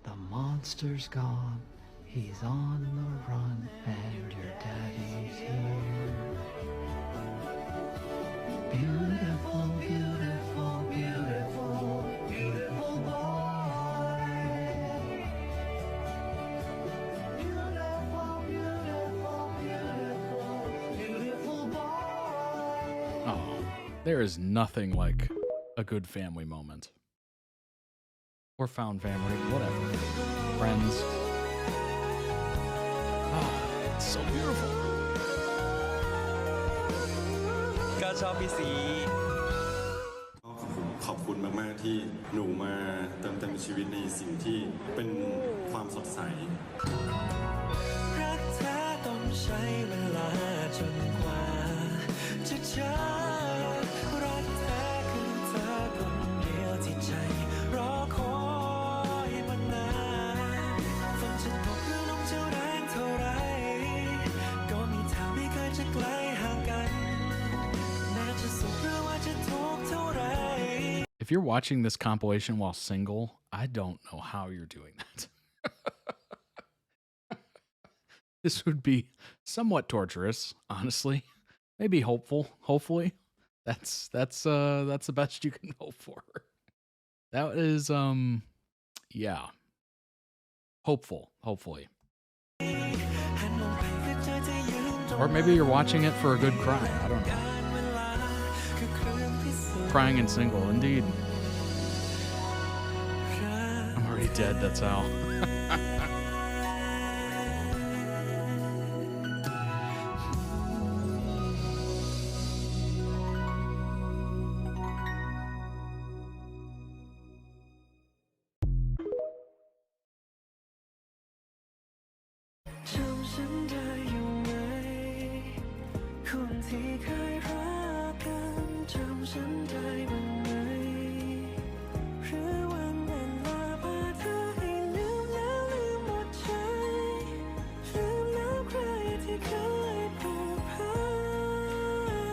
The monster's gone, he's on the run, and your daddy's here. Beautiful, beautiful, beautiful, beautiful boy. Beautiful, beautiful, beautiful, beautiful boy. Oh, there is nothing like a good family moment. Or found family, whatever. Friends. Oh, it's so beautiful. ก็ชอบพี่สี ขอบคุณมากๆที่หนูมาเติมเต็มชีวิตในสิ่งที่เป็นความสดใส รักแท้ต้องใช้เวลาจนกว่าจะเจอรักแท้คือเธอคนเดียวที่ใจรอคอยมานานฝนจะตกหรือลมจะแรงเท่าไรก็มีทางไม่เคยจะไกลห่างกันแม้จะสุขหรือว่าจะทุกข์เท่าไร If you're watching this compilation while single, I don't know how you're doing that. This would be somewhat torturous, honestly. Maybe hopeful. Hopefully, that's the best you can hope for. That is yeah, hopeful. Hopefully, or maybe you're watching it for a good cry. I don't know. Crying and single, indeed. I'm already dead. That's how. ฉันได้อยู่ไหมคนที่เคยรักกันจำฉันได้บ้างไหมหรือวันเวลาพาเธอให้ลืมแล้วลืมหมดใจลืมแล้วใครที่เคยผูกพัน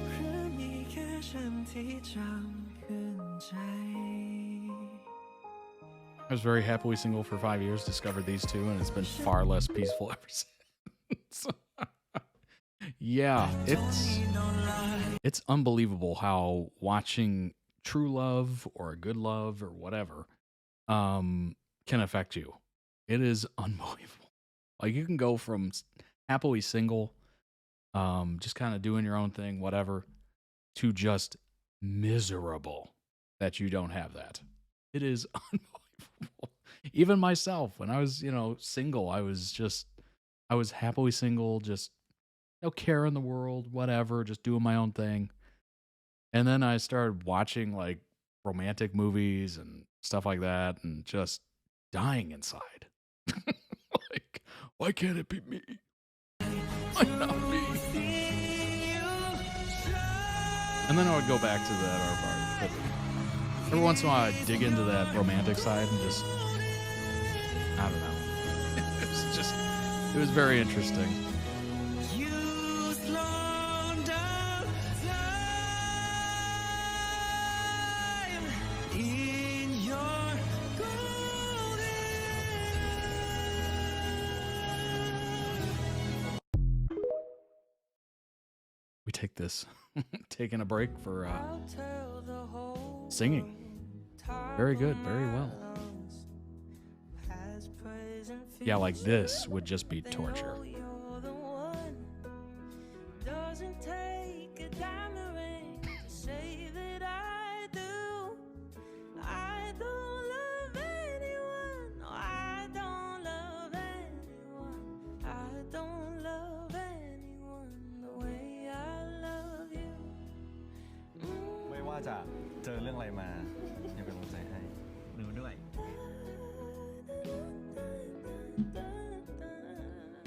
หรือมีแค่ฉันที่จำขึ้นใจ I was very happily single for 5 years, discovered these two, and it's been far less peaceful ever since. Yeah, it's unbelievable how watching true love or good love or whatever can affect you. It is unbelievable. Like, you can go from happily single, just kind of doing your own thing, whatever, to just miserable that you don't have that. It is unbelievable. Even myself, when I was, single, I was happily single, just no care in the world, whatever, just doing my own thing. And then I started watching like romantic movies and stuff like that and just dying inside. Like, why can't it be me? Why not me? And then I would go back to that. Every once in a while, I'd dig into that romantic side and just, I don't know. It was very interesting. We take this, taking a break for singing. Very good, very well. Yeah, like this would just be torture.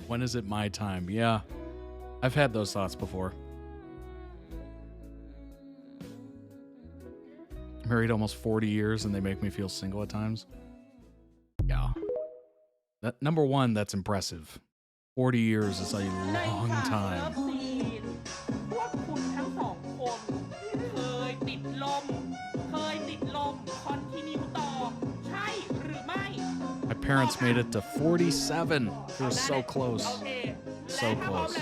When is it my time? Yeah, I've had those thoughts before. Married almost 40 years and they make me feel single at times. Yeah. That, number one, that's impressive. 40 years is a long time. My parents made it to 47. They were so close. So close.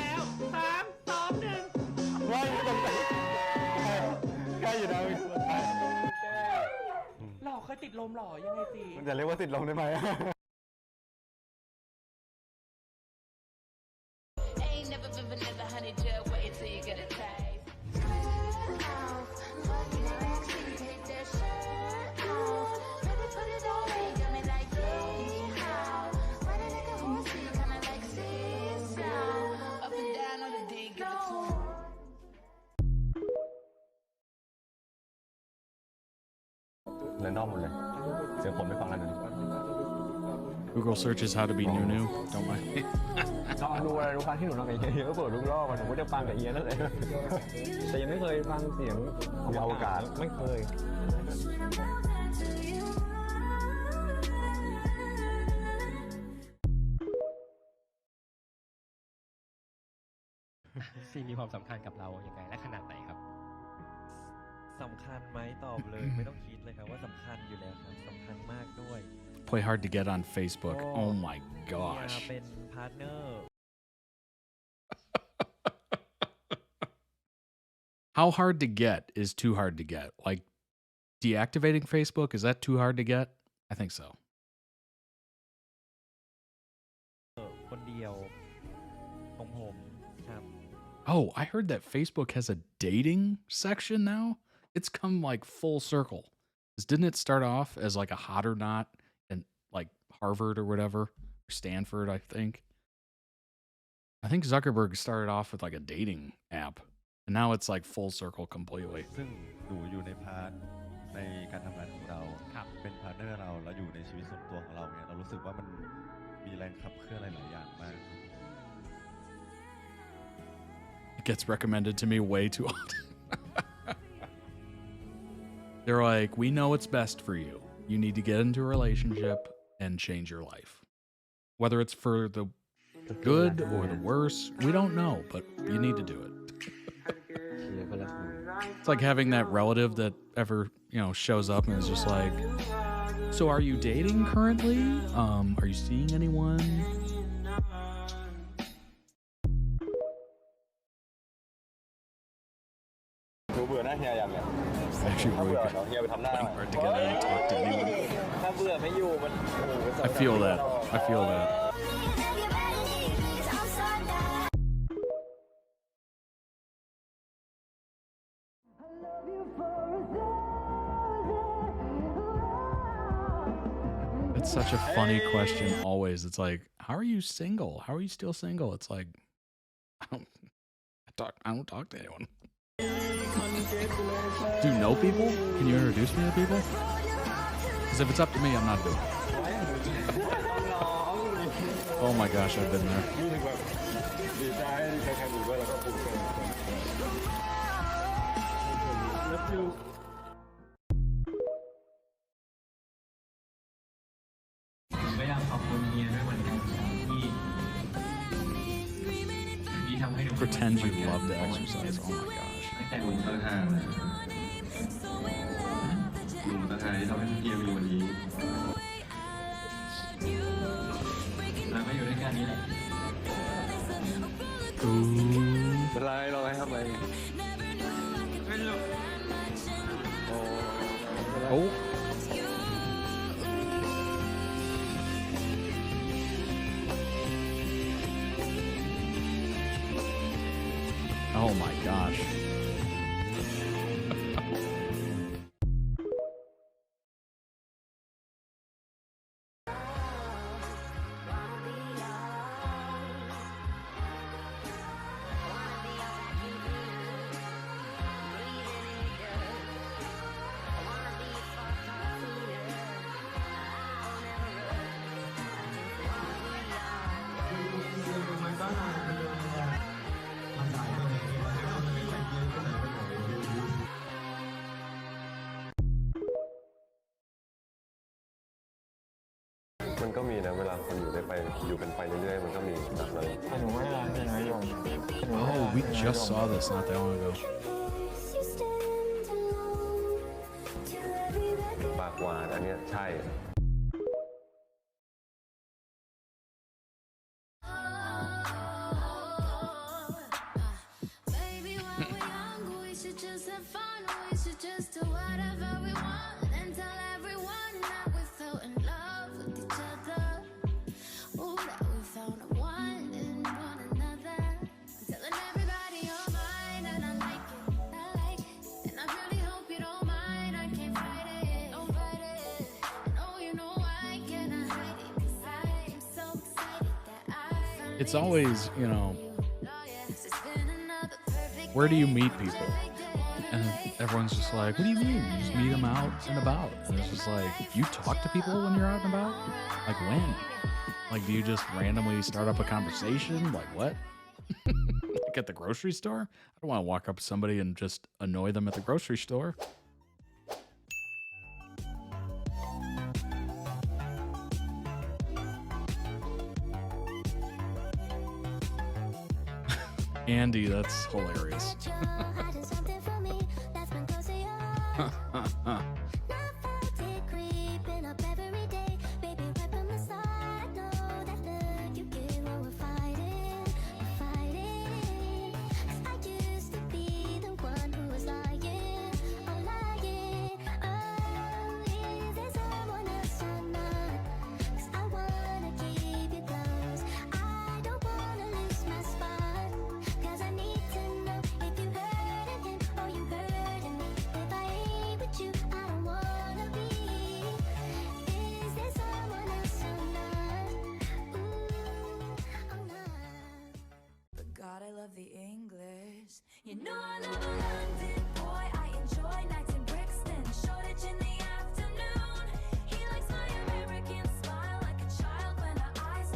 Google searches how to be NuneNew. Don't mind me. ดูอะไรรู้ฟังที่หนูทำกับเฮียก็เปิดทุกรอบหนูก็จะฟังกับเฮียนั่นแหละแต่ยังไม่เคยฟังเสียงของอวกาศไม่เคย ซีมีความสำคัญกับเราอย่างไรและขนาดไหนครับสำคัญไหมตอบเลยไม่ต้องคิดเลยครับว่าสำคัญอยู่แล้วครับสำคัญมากด้วย Play hard to get on Facebook. Oh my gosh. เป็นพาร์ทเนอร์ How hard to get is too hard to get? Like, deactivating Facebook, is that too hard to get? I think so. คนเดียวของผมครับ Oh, I heard that Facebook has a dating section now. It's come like full circle. Didn't it start off as like a hot or not in like Harvard or whatever, or Stanford, I think. I think Zuckerberg started off with like a dating app, and now it's like full circle completely. ซึ่งหนูอยู่ในพาร์ทในการทำงานของเราเป็นพาร์ทเนอร์เราแล้วอยู่ในชีวิตส่วนตัวของเราเนี่ยเรารู้สึกว่ามัน มีแรงขับเคลื่อนหลายๆอย่างมาก It gets recommended to me way too often. They're like, we know what's best for you. You need to get into a relationship and change your life. Whether it's for the good or the worse, we don't know, but you need to do it. It's like having that relative that ever, shows up and is just like, so are you dating currently? Are you seeing anyone? Actually, really good. Hard to get out and talk to anyone. I feel that. I feel that. It's such a funny question always. It's like, how are you single? How are you still single? It's like, I don't talk to anyone. Do you know people? Can you introduce me to people? Because if it's up to me, I'm not doing it. Oh my gosh, I've been there. Pretend you love to exercise. Oh my gosh. หนุ่มต่างหากที่ทำให้พี่เกียร์มีวันนี้เราก็อยู่ด้วยกันนี่แหละเป็นไรเราให้ทำไมโอ้ Oh my gosh.มันก็มีนะเวลาคนอยู่กันไปเรื่อยๆมันก็มีแบบนั้น Oh, we just saw this not that long ago. ปากหวานอันเนี้ยใช่ It's always, where do you meet people? And everyone's just like, what do you mean? You just meet them out and about. And it's just like, you talk to people when you're out and about? Like when? Like, do you just randomly start up a conversation? Like what? Like at the grocery store? I don't want to walk up to somebody and just annoy them at the grocery store. Andy, that's hilarious. You know I love a London boy. I enjoy nights in Brixton, Shoreditch in the afternoon. He likes my American smile like a child when her eyes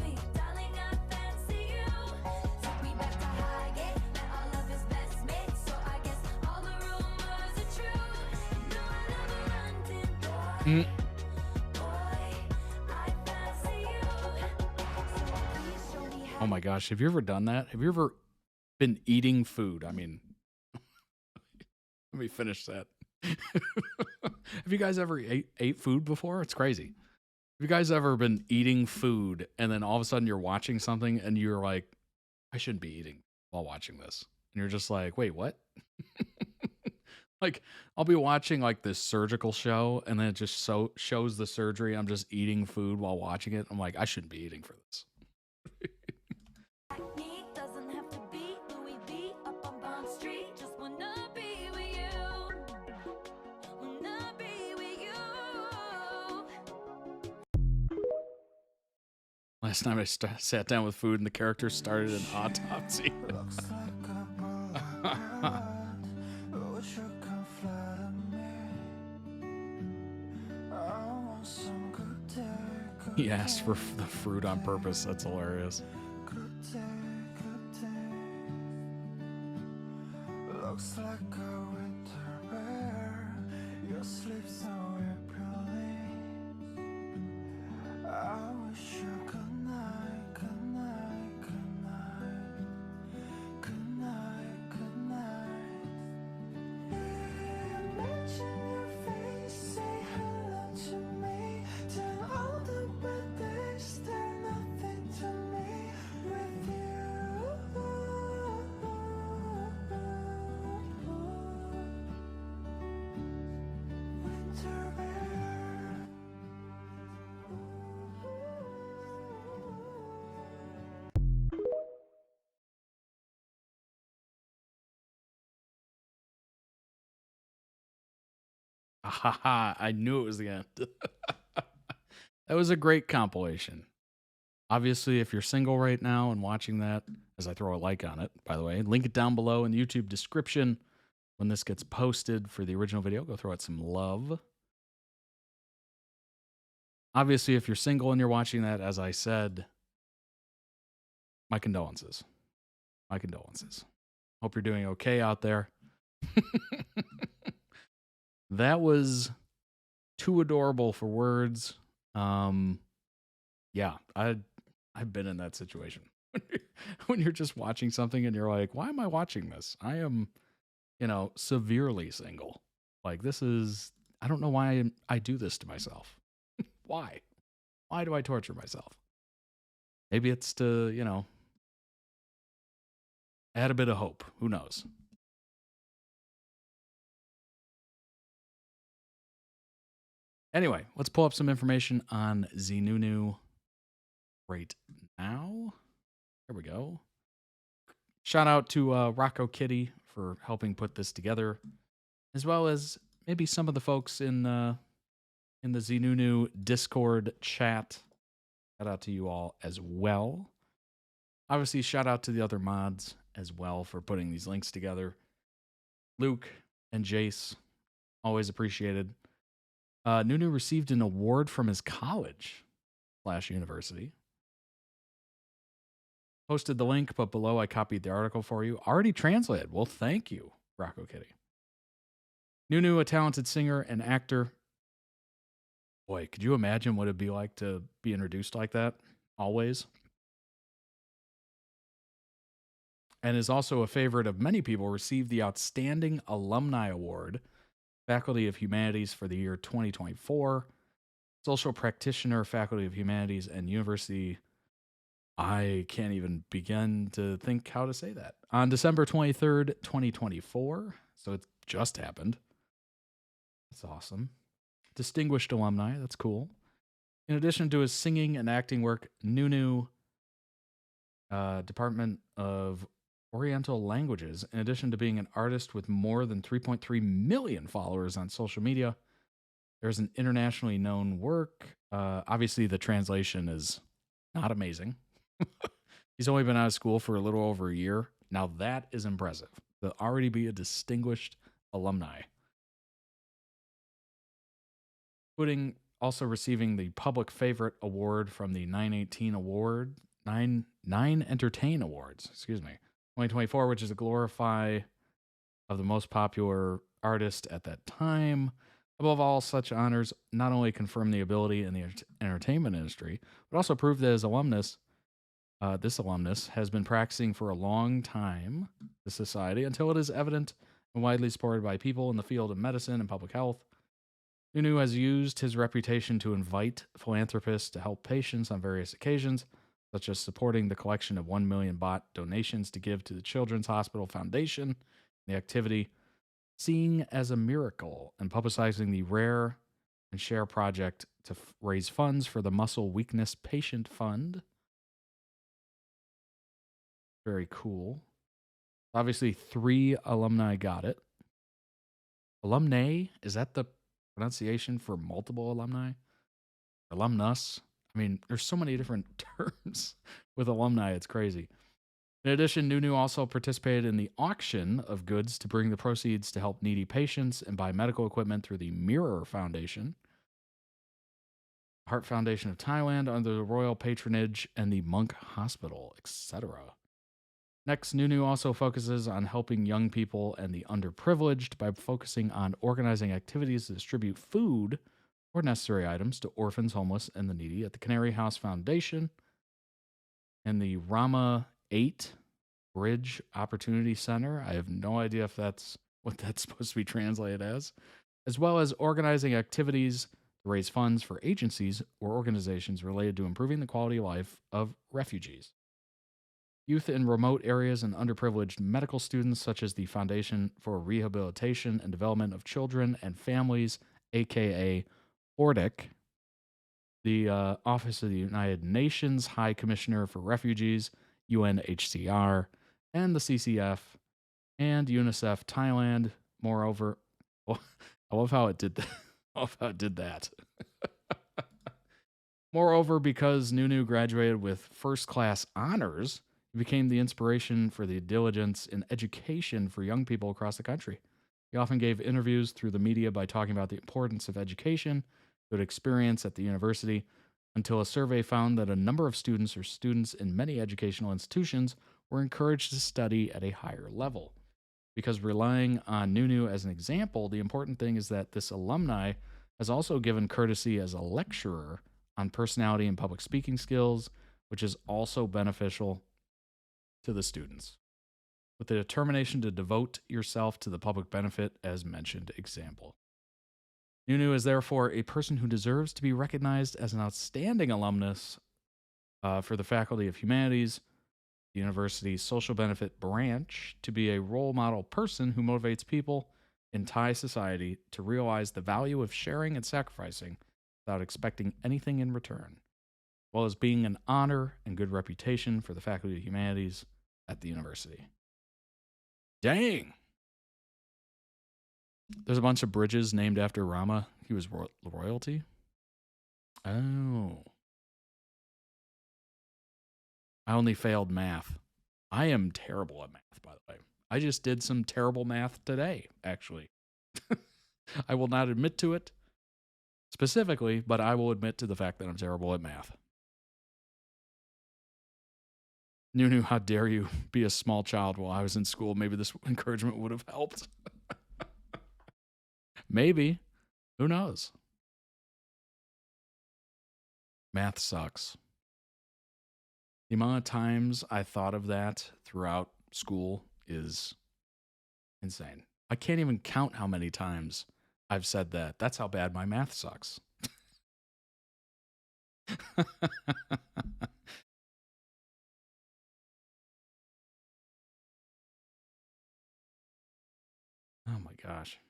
Mm. Oh my gosh, have you ever done that? Have you ever been eating food? I mean, let me finish that. Have you guys ever ate food before? It's crazy. Have you guys ever been eating food and then all of a sudden you're watching something and you're like, I shouldn't be eating while watching this. And you're just like, wait, what? Like, I'll be watching like this surgical show and then it just shows the surgery. I'm just eating food while watching it. I'm like, I shouldn't be eating for this. Doesn't have to be Louis V up on Bond Street. Just wanna be with you. Wanna be with you. Last time I sat down with food and the character started an autopsy. He asked for the fruit on purpose. That's hilarious. Looks like a winter bear. Your sleep's so appealing. I wish you good night, good night, good night, good night, good night. Imagine your face, say hello to me. Tell all the bad days, they're nothing to me with you. Ha! I knew it was the end. That was a great compilation. Obviously, if you're single right now and watching that, as I throw a like on it, by the way, link it down below in the YouTube description when this gets posted for the original video. Go throw it some love. Obviously, if you're single and you're watching that, as I said, my condolences. My condolences. Hope you're doing okay out there. That was too adorable for words. Yeah, I've been in that situation. When you're just watching something and you're like, why am I watching this? I am, severely single. Like, this is, I don't know why I do this to myself. Why? Why do I torture myself? Maybe it's to, add a bit of hope. Who knows? Anyway, let's pull up some information on ZeeNunew right now. There we go. Shout out to Rocco Kitty for helping put this together, as well as maybe some of the folks in the ZeeNunew Discord chat. Shout out to you all as well. Obviously, shout out to the other mods as well for putting these links together. Luke and Jace, always appreciated. Nunu received an award from his college/university. Posted the link, but below I copied the article for you. Already translated. Well, thank you, Rocco Kitty. Nunu, a talented singer and actor. Boy, could you imagine what it'd be like to be introduced like that? Always. And is also a favorite of many people. Received the Outstanding Alumni Award, Faculty of Humanities for the year 2024. Social Practitioner, Faculty of Humanities, and University. I can't even begin to think how to say that. On December 23rd, 2024. So it just happened. That's awesome. Distinguished alumni. That's cool. In addition to his singing and acting work, Nunu, Department of Oriental Languages, in addition to being an artist with more than 3.3 million followers on social media, there's an internationally known work. Obviously, the translation is not amazing. He's only been out of school for a little over a year. Now that is impressive. To already be a distinguished alumni. Also receiving the Public Favorite Award from the 918 Award, 9 Entertain Awards, 2024, which is a glorify of the most popular artist at that time. Above all, such honors not only confirm the ability in the entertainment industry, but also prove that this alumnus has been practicing for a long time to society until it is evident and widely supported by people in the field of medicine and public health. ZeeNunew has used his reputation to invite philanthropists to help patients on various occasions, such as supporting the collection of 1 million baht donations to give to the Children's Hospital Foundation, the activity Seeing as a Miracle, and publicizing the Rare and Share project to raise funds for the Muscle Weakness Patient Fund. Very cool. Obviously, 3 alumni got it. Alumni, is that the pronunciation for multiple alumni? Alumnus. I mean, there's so many different terms with alumni, it's crazy. In addition, ZeeNunew also participated in the auction of goods to bring the proceeds to help needy patients and buy medical equipment through the Mirror Foundation, Heart Foundation of Thailand under the royal patronage, and the Monk Hospital, etc. Next, ZeeNunew also focuses on helping young people and the underprivileged by focusing on organizing activities to distribute food or necessary items to orphans, homeless, and the needy at the Canary House Foundation and the Rama 8 Bridge Opportunity Center. I have no idea if that's what that's supposed to be translated as well as organizing activities to raise funds for agencies or organizations related to improving the quality of life of refugees, youth in remote areas, and underprivileged medical students, such as the Foundation for Rehabilitation and Development of Children and Families, aka ORDIC, the Office of the United Nations High Commissioner for Refugees, UNHCR, and the CCF, and UNICEF Thailand. Moreover, I love how it did that. I love how it did that. Moreover, because ZeeNunew graduated with first-class honors, he became the inspiration for the diligence in education for young people across the country. He often gave interviews through the media by talking about the importance of education, good experience at the university, until a survey found that a number of students in many educational institutions were encouraged to study at a higher level. Because relying on ZeeNunew as an example, the important thing is that this alumni has also given courtesy as a lecturer on personality and public speaking skills, which is also beneficial to the students, with the determination to devote yourself to the public benefit as mentioned example. ZeeNunew is therefore a person who deserves to be recognized as an outstanding alumnus for the Faculty of Humanities, the university's social benefit branch, to be a role model person who motivates people in Thai society to realize the value of sharing and sacrificing without expecting anything in return, as well as being an honor and good reputation for the Faculty of Humanities at the university. Dang! There's a bunch of bridges named after Rama. He was royalty. Oh. I only failed math. I am terrible at math, by the way. I just did some terrible math today, actually. I will not admit to it specifically, but I will admit to the fact that I'm terrible at math. ZeeNunew, how dare you be a small child while I was in school? Maybe this encouragement would have helped. Maybe. Who knows? Math sucks. The amount of times I thought of that throughout school is insane. I can't even count how many times I've said that. That's how bad my math sucks. Oh my gosh.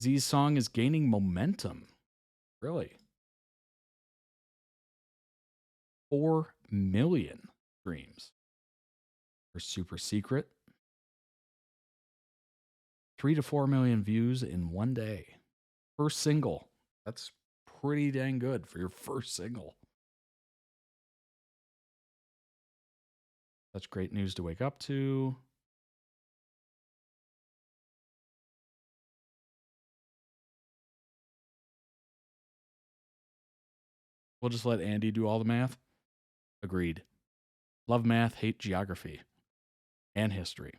Z's song is gaining momentum. Really? 4 million streams for Super Secret. 3 to 4 million views in one day. First single. That's pretty dang good for your first single. Such great news to wake up to. We'll just let Andy do all the math. Agreed. Love math, hate geography and history.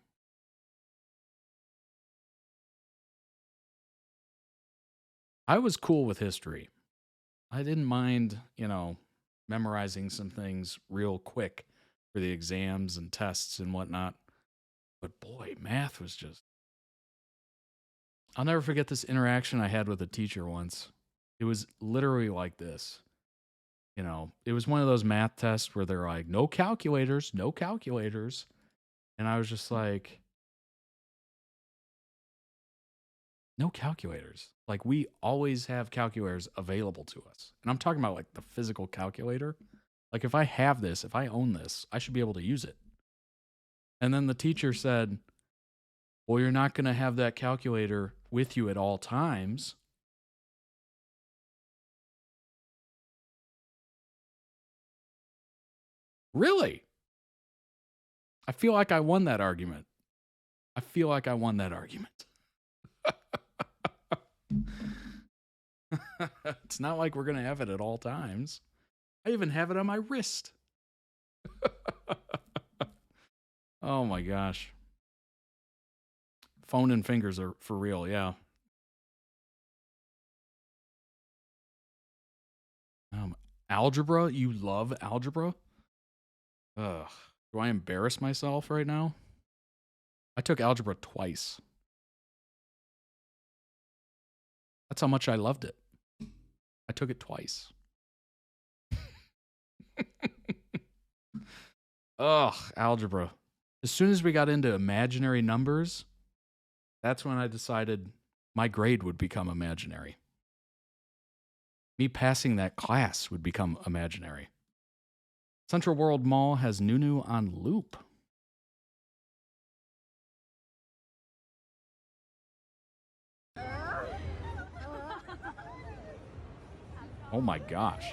I was cool with history. I didn't mind, memorizing some things real quick for the exams and tests and whatnot. But boy, math was just... I'll never forget this interaction I had with a teacher once. It was literally like this. It was one of those math tests where they're like, no calculators, no calculators. And I was just like, no calculators. Like, we always have calculators available to us. And I'm talking about like the physical calculator. Like, if I have this, if I own this, I should be able to use it. And then the teacher said, well, you're not going to have that calculator with you at all times. Really? I feel like I won that argument. It's not like we're going to have it at all times. I even have it on my wrist. Oh my gosh. Phone and fingers are for real, yeah. Algebra? You love algebra? Ugh. Do I embarrass myself right now? I took algebra twice. That's how much I loved it. I took it twice. Ugh, algebra. As soon as we got into imaginary numbers, that's when I decided my grade would become imaginary. Me passing that class would become imaginary. Central World Mall has ZeeNunew on loop. Oh my gosh.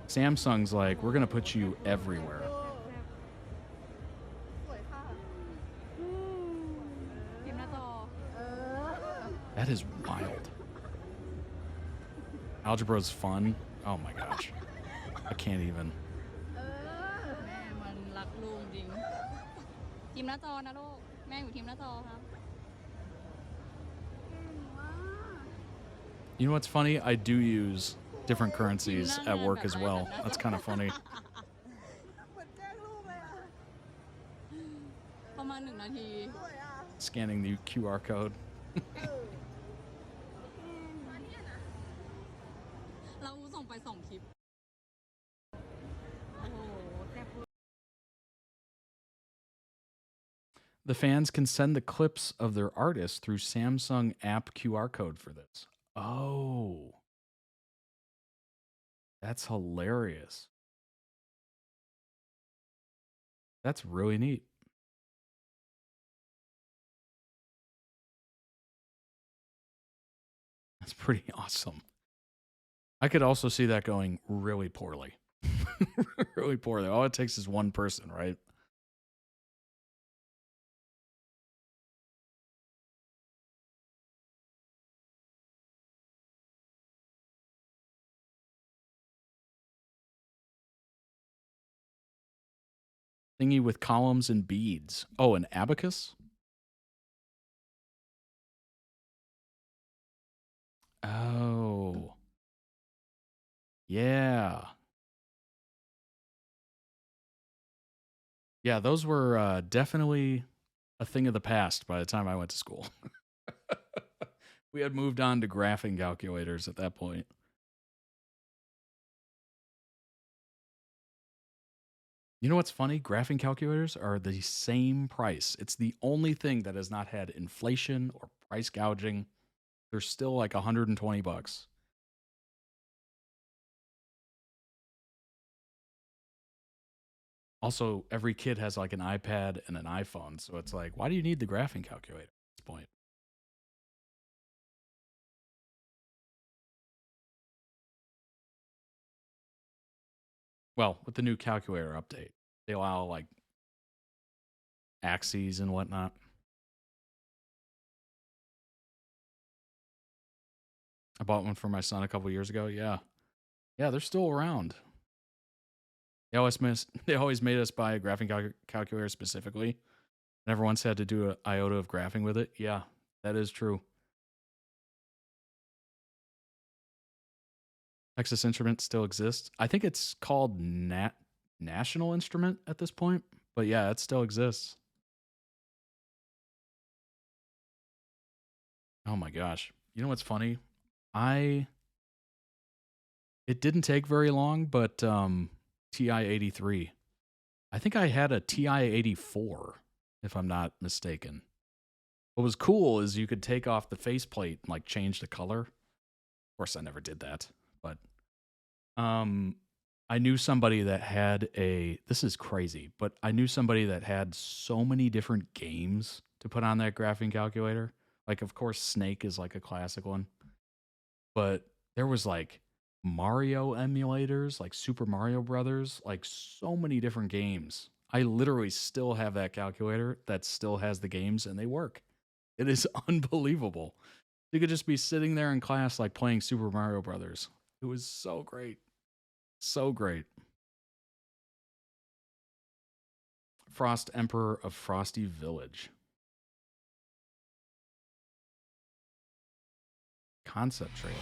Samsung's like, we're going to put you everywhere. That is wild. Algebra is fun. Oh my gosh. I can't even. มันรักลูกจริงทีมหน้าจอนะลูกแม่อยู่ทีมหน้าจอครับ You know what's funny? I do use different currencies at work as well. That's kind of funny. ประมาณ1 นาที Scanning the QR code. เราส่งไป2 คลิป The fans can send the clips of their artists through Samsung app QR code for this. Oh. That's hilarious. That's really neat. That's pretty awesome. I could also see that going really poorly. Really poorly. All it takes is one person, right? Thingy with columns and beads. Oh, an abacus? Oh. Yeah. Yeah, those were definitely a thing of the past by the time I went to school. We had moved on to graphing calculators at that point. You know what's funny? Graphing calculators are the same price. It's the only thing that has not had inflation or price gouging. They're still like $120. Also, every kid has like an iPad and an iPhone. So it's like, why do you need the graphing calculator at this point? Well, with the new calculator update, they allow like axes and whatnot. I bought one for my son a couple years ago. Yeah. Yeah, they're still around. They always made us buy a graphing calculator specifically. Never once had to do an iota of graphing with it. Yeah, that is true. Texas Instrument still exists. I think it's called National Instrument at this point, but yeah, it still exists. Oh my gosh. You know what's funny? It didn't take very long, but TI-83. I think I had a TI-84, if I'm not mistaken. What was cool is you could take off the faceplate and like change the color. Of course, I never did that, but I knew somebody that had this is crazy, but I knew somebody that had so many different games to put on that graphing calculator. Like, of course, Snake is like a classic one, but there was like Mario emulators, like Super Mario Brothers, like so many different games. I literally still have that calculator that still has the games and they work. It is unbelievable. You could just be sitting there in class like playing Super Mario Brothers. It was so great. So great. Frost Emperor of Frosty Village. Concept trailer.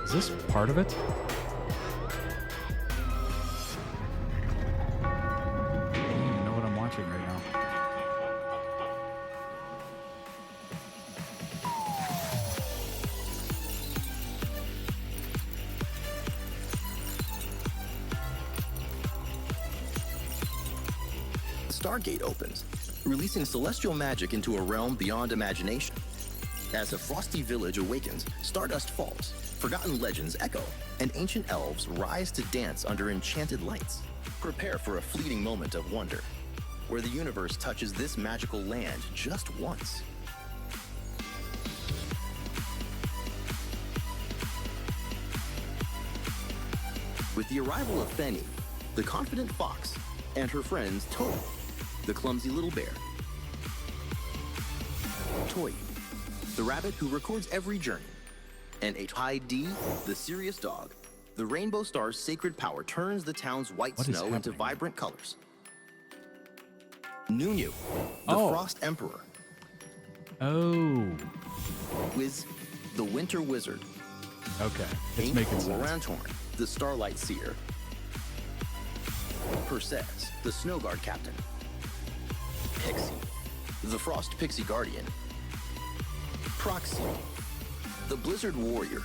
Is this part of it? I don't even know what I'm watching right now. Stargate opens, releasing celestial magic into a realm beyond imagination. As a frosty village awakens, stardust falls, forgotten legends echo, and ancient elves rise to dance under enchanted lights. Prepare for a fleeting moment of wonder, where the universe touches this magical land just once. With the arrival of Fenny, the confident fox, and her friends Toy, the clumsy little bear. Toy, the rabbit who records every journey. And D, the serious dog. The Rainbow Star's sacred power turns the town's white snow into vibrant colors. ZeeNunew, the Frost Emperor. Oh. Wiz, the Winter Wizard. Okay, it's making sense. Rantorn, the Starlight Seer. Perseus, the Snow Guard Captain. Pixie, the Frost Pixie Guardian. Proxy, the Blizzard Warrior.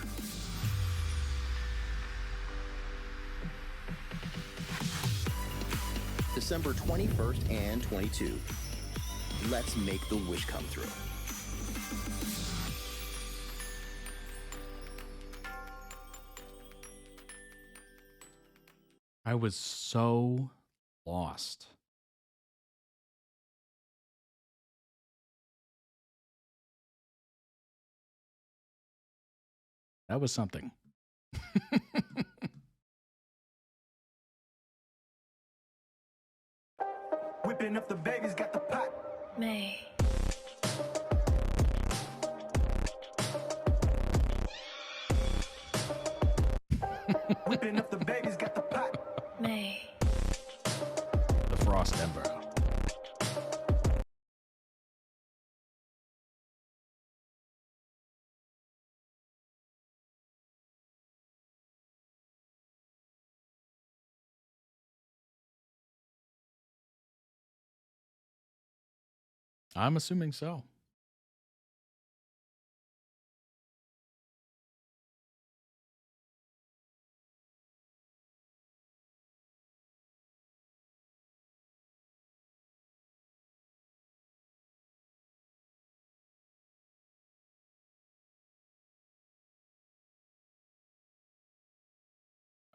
December 21st and 22. Let's make the wish come through. I was so lost. That was something. Whipping up the babies, got the pot. May. Whipping up the babies, got the pot. May. The Frost Emperor. I'm assuming so.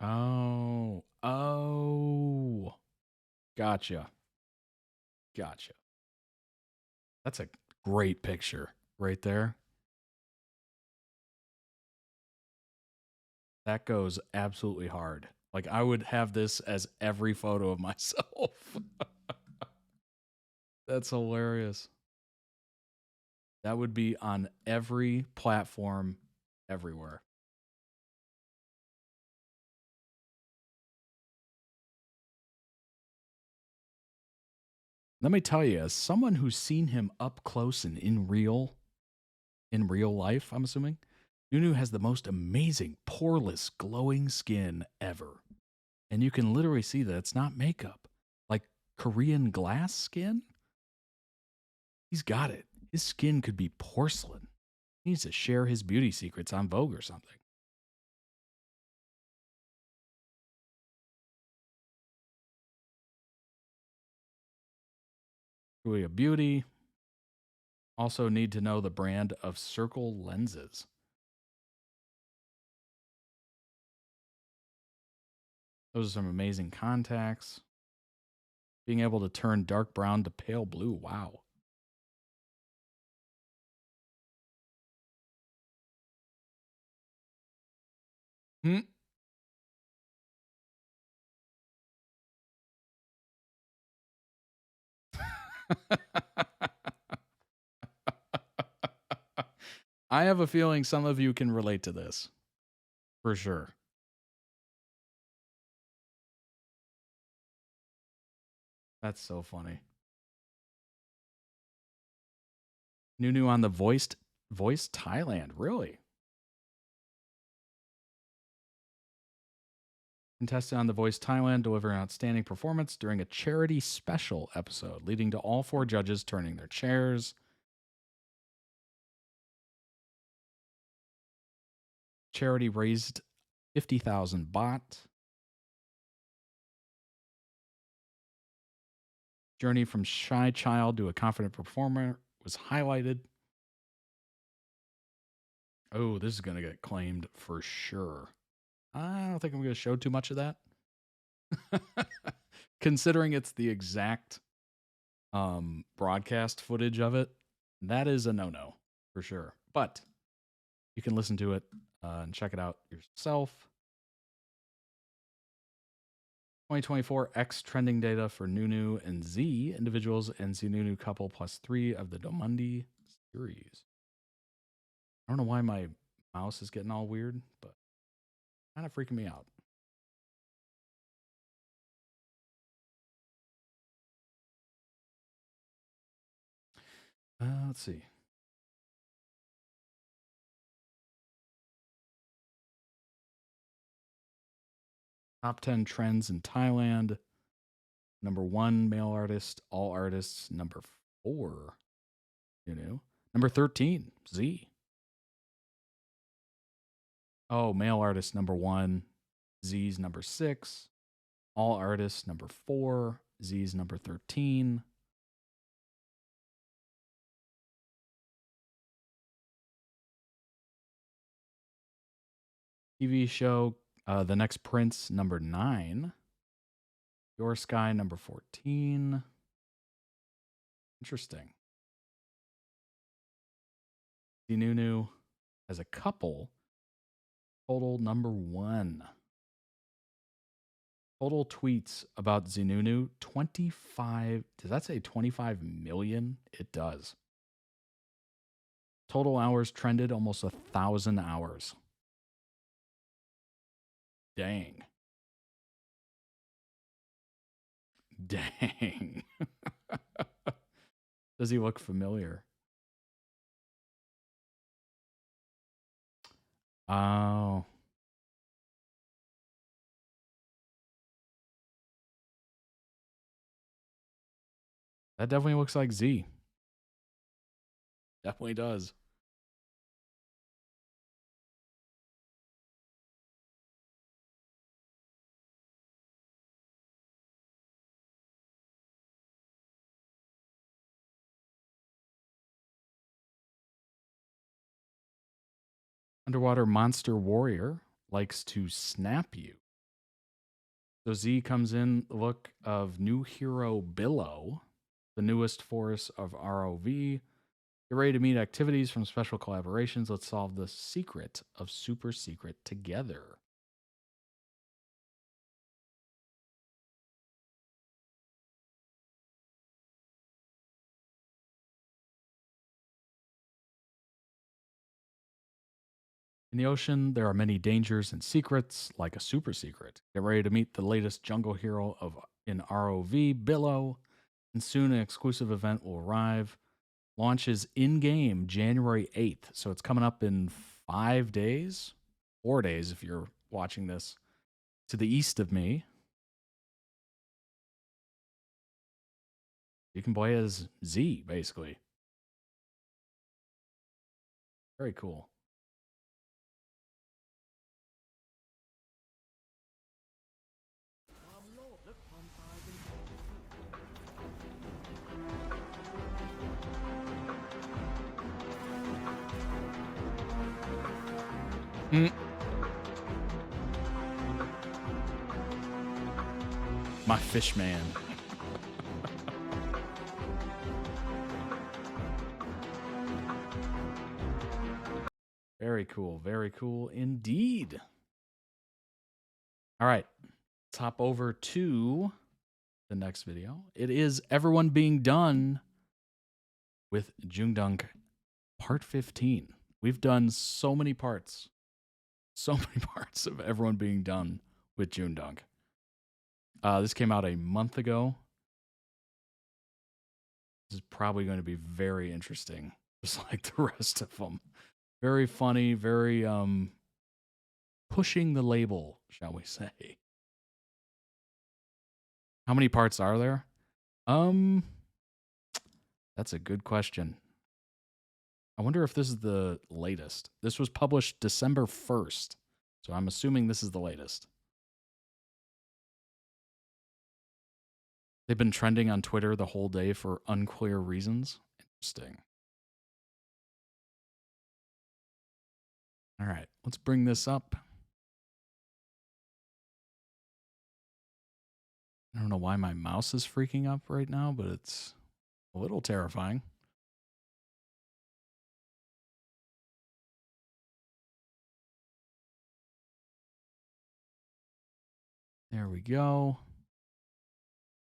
Oh. Gotcha. That's a great picture right there. That goes absolutely hard. Like, I would have this as every photo of myself. That's hilarious. That would be on every platform everywhere. Let me tell you, as someone who's seen him up close and in real life, I'm assuming, ZeeNunew has the most amazing, poreless, glowing skin ever. And you can literally see that it's not makeup. Like Korean glass skin? He's got it. His skin could be porcelain. He needs to share his beauty secrets on Vogue or something. Julia Beauty. Also need to know the brand of Circle lenses. Those are some amazing contacts. Being able to turn dark brown to pale blue. Wow. I have a feeling some of you can relate to this. For sure. That's so funny. ZeeNunew on the Voice Thailand. Really? Contestant on The Voice Thailand delivered an outstanding performance during a charity special episode, leading to all 4 judges turning their chairs. Charity raised 50,000 baht. Journey from shy child to a confident performer was highlighted. Oh, this is going to get claimed for sure. I don't think I'm going to show too much of that. Considering it's the exact broadcast footage of it, that is a no-no for sure. But you can listen to it and check it out yourself. 2024 X trending data for ZeeNunew and Z individuals and ZeeNunew couple +3 of the Domundi series. I don't know why my mouse is getting all weird, but kind of freaking me out. Let's see. Top 10 trends in Thailand. Number 1, male artist, all artists. Number 4, ZeeNunew. Number 13, Z. Oh, male artist number 1, Z's number 6. All artists number 4, Z's number 13. TV show, The Next Prince, number 9. Your Sky, number 14. Interesting. ZeeNunew as a couple, total number 1. Total tweets about ZeeNunew, 25. Does that say 25 million? It does. Total hours trended, almost 1,000 hours. Dang. Dang. Does he look familiar? Oh. That definitely looks like Z. Definitely does. Underwater monster warrior likes to snap you. So Z comes in the look of new hero Billow, the newest force of ROV. Get ready to meet activities from special collaborations. Let's solve the secret of super secret together. In the ocean, there are many dangers and secrets, like a super secret. Get ready to meet the latest jungle hero in ROV, Billow, and soon an exclusive event will arrive. Launches in-game January 8th, so it's coming up in 5 days, 4 days if you're watching this to the east of me. You can play as Z, basically. Very cool. My fish man. Very cool. Very cool indeed. All right. Let's hop over to the next video. It is Everyone Being Done with JoongDunk Part 15. We've done so many parts. So many parts of Everyone Being Done with JoongDunk. This came out a month ago. This is probably going to be very interesting, just like the rest of them. Very funny, very pushing the label, shall we say. How many parts are there? That's a good question. I wonder if this is the latest. This was published December 1st, so I'm assuming this is the latest. They've been trending on Twitter the whole day for unclear reasons. Interesting. All right, let's bring this up. I don't know why my mouse is freaking up right now, but it's a little terrifying. There we go.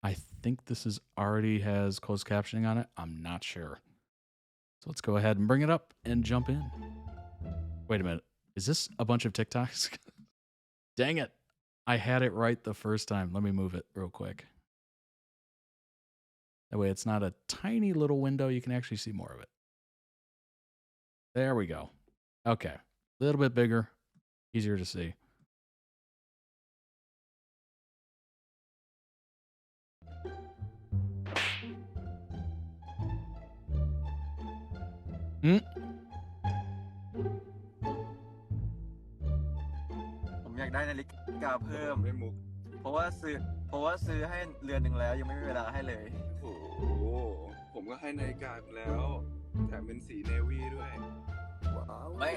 I think this is already has closed captioning on it. I'm not sure. So let's go ahead and bring it up and jump in. Wait a minute. Is this a bunch of TikToks? Dang it. I had it right the first time. Let me move it real quick. That way it's not a tiny little window. You can actually see more of it. There we go. Okay. A little bit bigger. Easier to see.ผมอยากได้นาฬิกาเพิ่มเพราะว่าซื้อให้เรือนหนึ่งแล้วยังไม่มีเวลาให้เลยโอ้โหผมก็ให้นาฬิกาแล้วแถมเป็นสีเนวี่ด้วยไม่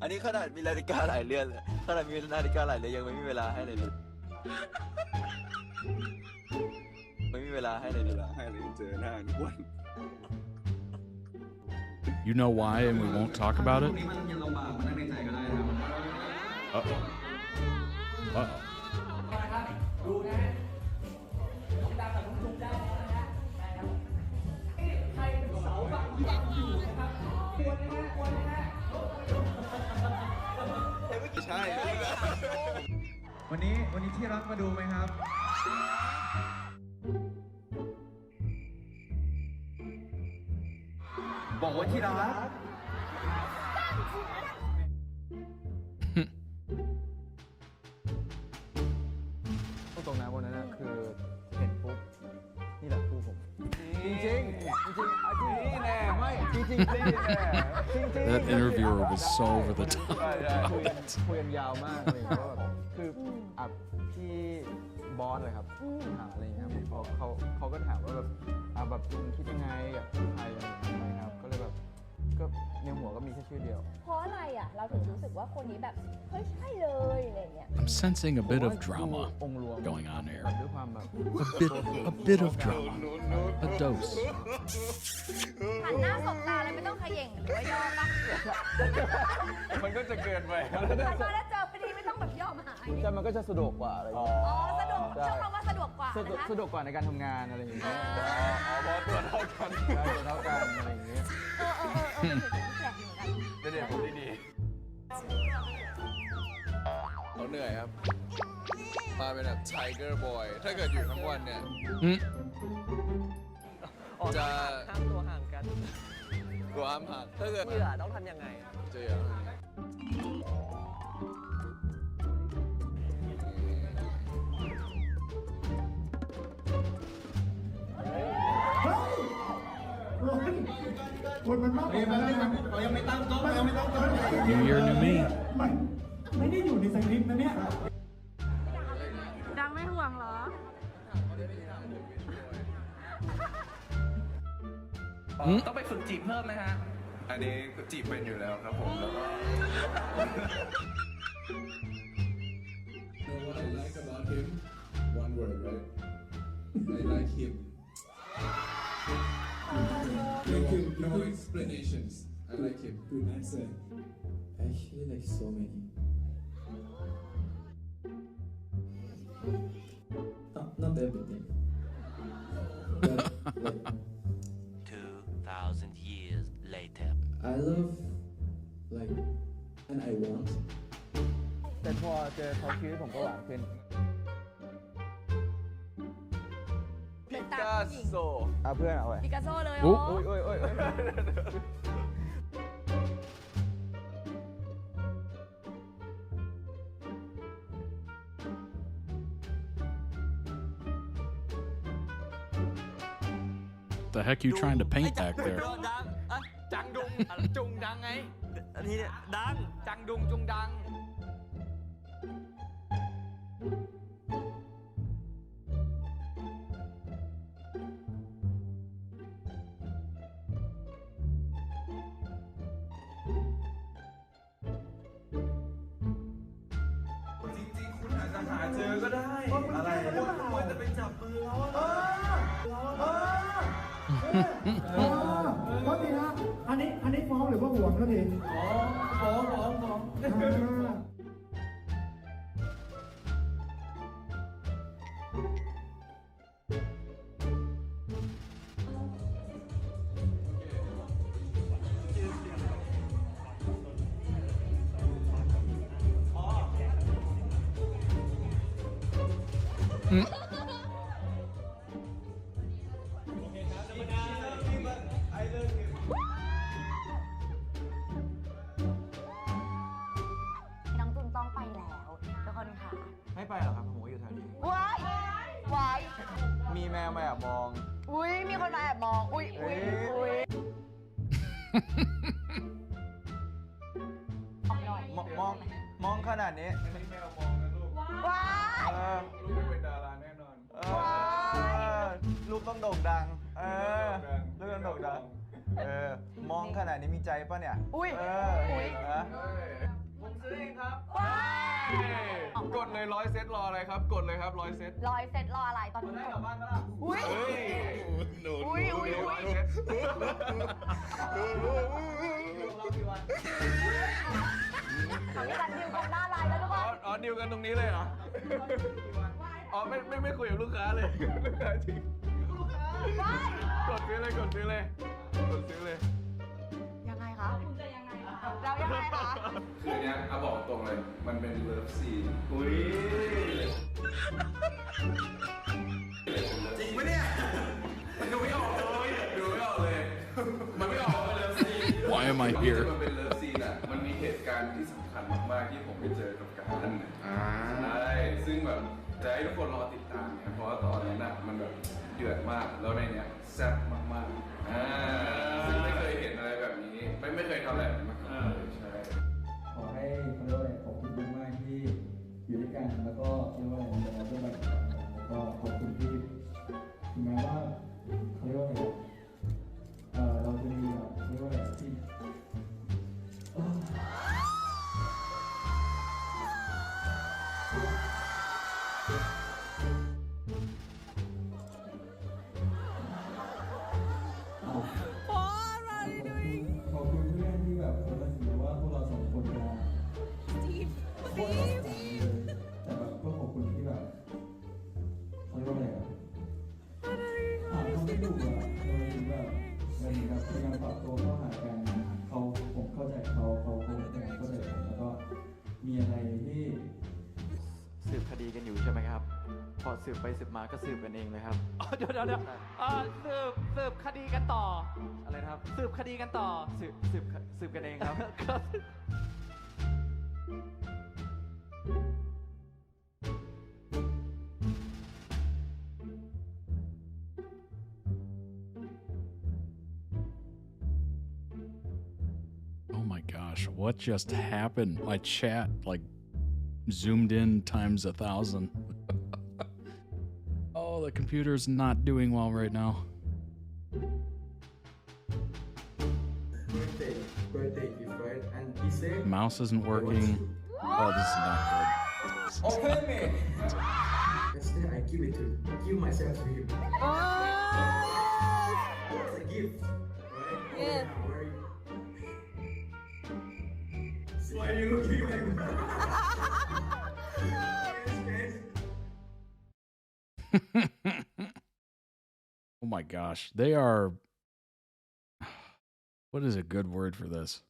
อันนี้ขนาดมีนาฬิกาหลายเรือนเลยขนาดมีนาฬิกาหลายเรือนยังไม่มีเวลาให้เลยไม่มีเวลาให้เลยเจอหน้าทุกวัน You know why, and we won't talk about it? Uh-oh. Uh-oh.ใช่ วันนี้ที่รักมาดูไหมครับบอกว่าที่รักตรงนั้นวันนั้นนะคือเห็นปุ๊บนี่แหละคู่ผมจริงๆนี่แน่ไม่จริงๆจริง That interviewer was so over the top about it. คุยกันยาวมากเลยว่าแบบคือพี่บอสเลยครับถามอะไรอย่างเงี้ยเขาก็ถามว่าแบบคิดยังไงกับใครอะไรครับก็เลยแบบก็ในหัวก็มีแค่ชื่อเดียวเพราะอะไรอ่ะเราถึงรู้สึกว่าคนนี้แบบเฮ้ยใช่เลยอะไรเงี้ย I'm sensing a bit of drama going on here. A bit of drama. A dose. หันหน้าสบตาเลยไม่ต้องเขย่งหรือว่าย่อปะมันก็จะเกินไปหันมาแล้วเจอพอดีไม่ต้องแบบย่อมาหาแต่มันก็จะสะดวกกว่าอะไรอย่างเงี้ยสะดวกชอบคำว่าสะดวกกว่าสะดวกกว่าในการทำงานอะไรอย่างเงี้ยเพราะตัวเท่ากันอะไรอย่างเงี้ยเด็ดผมดีเขาเหนื่อยครับมาเป็นแบบไทเกอร์บอยถ้าเกิดอยู่ทั้งวันเนี่ยจะห้ามตัวห่างกันตัวห้ามห่างถ้าเกิดเบื่อต้องทำยังไงเจอ New Year, New Me ไม่ได้อยู่ในสคริปต์นะเนี่ย ดังไม่ห่วงเหรอ ต้องไปฝึกจีบเพิ่มไหมฮะ อันนี้จีบเป็นอยู่แล้วครับผมแล้วก็ Know what I like about him? One word, right? I like him. No explanations. I like him. Good answer. Actually, like so many. Not everything. But like 2,000 years later. I love, like, and I want. แต่พอเจอเขาชีวิตผมก็หวานขึ้นพิกาโซเอาเพื่อนเอาไว้ ปิกัสโซเลย โอ้ โอ้ ยโอ้ยโอ้ย The heck you trying to paint back there? จังดุงจุงดังไงอันนี้ดังจังดุงจุงดังจริงๆคุณอาจจะหาเจอก็ได้ อะไรควรจะไปจับมือเขา ก็ดีนะอันนี้ฟ้องหรือว่าห่วงก็ดีฟ้อง น้องตุนต้องไปแล้วทุกคนค่ะ ไม่ไปหรอกครับผมก็อยู่แถวนี้ ว้าย มีแมวมาแอบมอง อุ้ยมีคนมาแอบมองอุ้ย มองขนาดนี้ แมวมองนะลูก ว้าย ลูกไม่เป็นดาราแน่นอน ลูกต้องโด่งดังลูกต้องโด่งดังมองขนาดนี้มีใจป่ะเนี่ย อุ้ย ผมซื้อเองครับ ว้าย กดเลย100 เซตรออะไรครับกดเลยครับ100 เซต 100 เซตรออะไรตอนนี้ ได้กลับบ้านปะล่ะ อุ้ยอุ้ย 100 เซตเขามีการดิวกันหน้าไลน์แล้วทุกคน อ๋อดิวกันตรงนี้เลยเหรออ๋อไม่คุยกับลูกค้าเลยลูกค้าจริงกดซื้อเลยยังไงคะเรายังไงคะ คือเนี้ยเอาบอกตรงเลย มันเป็นเลิฟซีน อุ้ย จริงไหมเนี่ย มันดูไม่ออกเลยมันไม่ออกเลยเลิฟซีน Why am I here? มันเป็นเลิฟซีนอ่ะ มันมีเหตุการณ์ที่สำคัญมากๆที่ผมไปเจอกับการใช่ซึ่งแบบจะให้ทุกคนรอติดตามเนี่ยเพราะว่าตอนนั้นน่ะมันแบบเดือดมากแล้วในเนี้ยแซ่บมากๆซึ่งไม่เคยเห็นอะไรแบบนี้ไม่เคยทำอะไรแบบนี้มาก่อนเลยใช่ ขอให้เขาเรียกว่าอะไรขอบคุณมากที่อยู่ด้วยกันแล้วก็เรียกว่าอะไรเราร่วมกันแล้วก็ขอบคุณที่ถึงแม้ว่าเขาเรียกว่าอะไรเราจะมีแบบเรียกว่าอะไรที่ขอบคุณเพื่อนที่แบบเขาตัดสินใจว่าพวกเราสองคนจะโคตรรักกันเลยแต่แบบก็ขอบคุณที่แบบเขาเรียกว่าอะไรเขาไม่ดุแบบมันแบบพยายามปรับตัวเข้าหากันผมเข้าใจเขาพยายามเข้าใจผมแล้วก็มีอะไรที่ สืบคดีกันอยู่ใช่ไหมครับพอสืบไปสืบมาก็สืบกันเองเลยครับเดี๋ยวสืบคดีกันต่ออะไรนะครับสืบคดีกันต่อสืบกันเองครับ Oh my gosh, what just happened? My chat like zoomed in times 1,000. Oh, the computer's not doing well right now. Birthday gift, right? And he said, Mouse isn't working. Oh, this is not good. open me. Yesterday I give myself to him. It's a gift, right? Yeah. Why are you looking like that? Oh my gosh, they are. What is a good word for this?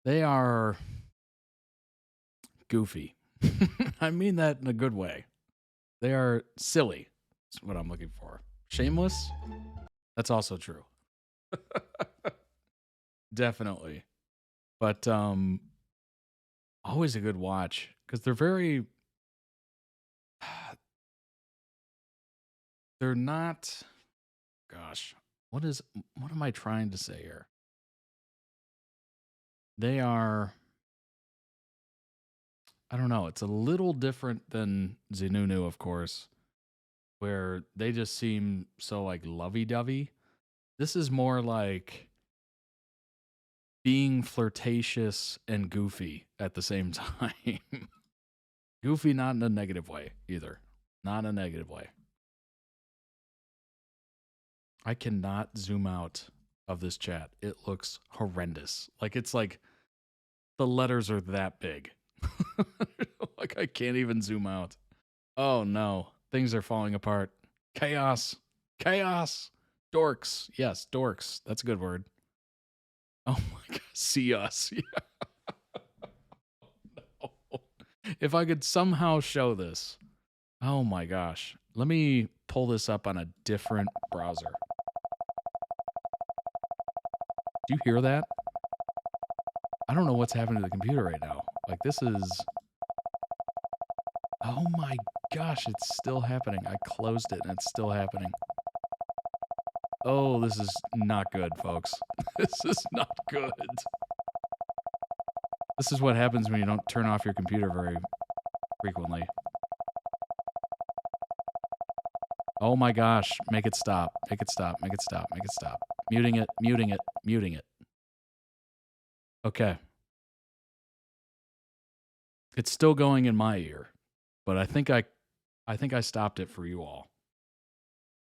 They are goofy. I mean that in a good way. They are silly. That's what I'm looking for. Shameless? That's also true. Definitely. But always a good watch because they're very. They're not. Gosh, what am I trying to say here? They are. I don't know. It's a little different than ZeeNunew, of course, where they just seem so like lovey-dovey. This is more like being flirtatious and goofy at the same time. Goofy, not in a negative way either. Not in a negative way. I cannot zoom out of this chat. It looks horrendous. Like it's like the letters are that big. Like I can't even zoom out. Oh no. Things are falling apart. Chaos. Chaos. Dorks. Yes, dorks. That's a good word. Oh my god. See us. Yeah. No. If I could somehow show this. Oh my gosh. Let me pull this up on a different browser. Do you hear that? I don't know what's happening to the computer right now. Like this is... Oh my gosh, it's still happening. I closed it and it's still happening. Oh, this is not good, folks. This is not good. This is what happens when you don't turn off your computer very frequently. Oh my gosh, make it stop. Make it stop. Make it stop. Make it stop. Muting it, muting it, muting it. Okay. It's still going in my ear, but I think I stopped it for you all.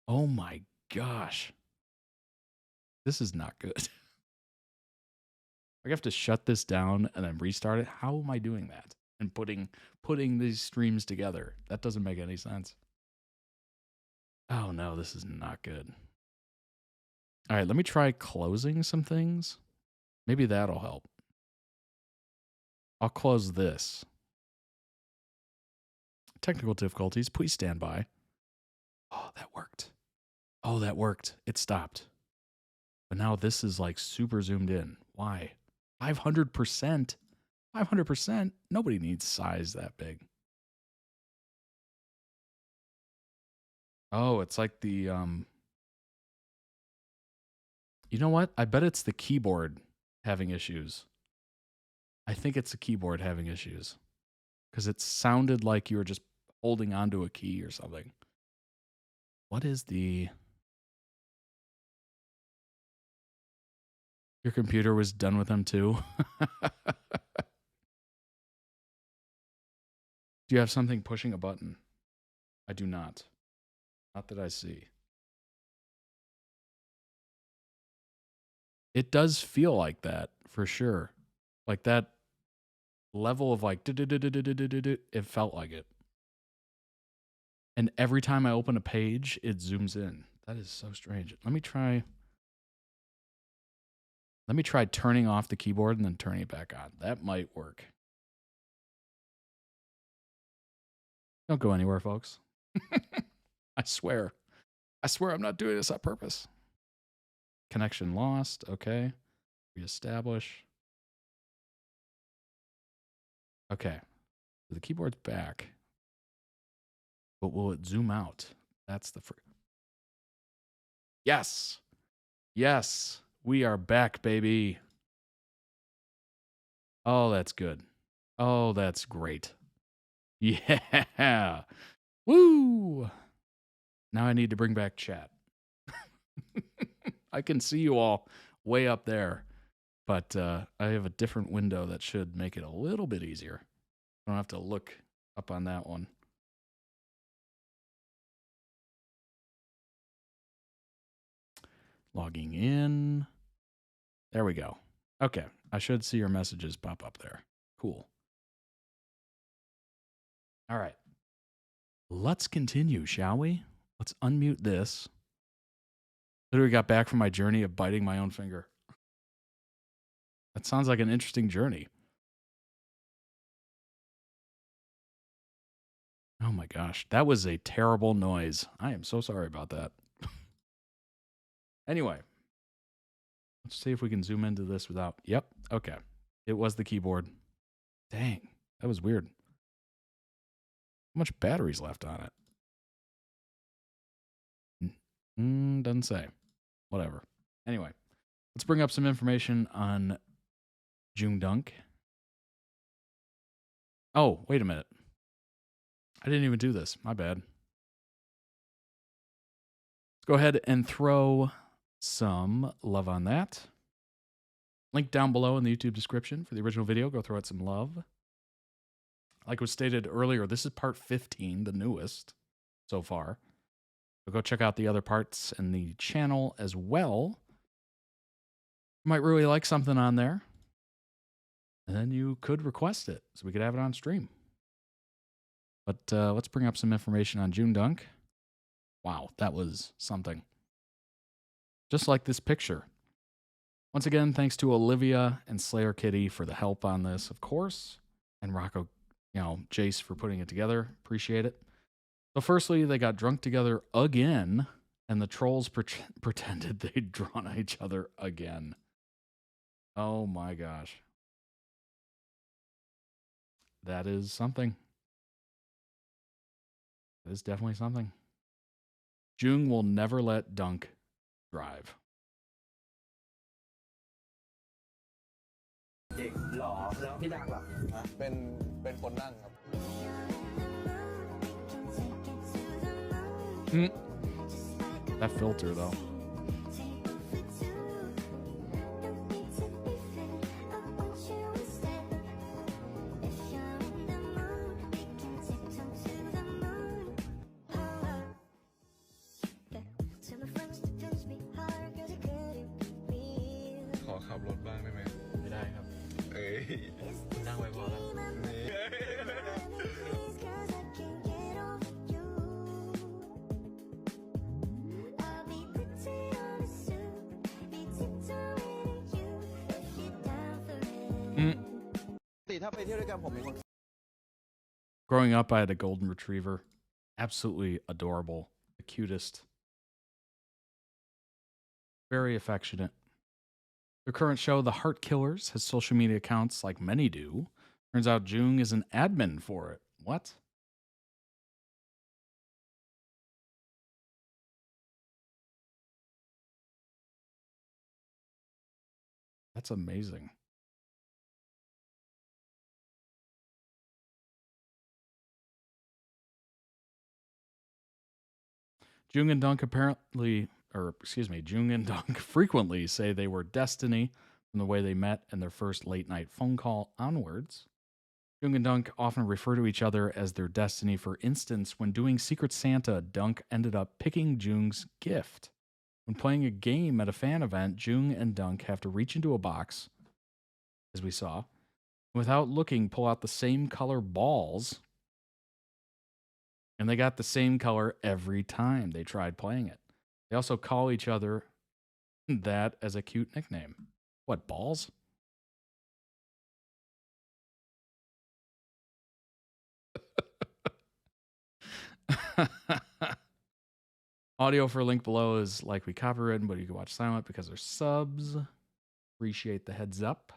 Oh my gosh. This is not good. I have to shut this down and then restart it. How am I doing that? And putting these streams together. That doesn't make any sense. Oh no, this is not good. All right, let me try closing some things. Maybe that'll help. I'll close this. Technical difficulties, please stand by. Oh, that worked. Oh, that worked. It stopped. But now this is like super zoomed in. Why? 500%? 500%? Nobody needs size that big. Oh, it's like the, you know what? I bet it's the keyboard having issues. I think it's the keyboard having issues. Because it sounded like you were just holding onto a key or something. What is the... Your computer was done with them too? Do you have something pushing a button? I do not. Not that I see. It does feel like that, for sure. Like that level of like, it felt like it. And every time I open a page, it zooms in. That is so strange. Let me try turning off the keyboard and then turning it back on. That might work. Don't go anywhere, folks. I swear. I swear I'm not doing this on purpose. Connection lost. Okay. Reestablish. Okay. The keyboard's back. But will it zoom out? That's the Yes. Yes. We are back, baby. Oh, that's good. Oh, that's great. Yeah. Woo. Now I need to bring back chat. I can see you all way up there, but I have a different window that should make it a little bit easier. I don't have to look up on that one. Logging in. There we go. Okay. I should see your messages pop up there. Cool. All right. Let's continue, shall we? Let's unmute this. Literally got back from my journey of biting my own finger. That sounds like an interesting journey. Oh my gosh. That was a terrible noise. I am so sorry about that. Anyway. Let's see if we can zoom into this without... Yep. Okay. It was the keyboard. Dang. That was weird. How much battery's left on it? Doesn't say. Whatever. Anyway. Let's bring up some information on JoongDunk. Oh, wait a minute. I didn't even do this. My bad. Let's go ahead and throw some love on that. Link down below in the YouTube description for the original video. Go throw it some love. Like was stated earlier, this is part 15, the newest so far. So go check out the other parts in the channel as well. You might really like something on there. And then you could request it so we could have it on stream. But let's bring up some information on JoongDunk. Wow, that was something. Just like this picture. Once again, thanks to Olivia and Slayer Kitty for the help on this, of course. And Rocco, Jace for putting it together. Appreciate it. So firstly, they got drunk together again, and the trolls pretended they'd drawn at each other again. Oh my gosh. That is something. That is definitely something. Joong will never let Dunk drive. เด็กหล่อแล้วพี่ดังล่ะเป็นคนนั่งครับ That filter though. Growing up, I had a golden retriever. Absolutely adorable. The cutest. Very affectionate. The current show, The Heart Killers, has social media accounts like many do. Turns out Joong is an admin for it. What? That's amazing. Joong and Dunk Joong and Dunk frequently say they were destiny from the way they met and their first late night phone call onwards. Joong and Dunk often refer to each other as their destiny. For instance, when doing Secret Santa, Dunk ended up picking Joong's gift. When playing a game at a fan event, Joong and Dunk have to reach into a box, as we saw, without looking, pull out the same color balls. And they got the same color every time they tried playing it. They also call each other that as a cute nickname. What, balls? Audio for link below is likely copywritten, but you can watch silent because they're subs. Appreciate the heads up.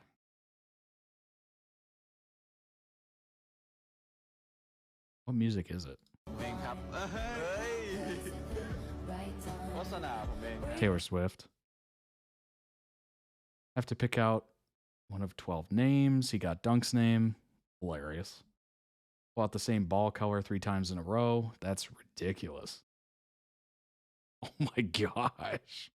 What music is it? Taylor Swift. I have to pick out one of 12 names. He got Dunk's name. Hilarious. Bought the same ball color 3 times in a row. That's ridiculous. Oh my gosh.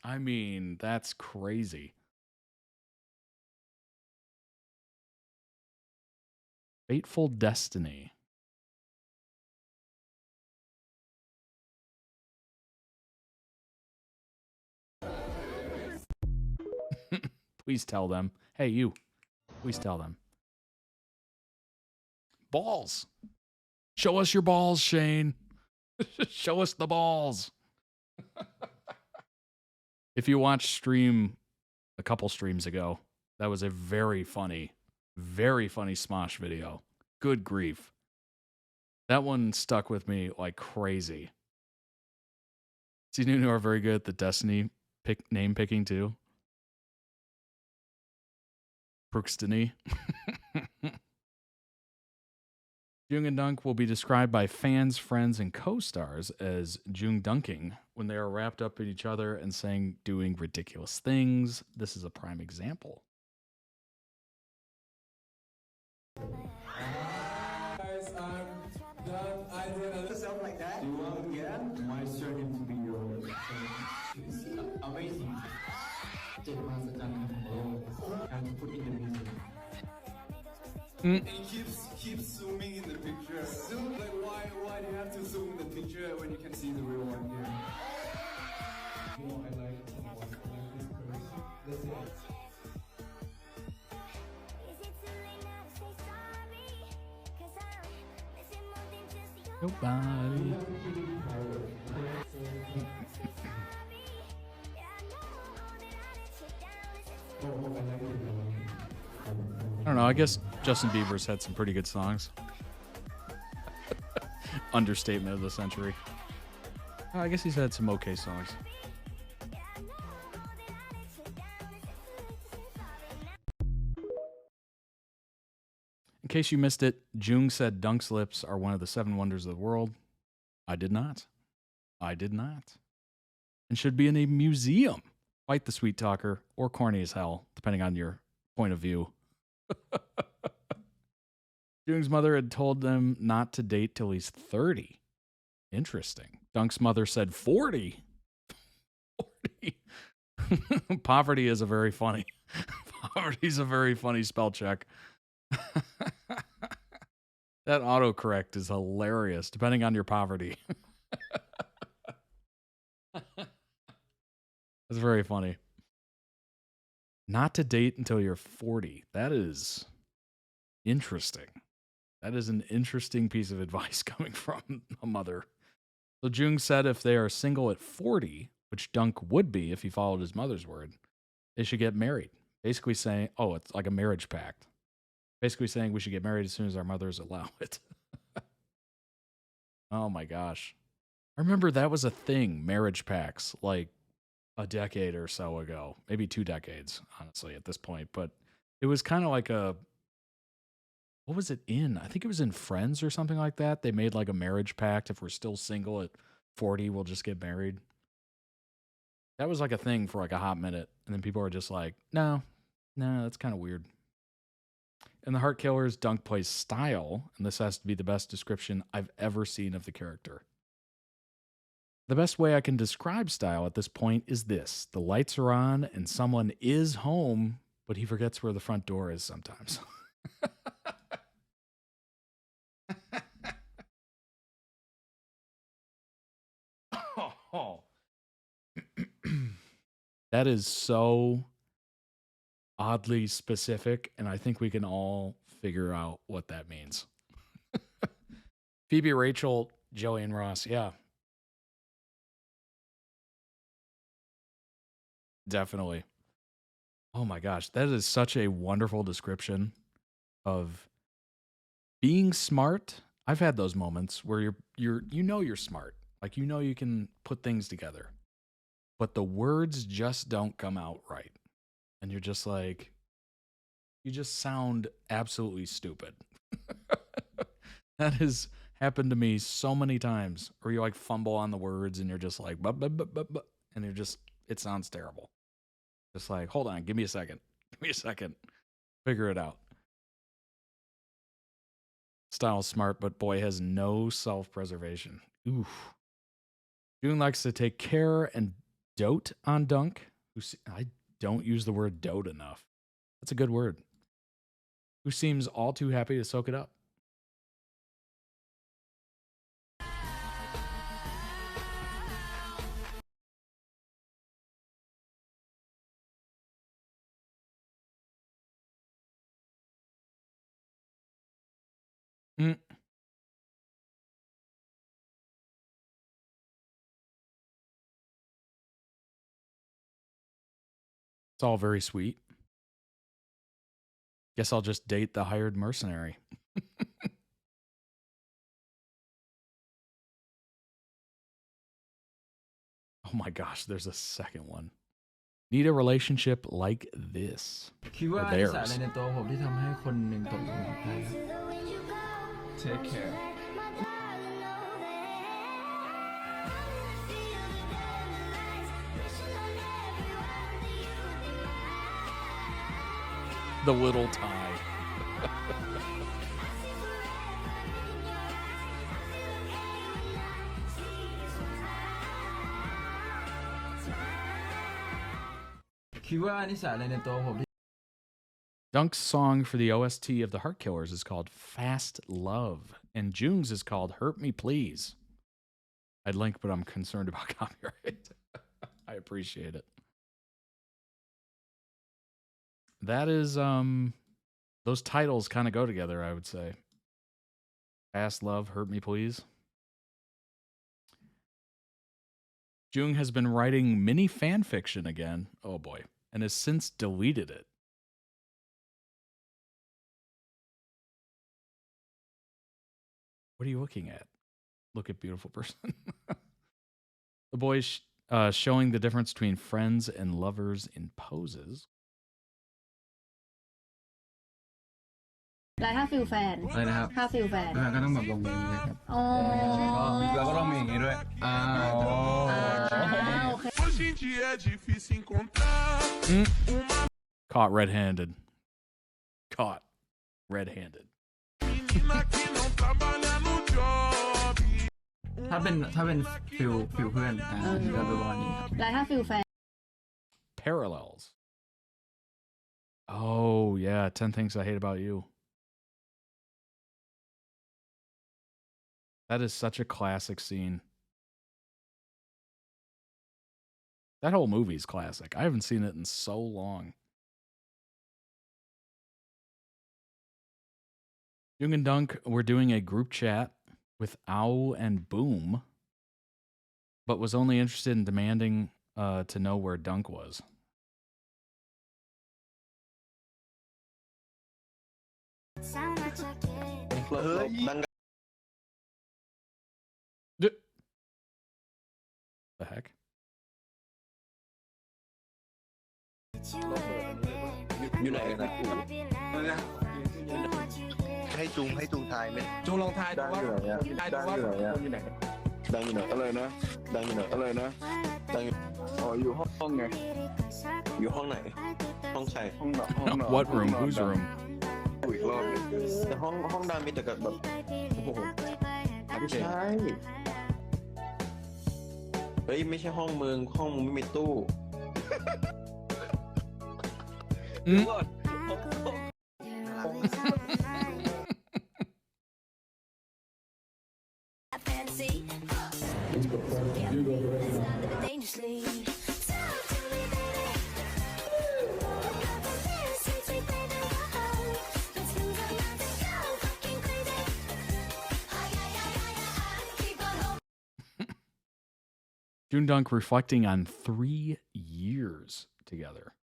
I mean, that's crazy. Fateful Destiny. Please tell them. Hey, you. Please tell them. Balls. Show us your balls, Shane. Show us the balls. If you watched stream a couple streams ago, that was a very funny Smosh video. Good grief. That one stuck with me like crazy. ZeeNunew are very good at the Destiny name picking too. Prookstiny. JoongDunk will be described by fans, friends, and co-stars as JoongDunking when they are wrapped up in each other and doing ridiculous things. This is a prime example. Guys, I'm done. I did a something like that. Do you want it again? My surname to be your amazing. And put in the music. And keeps zooming in the picture. Zoom, like why do you have to zoom in the picture when you can see the real one here? You know, I like someone, I like this person. That's it. Nobody. I don't know. I guess Justin Bieber's had some pretty good songs. Understatement of the century. I guess he's had some okay songs. In case you missed it, Jung said Dunk's lips are one of the 7 wonders of the world. I did not. I did not. And should be in a museum. Quite the sweet talker, or corny as hell, depending on your point of view. Jung's mother had told them not to date till he's 30. Interesting. Dunk's mother said 40. 40. Poverty is a very funny. Poverty's a very funny spell check. That autocorrect is hilarious, depending on your poverty. That's very funny. Not to date until you're 40. That is interesting. That is an interesting piece of advice coming from a mother. So Jung said if they are single at 40, which Dunk would be if he followed his mother's word, they should get married. Basically saying, oh, it's like a marriage pact. Basically saying we should get married as soon as our mothers allow it. Oh my gosh. I remember that was a thing, marriage pacts, like a decade or so ago. Maybe 2 decades, honestly, at this point. But it was kind of like a... What was it in? I think it was in Friends or something like that. They made like a marriage pact. If we're still single at 40, we'll just get married. That was like a thing for like a hot minute. And then people were just like, no, that's kind of weird. In the Heart Killers, Dunk plays Style, and this has to be the best description I've ever seen of the character. The best way I can describe Style at this point is this. The lights are on, and someone is home, but he forgets where the front door is sometimes. Oh. That is so oddly specific, and I think we can all figure out what that means. Phoebe, Rachel, Joey, and Ross. Yeah. Definitely. Oh my gosh, that is such a wonderful description of being smart. I've had those moments where you're smart. Like, you can put things together, but the words just don't come out right. And you're just like, You just sound absolutely stupid. That has happened to me so many times, or you like fumble on the words and you're just like, buh, buh, buh, buh, buh, and you're just, it sounds terrible. Just like, hold on, give me a second. Give me a second. Figure it out. Style's smart, but boy has no self-preservation. Oof. June likes to take care and dote on Dunk. I don't use the word dote enough. That's a good word. Who seems all too happy to soak it up. Mm. It's all very sweet. Guess I'll just date the hired mercenary. Oh my gosh, there's a second one. Need a relationship like this. คิดว่า Or นิสัย theirs. อะไรในตัวผมที่ทำให้คนหนึ่งตกหลุมรักได้ครับ Take care. The little tie. Dunk's song for the OST of the Heart Killers is called Fast Love, and Jung's is called Hurt Me Please. I'd link, but I'm concerned about copyright. I appreciate it. That is, those titles kind of go together, I would say. Fast Love, Hurt Me Please. Jung has been writing mini fan fiction again. Oh boy. And has since deleted it. What are you looking at? Look at beautiful person. The boy's showing the difference between friends and lovers in poses. แล้วถ้าฟิลแฟน อะไรนะครับ ถ้าฟิลแฟน ก็ต้องแบบลงอย่างนี้ครับ อ๋อ แล้วก็ต้องมีอย่างนี้ด้วยโอเค Caught red-handed. Caught red-handed. ถ้าเป็นฟิลเพื่อนก็ประมาณนี้ครับ แล้วถ้าฟิลแฟน Parallels. Oh, yeah. 10 Things I Hate About You. That is such a classic scene. That whole movie's classic. I haven't seen it in so long. Jung and Dunk were doing a group chat with Ow and Boom, but was only interested in demanding to know where Dunk was. The heck? อยู่ไหนนะให้จูงทายไหมจูงลองทายดูว่าดังอยู่ไหนดังอยู่ไหนอะไรนะดังอยู่ไหนอะไรนะดังอ๋ออยู่ห้องไงอยู่ห้องไหนห้องใครห้อง What room? Whose room? อีกรอบแต่ห้องดังมีแต่แบบโอ้โหไม่ใช่เฮ้ยไม่ใช่ห้องมึงไม่มีตู้ JoongDunk reflecting on 3 years together.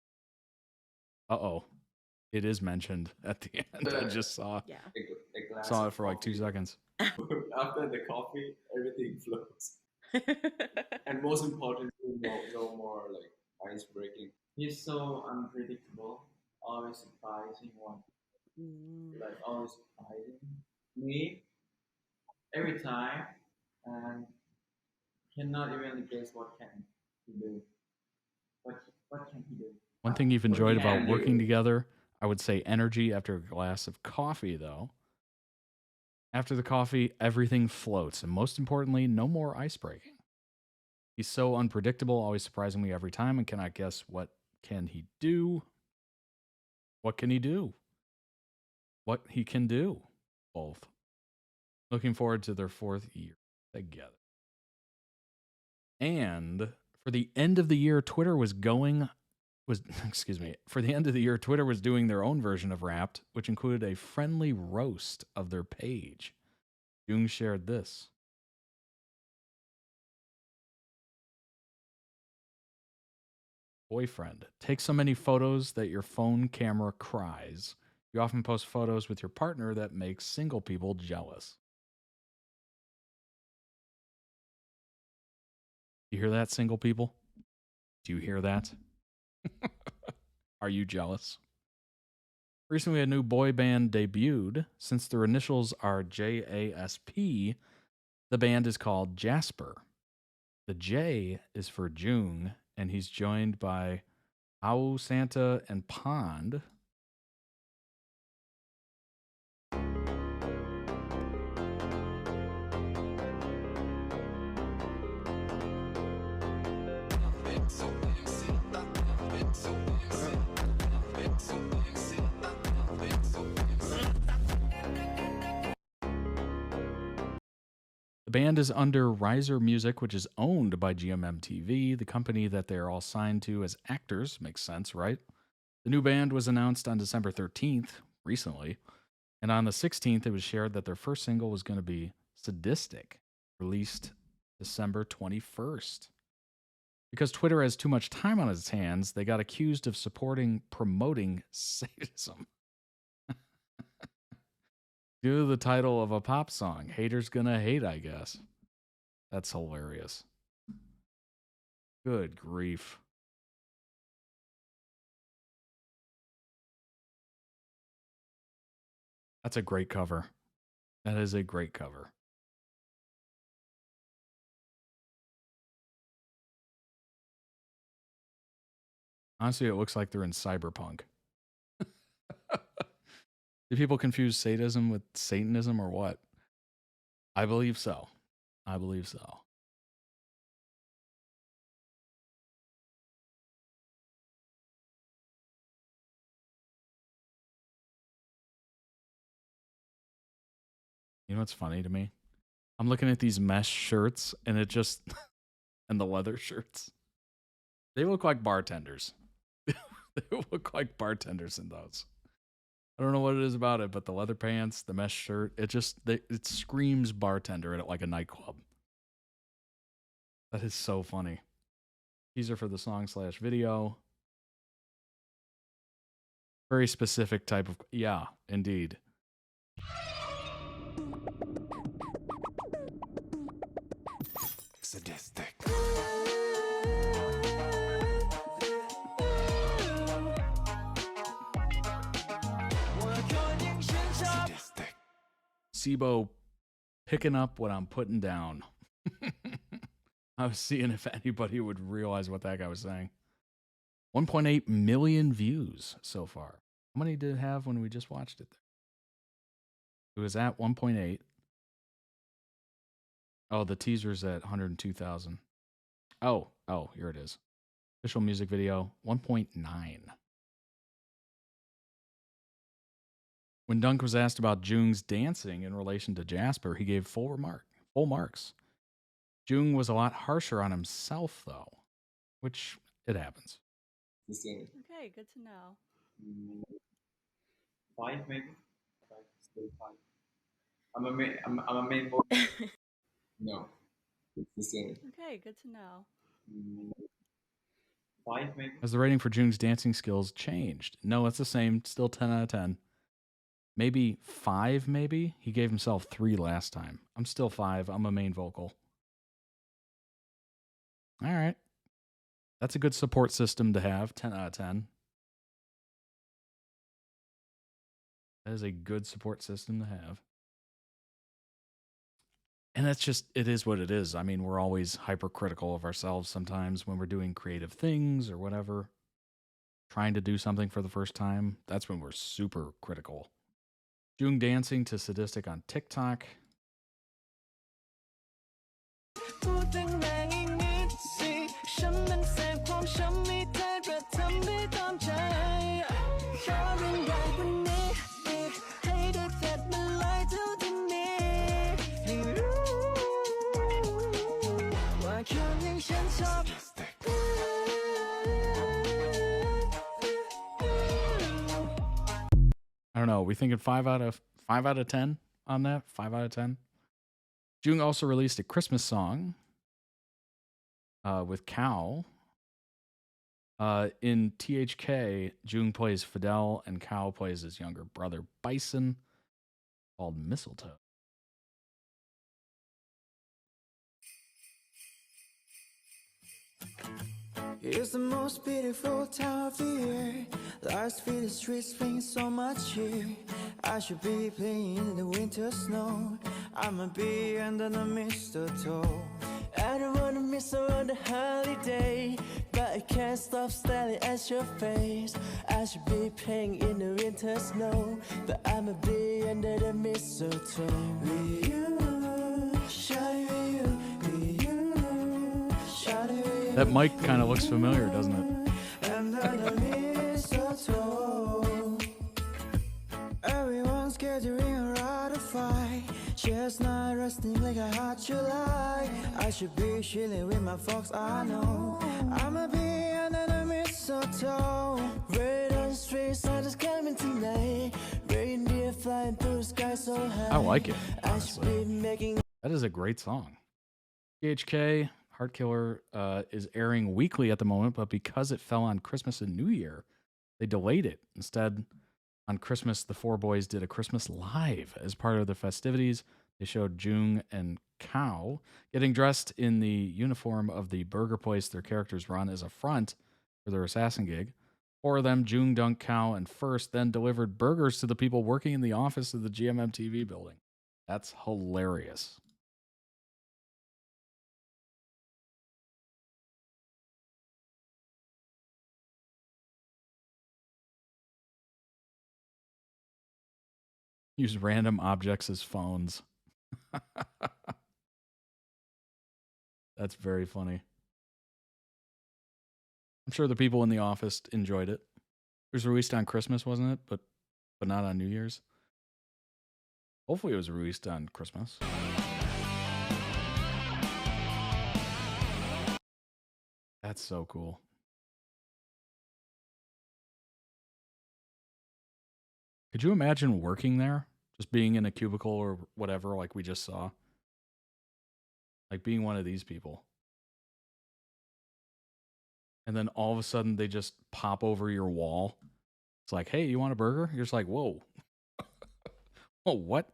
Uh-oh. It is mentioned at the end. I just saw it for like 2 seconds. After the coffee, everything floats. And most importantly, no more like ice breaking. He's so unpredictable. always surprising one. Like always surprising me every time, and cannot even guess what can he do. What can he do? One thing you've enjoyed What about can he working do? together, I would say energy after a glass of coffee, though. After the coffee, everything floats. And most importantly, no more ice breaking. He's so unpredictable, always surprising me every time, and cannot guess what can he do. What can he do? What he can do. Both. Looking forward to their 4th year together. And for the end of the year, Twitter was for the end of the year, Twitter was doing their own version of Wrapped, which included a friendly roast of their page. Joong shared this. Boyfriend, take so many photos that your phone camera cries. You often post photos with your partner that makes single people jealous. You hear that, single people? Do you hear that? Are you jealous? Recently, a new boy band debuted. Since their initials are JASP, the band is called Jasper. The J is for Joong, and he's joined by Au, Santa, and Pond. The band is under Riser Music, which is owned by GMM-TV, the company that they're all signed to as actors. Makes sense, right? The new band was announced on December 13th, recently, and on the 16th, it was shared that their first single was going to be Sadistic, released December 21st. Because Twitter has too much time on its hands, they got accused of promoting sadism. Due to the title of a pop song. Haters gonna hate, I guess. That's hilarious. Good grief. That's a great cover. That is a great cover. Honestly, it looks like they're in cyberpunk. Do people confuse sadism with Satanism or what? I believe so. I believe so. You know what's funny to me? I'm looking at these mesh shirts and it just, and the leather shirts. They look like bartenders. They look like bartenders in those. I don't know what it is about it, but the leather pants, the mesh shirt, it screams bartender at like a nightclub. That is so funny. Teaser for the song/video. Very specific type of, yeah, indeed. Sadistic. SIBO picking up what I'm putting down. I was seeing if anybody would realize what that guy was saying. 1.8 million views so far. How many did it have when we just watched it? It was at 1.8. Oh, the teaser's at 102,000. Oh, here it is. Official music video, 1.9. When Dunk was asked about Joong's dancing in relation to Jasper, he gave full marks. Joong was a lot harsher on himself, though, which it happens. Okay, good to know. 5 maybe. 5, still 5. I'm a main vocal. No, it's the same. Okay, good to know. 5 maybe. Has the rating for Joong's dancing skills changed? No, it's the same. Still 10 out of 10. Maybe 5, maybe? He gave himself 3 last time. I'm still 5. I'm a main vocal. All right. That's a good support system to have. 10 out of 10. That is a good support system to have. And that's just, it is what it is. I mean, we're always hypercritical of ourselves sometimes when we're doing creative things or whatever. Trying to do something for the first time. That's when we're super critical. Joong dancing to Sadistic on TikTok. I don't know. We thinking 5 out of 10 on that? 5 out of 10. Joong also released a Christmas song with Cow. In THK, Joong plays Fidel and Cow plays his younger brother Bison, called Mistletoe. It's the most beautiful time of the year. Lights fill the streets, bring so much cheer. I should be playing in the winter snow. I'ma be under the mistletoe. I don't wanna miss out on the holiday, but I can't stop staring at your face. I should be playing in the winter snow, but I'ma be under the mistletoe. With you, Shyy, with you, with you, Shyy, with you. That mic kind of looks familiar, doesn't it? And under the mistletoe, everyone's gathering around a fire. Chestnut roasting like a hot July. I should be chilling with my folks, I know. I'ma be under the mistletoe. Red on the streets, sun is coming tonight. Reindeer flying through the sky so high. I like it, I should be making. That is a great song. THK Heart Killer is airing weekly at the moment, but because it fell on Christmas and New Year, they delayed it. Instead, on Christmas, the four boys did a Christmas live. As part of the festivities, they showed Joong and Cow getting dressed in the uniform of the burger place their characters run as a front for their assassin gig. Four of them, JoongDunk, Cow, and First, then delivered burgers to the people working in the office of the GMM TV building. That's hilarious. Use random objects as phones. That's very funny. I'm sure the people in the office enjoyed it. It was released on Christmas, wasn't it? But not on New Year's. Hopefully it was released on Christmas. That's so cool. Could you imagine working there? Just being in a cubicle or whatever, like we just saw? Like being one of these people. And then all of a sudden they just pop over your wall. It's like, hey, you want a burger? You're just like, whoa. Whoa, what?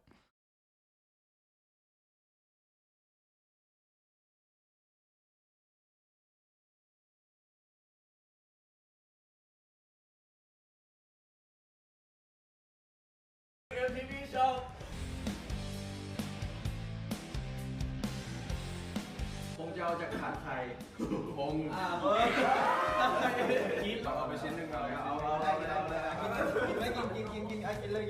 TV show. ผมจะเอาจากขาไทยผมกินเอาไปชิ้นหนึ่งก่อนเอากินกินไอ้กินเลย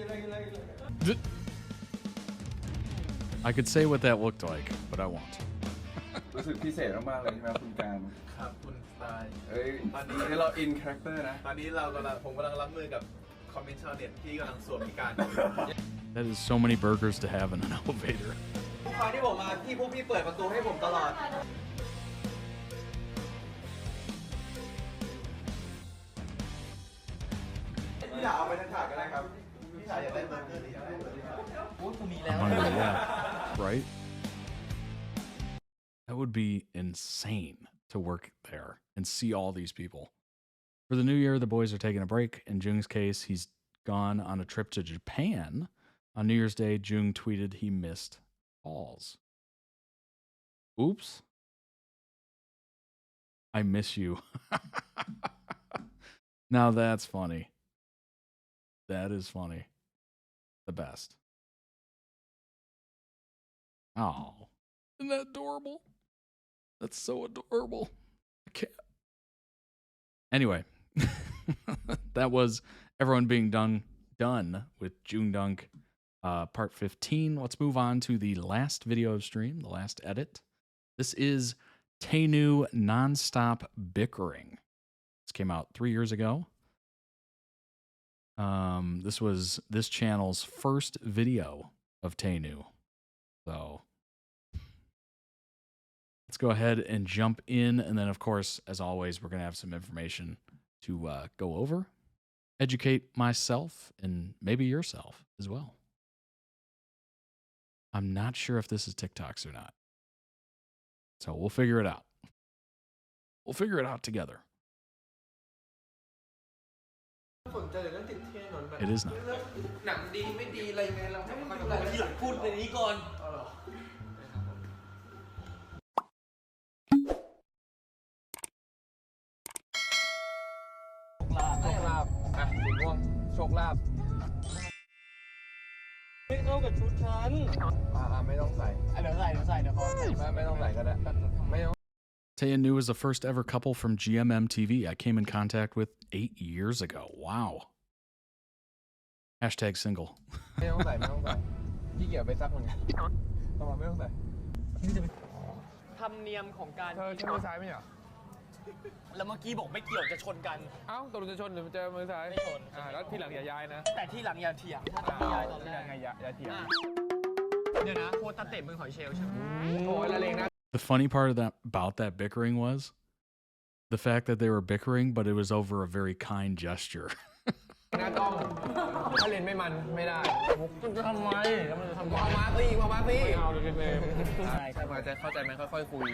I could say what that looked like, but I won't. รู้สึกพิเศษมากๆเลยใช่ไหมคุณการครับคุณสไตล์ตอนนี้เราอินคาแรคเตอร์นะตอนนี้ผมกำลังรับมือกับคอมเมนต์ชาวเน็ตที่กำลังสวมพิการ That is so many burgers to have in an elevator. ทุกครั้งที่ผมมาพวกพี่เปิดประตูให้ผมตลอดพี่ถาเอาไปทั้งถาดก็ได้ครับพี่ถาอยากได้เบอร์เกอร์หรืออยากได้เบอร์เกอร์โอ้กูมีแล้ว I'm hungry, yeah. Right? That would be insane to work there and see all these people. For the new year, the boys are taking a break. In Joong's case, he's gone on a trip to Japan. On New Year's Day, Joong tweeted he missed calls. Oops. I miss you. Now that's funny. That is funny. the best. Oh, isn't that adorable? That's so adorable. I can't. Anyway, that was everyone being done with JoongDunk part 15. Let's move on to the last video of stream, the last edit. This is TayNew Nonstop Bickering. This came out 3 years ago. This was this channel's first video of TayNew. So let's go ahead and jump in. And then, of course, as always, we're going to have some information to go over, educate myself, and maybe yourself as well. I'm not sure if this is TikToks or not. So we'll figure it out. We'll figure it out together. It is not. หนังดีไม่ดีอะไรไงเราให้มันดูทีหลังพูดในนี้ก่อน โชคลาภอ่ะสีม่วงโชคลาภไม่เข้ากับชุดฉันไม่ต้องใส่เดี๋ยวใส่เดี๋ยวพอใส่ไม่ต้องใส่ก็ได้ไม่ต้อง TayNew is the first ever couple from GMM TV I came in contact with 8 years ago. Wow. Hashtag single. ไม่ต้องใส่พี่เกี่ยวไปซักเหมือนกันประมาณไม่ต้องใส่ธรรมเนียมของการใช้มือซ้ายไม่เหรอแล้วเมื่อกี้บอกไม่เกี่ยวจะชนกันเอ้าตกลงจะชนหรือจะมือซ้ายไม่ชนแล้วทีหลังอย่าย้ายนะแต่ที่หลังอย่าเถียงถ้าจะย้ายตอนแรกอย่าเถียงเดี๋ยวนะโคตรเตะมือหอยเชลใช่ไหมโอ้ยละเลงนะ The funny part of about that bickering was the fact that they were bickering, but it was over a very kind gesture. หน้าต้องถ้าเล่นไม่มันไม่ได้คุณจะทำไมแล้วมันจะทำเอามาสิเอาเลยใช่มาจะเข้าใจไหมค่อยๆคุย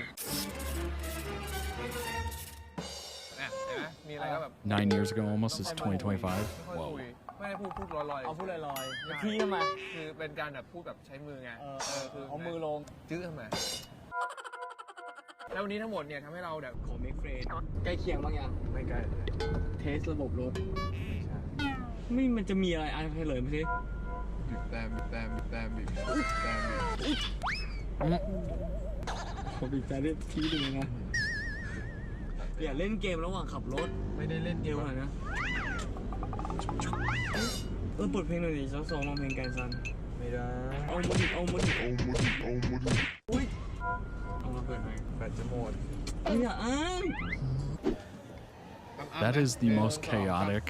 เห็นไหมมีอะไรก็แบบ 9 years ago almost, it's 2025. Whoa. ไม่ได้พูดลอยๆเอาพูดลอยๆที่ทำไมคือเป็นการแบบพูดแบบใช้มือไงคือเอามือลงจื้อทำไมแล้ววันนี้ทั้งหมดเนี่ยทำให้เราแบบขอเมคเฟรนใกล้เคียงบางอย่างไม่ใกล้เทสระบบรถไม่มันจะมีอะไรให้เลยไม่ใช่บิดแต้มผมบิดใจได้ทีนึงนะอย่าเล่นเกมระหว่างขับรถไม่ได้เล่นเกมอะไรนะเปิดเพลงหน่อยดิซักซองลองเพลงไกลซันไม่ได้เอามาดิอุ้ยเอามาเปิดหน่อยแบตจะหมดอย่าอ้าง That is the most chaotic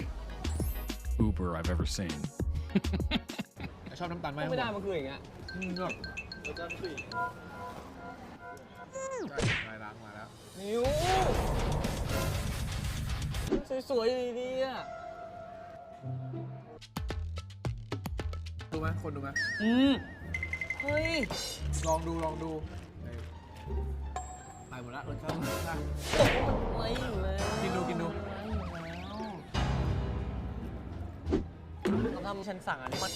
Uber I've ever seen. ชอบน้ำตาลไหมไม่ได้มันคืออย่างเงี้ยแบบเราจะคุยได้ล้างมาแล้วนิ้วสวยๆดีๆอ่ะดูไหมคนดูไหมเฮ้ยลองดูไปหมดแล้วรสชาติไม่อยู่เลยกินดูเขาทำฉันสั่งอันนี้มัน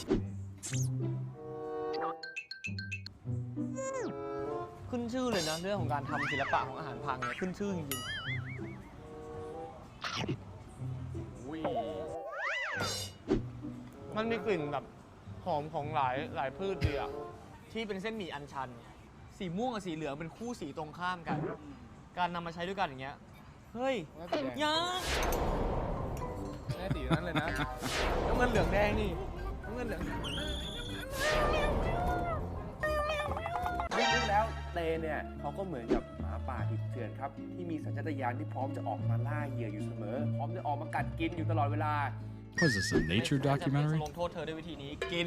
ขึ้นชื่อเลยนะเรื่องของการทำศิลปะของอาหารพังเนี่ยขึ้นชื่อจริงๆมันมีกลิ่นแบบหอมของหลายพืชดีอ่ะที่เป็นเส้นหมี่อัญชันสีม่วงกับสีเหลืองเป็นคู่สีตรงข้ามกันการนำมาใช้ด้วยกันอย่างเงี้ยเฮ้ยยาแม่สีนั้นเลยนะน้ำเงินเหลืองแดงนี่น้ำเงินเหลืองแล้วเตเนี่ยเขาก็เหมือนกับหมาป่าดิบเถื่อนครับที่มีสัญชาตญาณที่พร้อมจะออกมาล่าเหยื่ออยู่เสมอพร้อมจะออกมากัดกินอยู่ตลอดเวลา What is this, a nature documentary? ลงโทษเธอด้วยวิธีนี้กิน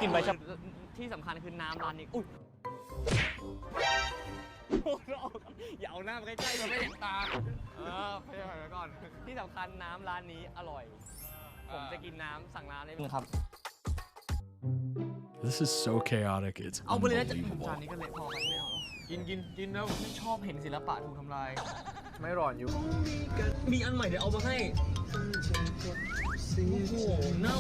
กินไปที่สำคัญคือน้ำร้านนี้อุ้ยอย่าเอาหน้ามาใกล้ๆมันไม่เห็นตาไปก่อนที่สำคัญน้ำร้านนี้อร่อยผมจะกินน้ำสั่งน้ำได้ไหมครับ This is so chaotic. It's เอาไปเลยนะจาน unbelievable. นี้ก็เละพอกันไม่เอากินแล้วไม่ชอบเห็นศิลปะถูกทำลายไม่ร้อนอยู่มีอันใหม่เดี๋ยวเอามาให้โอ้โหเน่า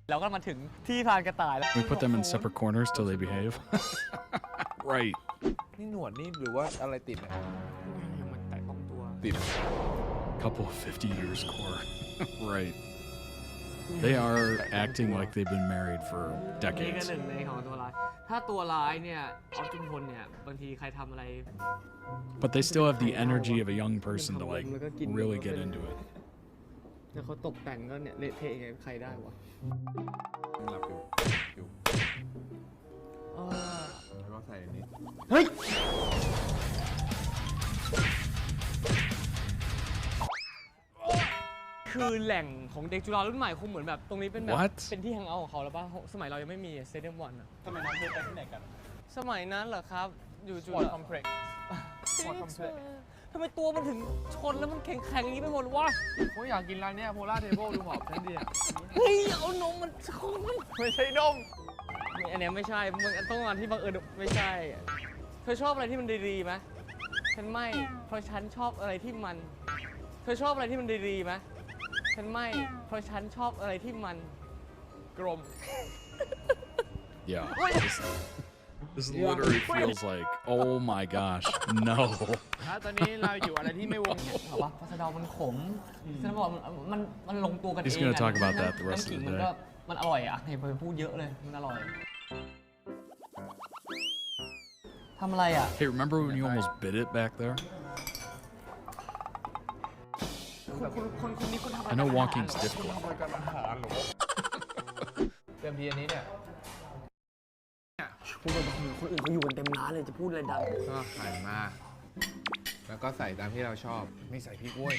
แล้วก็มาถึงที่ทานกระต่ายแล้ว We put them in separate corners till they behave. Right. นี่หนวดนี่หรือว่าอะไรติดเนี่ยยังมันแตะต้องตัว couple of 50 years core. Right. They are acting like they've been married for นี่ก็ decades. หนึ่งในของตัวร้ายถ้าตัวร้ายเนี่ยออฟทุกคนเนี่ยบางทีใครทำอะไร But they still have the energy of a young person to like really get into it. แล้วเขาตกแต่งก็เนี่ยเละเทะไงใครได้วะ แล้วก็ใส่อันนี้ เฮ้ยคือแหล่งของเด็กจุฬารุ่นใหม่คงเหมือนแบบตรงนี้เป็นแบบ What? เป็นที่แฮงเอาท์ของเขาแล้วป่ะสมัยเรายังไม่มีสเตเดียมวันอะ ทำไมน้องเธอไปที่ไหนกัน สมัยนั้นเหรอครับอยู่จุ Sport ฬา Complex Sport Complex ทำไมตัวมันถึงชนแล้วมันแข็งๆอย่างนี้ไปหมดวะ ผมอยากกินร้านเนี้ยโพล่าเทเบิลดูหอมฉันดีอ่ะ เฮ้ยเอานมมันชน ไม่ใช่นม อันเนี้ยไม่ใช่มึงต้องงานที่บังเอิญไม่ใช่เธอชอบอะไรที่มันดีๆไหมฉันไม่เพราะฉันชอบอะไรที่มันเธอชอบอะไรที่มันดีๆไหมฉันไม่เพราะฉันชอบอะไรที่มันกลม Yeah. This literally feels like, oh my gosh, no. ตอนนี้เราอยู่อะไรที่ไม่วง เอาปะพัสดามันขมฉันบอกมันลงตัวกันเอง He's gonna talk about that the rest of the มัน day. ก็มันอร่อยอ่ะเห็นไปพูดเยอะเลยมันอร่อยทำอะไรอ่ะ Hey, remember when you almost bit it back there? คนนี้คนทำอะไร I know walking's difficult. เต็มทีอันนี้เนี่ย พูดแบบคนอื่นเขาอยู่กันเต็มร้านเลยจะพูดอะไรดัง ก็หั่นมาแล้วก็ใส่ตามที่เราชอบไม่ใส่พริกเว้ย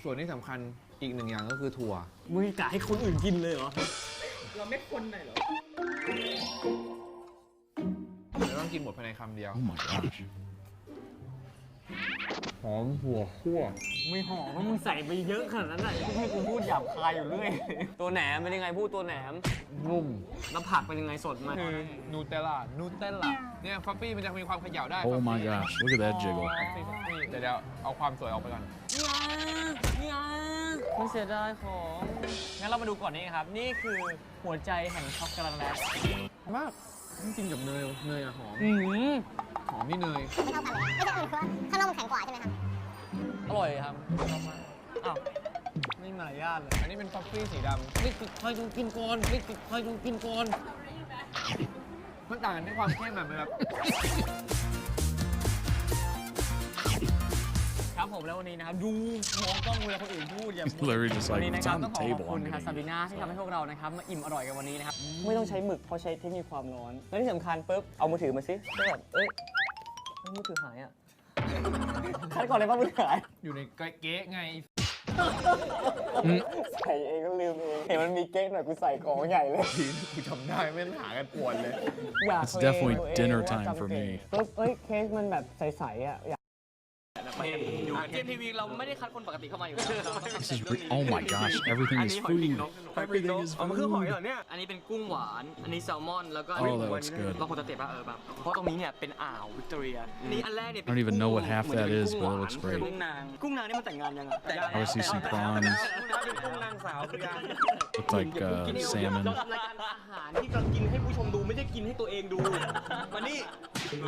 ส่วนที่สำคัญอีกหนึ่งอย่างก็คือถั่ว มึงกะให้คนอื่นกินเลยเหรอเราไม่คนไหนเหรอ เราต้องกินหมดภายในคำเดียว Oh my gosh. หอมหัวคั่ว ไม่หอมเพราะมึงใส่ไปเยอะขนาดนั้นน่ะให้กูพูดหยาบคายอยู่เรื่อยตัวแหนมเป็นยังไงพูดตัวแหนม นุ่ม แล้วผักเป็นยังไงสดไหม คือนูเทลล่าเนี่ยฟัฟฟี่มันจะมีความเขย่าได้ Oh my gosh, look at that jiggle. เดี๋ยวเอาความสวยออกไปก่อน ไม่เสียดายของงั้นเรามาดูก่อนนี้ครับนี่คือหัวใจแห่งช็อกโกแลตมากกินกับเนยอะหอมหอมนี่เนย ไม่เท่ากันเลยไม่ใช่อื่นคือข้างนอกมันแข็งกว่าใช่ไหมครับ อร่อยครับอ้าวไม่มารยาทเลย อันนี้เป็นฟัฟฟี่สีดำ ไม่ติดใครต้องกินก่อนไม่ติดใครต้องกินก่อน มันต่างกันที่ความเข้มแบบ ครับผมแล้ววันนี้นะครับดูมองกล้องเวลาคนอื่นพูดอย่า Literally just วัน like, นี้นะ it's ครับ on ต้อง the ขอขอบ table. คุณ I'm นะครับ gonna ซาบี eat. น่าที่ทำให้พวกเรานะครับมาอิ่มอร่อยกันวันนี้นะครับไม่ต้องใช้หมึกเพราะใช้เทคนิคความร้อนและที่สำคัญปุ๊บเอามือถือมาสิก็แบบเอ้ยมือถือหายอ่ะคัดก่อนเลยว่ามือถือหาย อยู่ในเก๊ะไง ใส่เองก็ลืมเองเห็นมันมีเก๊กหน่อยกูใส่ของใหญ่เลย กูจำได้ไม่หากันปวดเลย It's definitely dinner time for me. ปุ๊บเอ้ยเค้กมันแบบใสๆอ่ะเกมทีวีเราไม่ได้คัดคนปกติเข้ามาอยู่แล้ว This is oh my gosh, everything is food. Everything is มันคือหอย food. เหรอเนี่ยอันนี้เป็นกุ้งหวานอันนี้แซลมอนแล้วก็ Oh, that looks good. เราควรจะเตะป่ะแบบเพราะตรงนี้เนี่ยเป็นอ่าววิกตอเรียนี่อันแรกเนี่ย I don't even know what half that is, but it looks great. กุ้งนางนี่มันแต่งงานยังอ่ะ I want to see some prawns. กุ้งนางสาว Looks like salmon. เราทำรายการอาหารที่เรากินให้ผู้ชมดูไม่ได้กินให้ตัวเองดูมานี่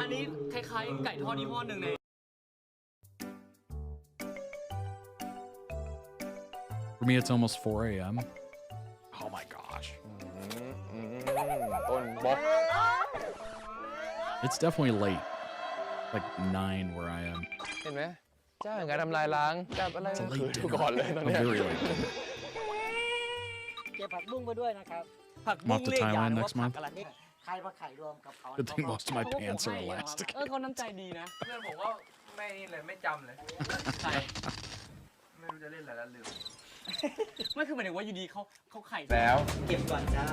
อันนี้คล้ายๆไก่ทอดยี่ห้อหนึ่งใน For me, it's almost 4 a.m. Oh my gosh. ต้นบล็อก It's definitely late. Like 9 where I am. เห็นไหมเจ้าอย่างการทำลายล้างจับอะไร It's a late ถือ dinner. ก่อนเลยตอน A เนี้ย very late dinner. เก็บผักบุ้งไปด้วยนะครับผักบุ้ I'm ง off to เรียกอย่าง Thailand ว่า next ผั month. กอะไรนี่ใครมาไข่รวมกับเขา Good thing most of my pants are elastic. เขาน้ำใจดีนะ เพื่อนผมว่าไม่นี่เลยไม่จำเลย ใคร ไม่รู้จะเล่นอะไรแล้วลืม ไม่คือหมายถึงว่าอยู่ดีเขาไข่ แล้ว เก็บก่อนจ้า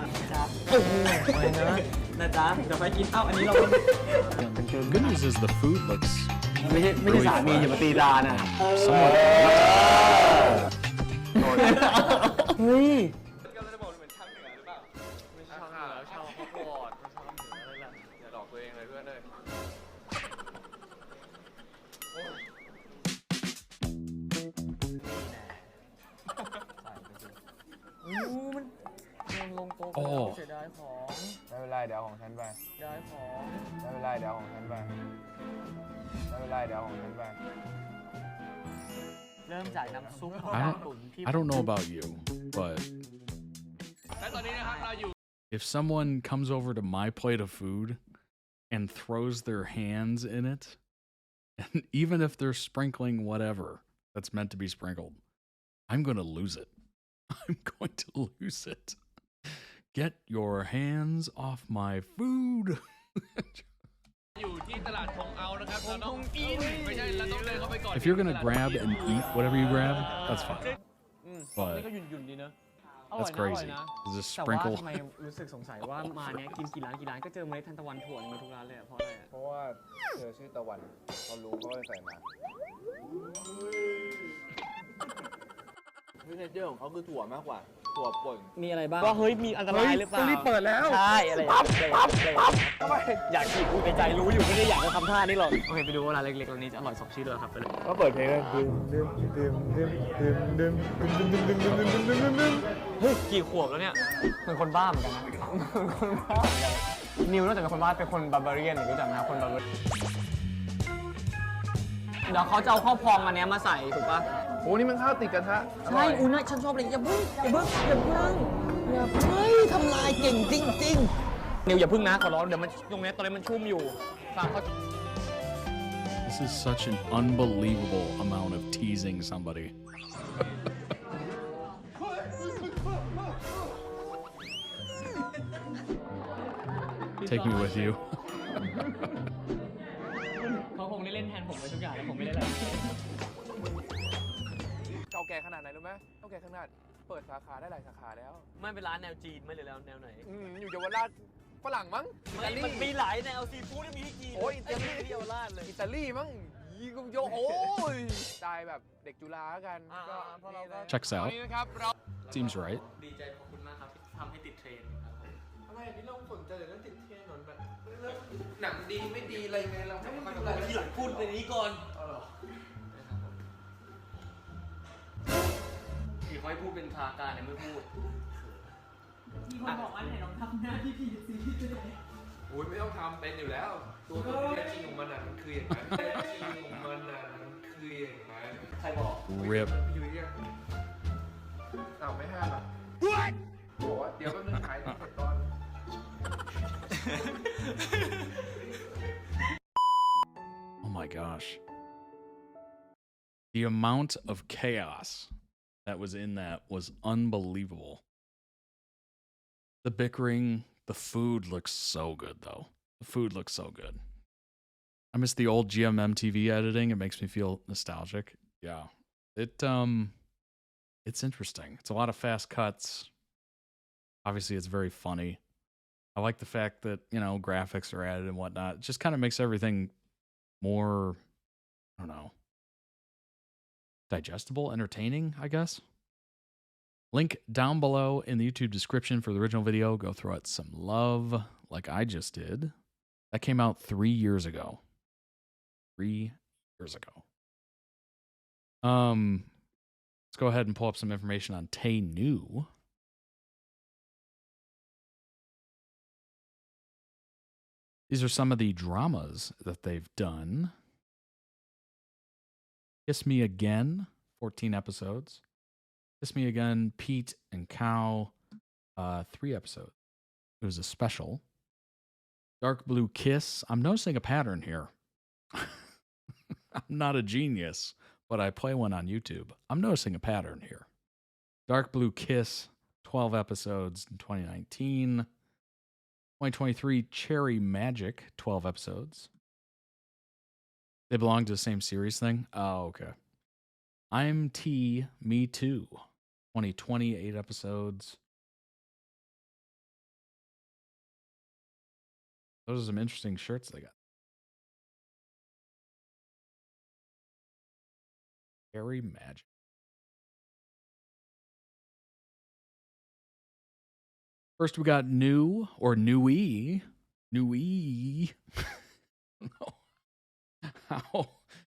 โอ้โหไม่นะจ๊ะเดี๋ยวไปกินอันนี้เรา The good news is the food looks ไม่ใช่สามีอย่ามาตีตานะ somewhat. เฮ้ย ก็เลยบอกเหมือนช่างเหนือหรือเปล่าไม่ช่างเหนือช่างข้าวโพดไม่ช่างเหนืออะไรล่ะอย่าหลอกตัวเองเลยเพื่อนเลยมันลงโต๊ะ โอ้ เสียดายของ ไม่เป็นไรเดี๋ยวของฉันไป เสียดายของ ไม่เป็นไรเดี๋ยวของฉันไปไม่เป็นไรเดี๋ยวของฉันไป เริ่มจากน้ำซุปของ I การ don't ตุ๋นที่ I don't know about you, but และตอนนี้นะครับเราอยู่ if someone comes over to my plate of food and throws their hands in it, and even if they're sprinkling whatever that's meant to be sprinkled, I'm going to lose it. I'm going to lose it. Get your hands off my food. อยู่ที่ตลาดทงเอานะครับเราต้องกินไม่ใช่เราต้องเดินเข้าไปก่อน If you're going to grab and eat whatever you grab, that's fine. นี่ก็หยุ่นๆดีเนอะ That's อร่อย crazy. นะ Just แต่ว่า sprinkle. ทำไมรู้สึกสงสัยว่ามาเนี้ยกินกี่ร้านก็เจอเมล็ดทานตะวันถั่วในทุกร้านเลยอะเพราะอะไรอะ เพราะว่าเธอชื่อตะวันพอรู้ก็เลยใส่มาซิกเนเจอร์ของเขาคือถั่วมากกว่าถั่วป่น มีอะไรบ้างก็เฮ้ยมีอันตรายหรือเปล่า ต้องรีบเปิดแล้ว ใช่อะไรอย่างเงี้ยอยากกินพูดในใจรู้อยู่ไม่ได้อยากจะทำท่านี้หรอกโอเคไปดูว่าร้านเล็กๆร้านนี้จะอร่อยสมชื่อเลยครับไปเลย ก็เปิดเพลงเลยดึม เฮ้ยกี่ขวบแล้วเนี่ยเหมือนคนบ้าเหมือนกันนะเหมือนคนบ้าเหมือนกันนิวนอกจากเป็นคนบ้าเป็นคนบาร์บาเรียนรู้จักไหมครับคนบาร์บาเรียนเดี๋ยวเขาจะเอาข้าวพองอันเนี้ยมาใส่ถูกปะ โอ้นี่มันข้าวติดกระทะ ใช่อุ้ยนะฉันชอบเลยอย่าเพิ่งทำลายเก่งจริงๆนิวอย่าเพิ่งนะขอร้องเดี๋ยวมันตรงนี้ตอนนี้มันชุ่มอยู่ฟังเขา This is such an unbelievable amount of teasing somebody. Take me with you. เขาคงได้เล่นแทนผมไปทุกอย่างแล้วผมไม่ได้อะไร เก่าแก่ขนาดไหนรู้ไหมเก่าแก่ขนาดเปิดสาขาได้หลายสาขาแล้ว ไม่เป็นร้านแนวจีนไม่เลยแล้วแนวไหน อยู่เยาวราชฝรั่งมั้งอิตาลี มันมีหลายแนวซีฟู้ดมีที่จีน โอ้ยอิตาลี ที่เยาวราชเลย อิตาลีมั้งยิงโยโอ้ยสไตล์แบบเด็กจุฬากันก็ Checks out. นี่นะครับเรา Seems right. ดีใจขอบคุณมากครับที่ทำให้ติดเทรนด์ครับผม อะไรนี่เราสนใจแต่เรื่องติดเทรนด์เหมือนแบบเรื่องหนังดีไม่ดีอะไรไงเราไม่มาดู ที่หลังพูดในนี้ก่อนที่เขาให้พูดเป็นทางการเนี่ยไม่พูด มีคนบอกว่าไหนลองทำหน้าที่ผีสิ โอ้ยไม่ต้องทำเป็นอยู่แล้ว ตัวตนที่แท้จริงของมันน่ะมันคืออย่างนั้นแท้จริงของมันน่ะมันคืออย่างนั้น ใครบอก Rip. อยู่ยังอ้าวไม่ห้ามอ่ะบอกว่าเดี๋ยวก็นึงขายเสร็จตอน Oh my gosh. The amount of chaos that was in that was unbelievable. The bickering, the food looks so good though. The food looks so good. I miss the old GMM TV editing. It makes me feel nostalgic. Yeah. It's interesting. It's a lot of fast cuts. Obviously it's very funny. I like the fact that, you know, graphics are added and whatnot. It just kind of makes everything more, I don't know, digestible, entertaining, I guess. Link down below in the YouTube description for the original video. Go throw it some love like I just did. That came out 3 years ago. 3 years ago. Let's go ahead and pull up some information on TayNew. These are some of the dramas that they've done. Kiss Me Again, 14 episodes. Kiss Me Again, Pete and Cow, 3 episodes. It was a special. Dark Blue Kiss. I'm noticing a pattern here. I'm not a genius, but I play one on YouTube. I'm noticing a pattern here. Dark Blue Kiss, 12 episodes in 2019. 2023, Cherry Magic, 12 episodes. They belong to the same series thing? Oh, okay. I'm T, Me Too. 2020, 8 episodes. Those are some interesting shirts they got. Cherry Magic. First, we got New or Naoui. Naoui. No.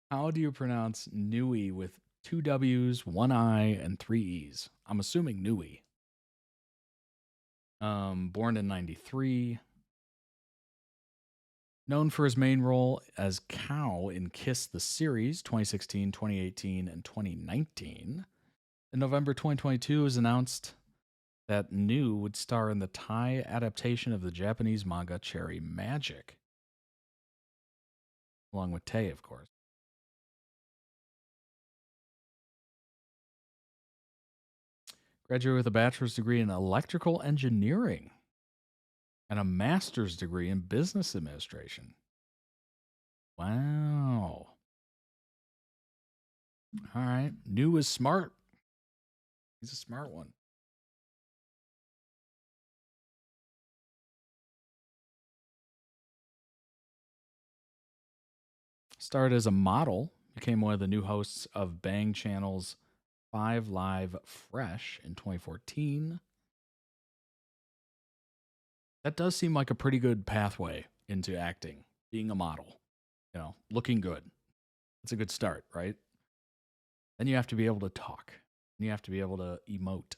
How do you pronounce Naoui with 2 W's, 1 I, and 3 E's? I'm assuming Naoui. Born in 93. Known for his main role as Cow in Kiss the Series 2016, 2018, and 2019. In November 2022, it was announced that New would star in the Thai adaptation of the Japanese manga Cherry Magic. Along with Tay, of course. Graduated with a bachelor's degree in electrical engineering and a master's degree in business administration. Wow. All right. New is smart. He's a smart one. Started as a model, became one of the new hosts of Bang Channel's 5 Live Fresh in 2014. That does seem like a pretty good pathway into acting, being a model, looking good. That's a good start, right? Then you have to be able to talk, and you have to be able to emote,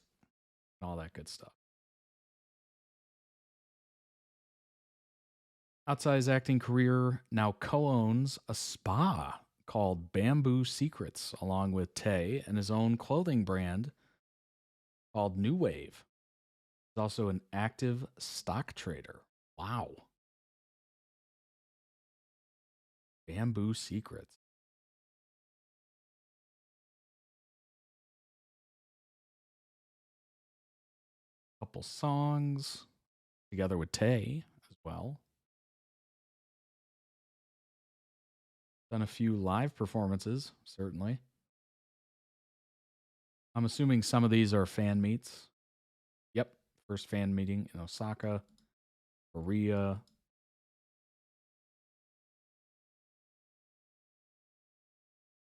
and all that good stuff. Outside his acting career, now co-owns a spa called Bamboo Secrets, along with Tay, and his own clothing brand called New Wave. He's also an active stock trader. Wow. Bamboo Secrets. Couple songs together with Tay as well. Done a few live performances, certainly. I'm assuming some of these are fan meets. Yep. First fan meeting in Osaka, Korea.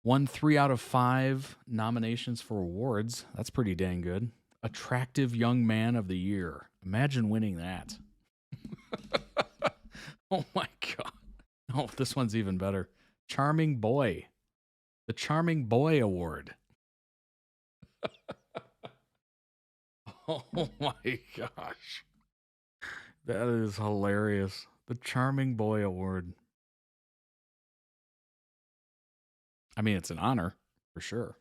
Won 3 out of 5 nominations for awards. That's pretty dang good. Attractive Young Man of the Year. Imagine winning that. Oh my God. Oh, this one's even better. Charming Boy. The Charming Boy Award. Oh my gosh. That is hilarious. The Charming Boy Award. I mean, it's an honor, for sure.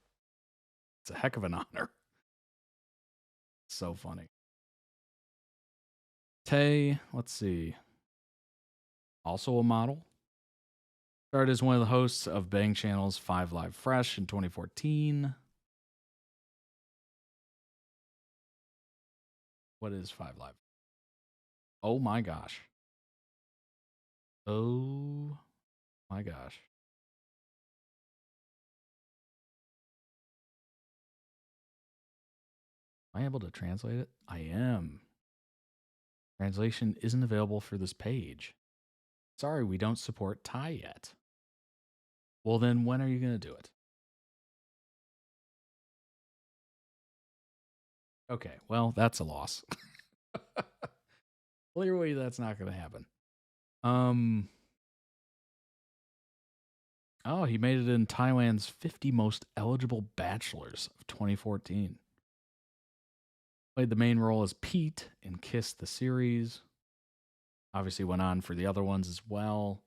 It's a heck of an honor. So funny. Tay, let's see. Also a model. Started as one of the hosts of Bang Channel's 5 Live Fresh in 2014. What is 5 Live? Oh my gosh. Oh my gosh. Am I able to translate it? I am. Translation isn't available for this page. Sorry, we don't support Thai yet. Well, then when are you going to do it? Okay, well, that's a loss. Clearly, that's not going to happen. Oh, he made it in Thailand's 50 most eligible bachelors of 2014. Played the main role as Pete in Kiss the Series. Obviously went on for the other ones as well.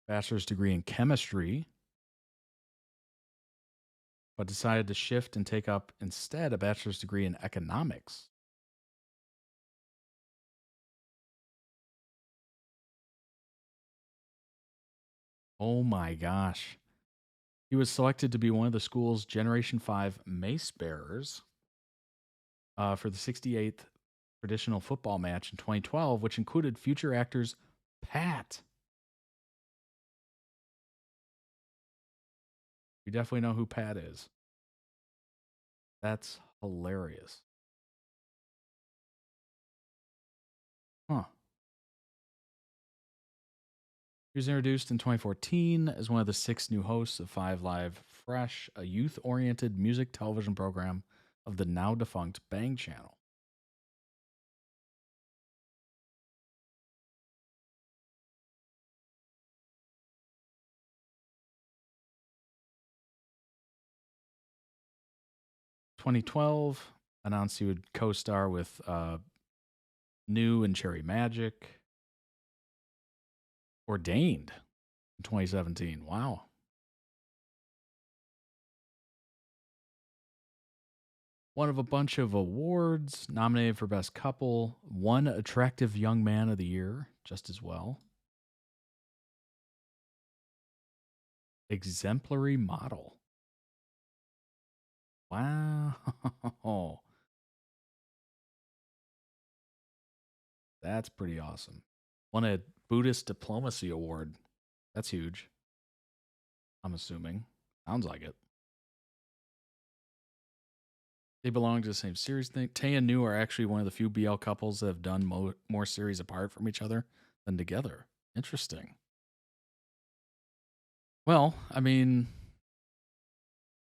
Bachelor's degree in chemistry. But decided to shift and take up instead a bachelor's degree in economics. Oh my gosh. He was selected to be one of the school's Generation 5 mace bearers for the 68th traditional football match in 2012, which included future actors Pat. You definitely know who Pat is. That's hilarious. Huh. He was introduced in 2014 as one of the 6 new hosts of 5 Live Fresh, a youth-oriented music television program of the now-defunct Bang Channel. In 2012, announced he would co-star with New and Cherry Magic. Ordained in 2017. Wow. One of a bunch of awards, nominated for Best Couple, won Attractive Young Man of the Year, just as well. Exemplary Model. Wow. That's pretty awesome. Won a Buddhist Diplomacy Award. That's huge. I'm assuming. Sounds like it. They belong to the same series thing. Tay and New are actually one of the few BL couples that have done more series apart from each other than together. Interesting. Well, I mean,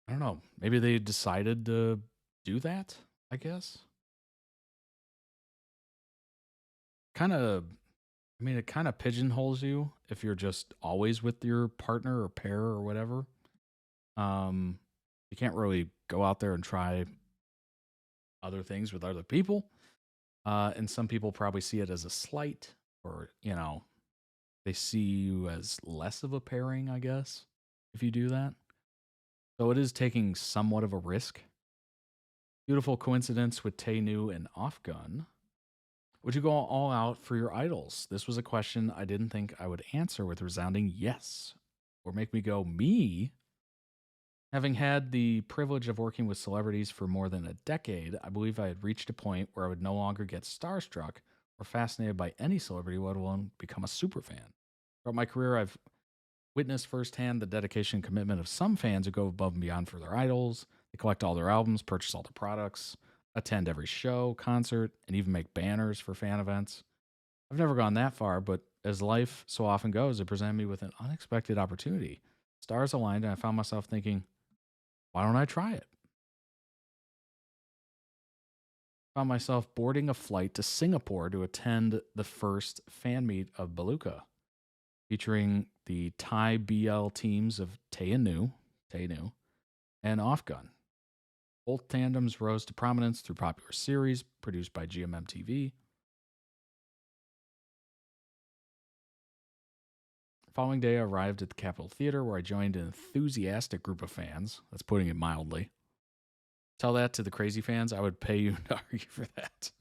I don't know. Maybe they decided to do that, I guess. It kind of pigeonholes you if you're just always with your partner or pair or whatever. You can't really go out there and try other things with other people. And some people probably see it as a slight, or, they see you as less of a pairing, I guess, if you do that. So it is taking somewhat of a risk. Beautiful coincidence with TayNew and Offgun. Would you go all out for your idols? This was a question I didn't think I would answer with resounding yes. Or make me go, me? Having had the privilege of working with celebrities for more than a decade, I believe I had reached a point where I would no longer get starstruck or fascinated by any celebrity, let alone become a superfan. Throughout my career, I've witnessed firsthand the dedication and commitment of some fans who go above and beyond for their idols. They collect all their albums, purchase all their products, attend every show, concert, and even make banners for fan events. I've never gone that far, but as life so often goes, it presented me with an unexpected opportunity. Stars aligned, and I found myself thinking, why don't I try it? Found myself boarding a flight to Singapore to attend the first fan meet of Beluga, featuring the Thai BL teams of TayNew, and Offgun. Both tandems rose to prominence through popular series produced by GMM TV. The following day, I arrived at the Capitol Theater, where I joined an enthusiastic group of fans. That's putting it mildly. Tell that to the crazy fans. I would pay you to argue for that.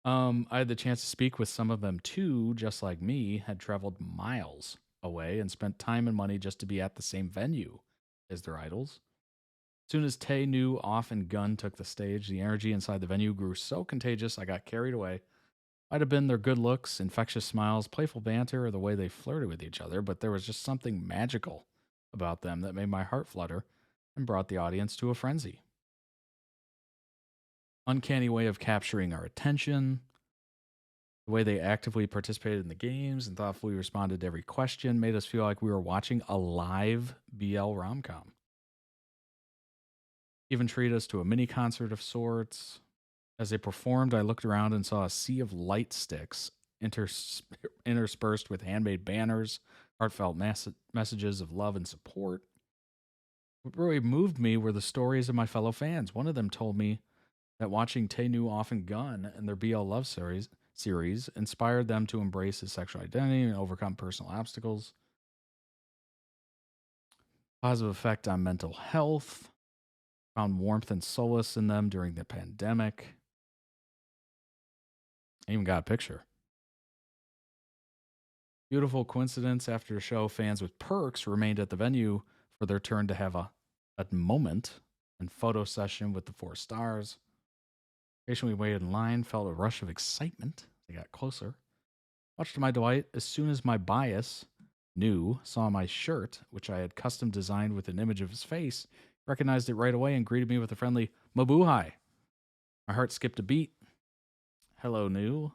I had the chance to speak with some of them too, just like me, had traveled miles away and spent time and money just to be at the same venue as their idols. As soon as TayNew, Off, and Gun took the stage, the energy inside the venue grew so contagious I got carried away. Might have been their good looks, infectious smiles, playful banter, or the way they flirted with each other, but there was just something magical about them that made my heart flutter and brought the audience to a frenzy. Uncanny way of capturing our attention. The way they actively participated in the games and thoughtfully responded to every question made us feel like we were watching a live BL rom-com. Even treated us to a mini concert of sorts. As they performed, I looked around and saw a sea of light sticks interspersed with handmade banners, heartfelt messages of love and support. What really moved me were the stories of my fellow fans. One of them told me that watching TayNew, Off, and Gun and their BL love series inspired them to embrace his sexual identity and overcome personal obstacles. Positive effect on mental health. Found warmth and solace in them during the pandemic. I even got a picture. Beautiful coincidence. After the show, fans with perks remained at the venue for their turn to have a moment and photo session with the 4 stars. Patiently waited in line, felt a rush of excitement. They got closer. Much to my delight, as soon as my bias, New, saw my shirt, which I had custom designed with an image of his face, recognized it right away and greeted me with a friendly "Mabuhay." My heart skipped a beat. "Hello, New,"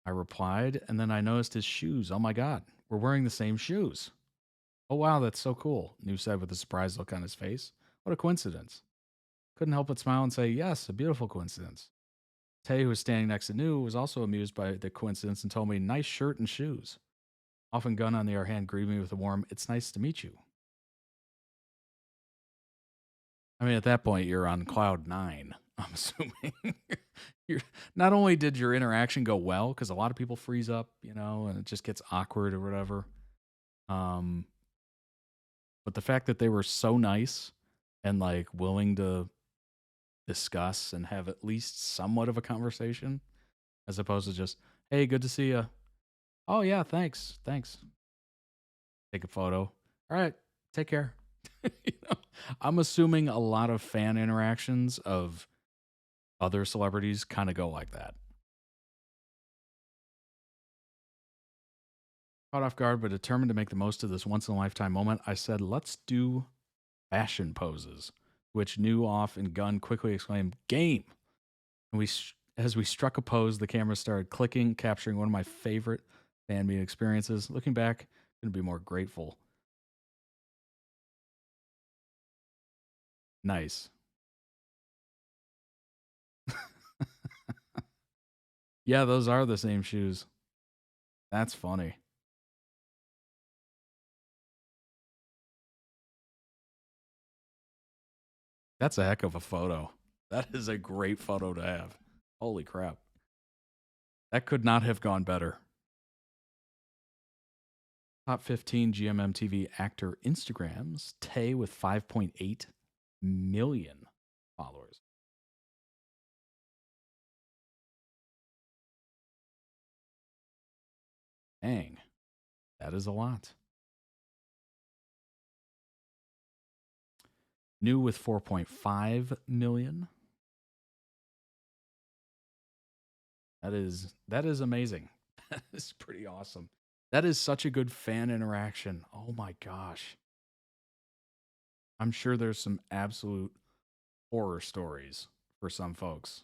I replied, and then I noticed his shoes. Oh my God, we're wearing the same shoes. "Oh wow, that's so cool," New said with a surprised look on his face. What a coincidence. Couldn't help but smile and say, yes, a beautiful coincidence. Tay, who was standing next to New, was also amused by the coincidence and told me, nice shirt and shoes. Off and Gun, on the other hand, greeted me with a warm, it's nice to meet you. I mean, at that point, you're on cloud 9. I'm assuming. Not only did your interaction go well, because a lot of people freeze up, and it just gets awkward or whatever. But the fact that they were so nice and like willing to discuss and have at least somewhat of a conversation, as opposed to just, hey, good to see you. Oh yeah, thanks. Take a photo. All right, take care. I'm assuming a lot of fan interactions of other celebrities kind of go like that. Caught off guard, but determined to make the most of this once-in-a-lifetime moment, I said, let's do fashion poses, which New off and Gun quickly exclaimed, game! And as we struck a pose, the camera started clicking, capturing one of my favorite fan meet experiences. Looking back, couldn't be more grateful. Nice. Yeah, those are the same shoes. That's funny. That's a heck of a photo. That is a great photo to have. Holy crap. That could not have gone better. Top 15 GMMTV actor Instagrams. Tay with 5.8 million followers. Dang. That is a lot. New with 4.5 million. That is amazing. That is pretty awesome. That is such a good fan interaction. Oh my gosh. I'm sure there's some absolute horror stories for some folks.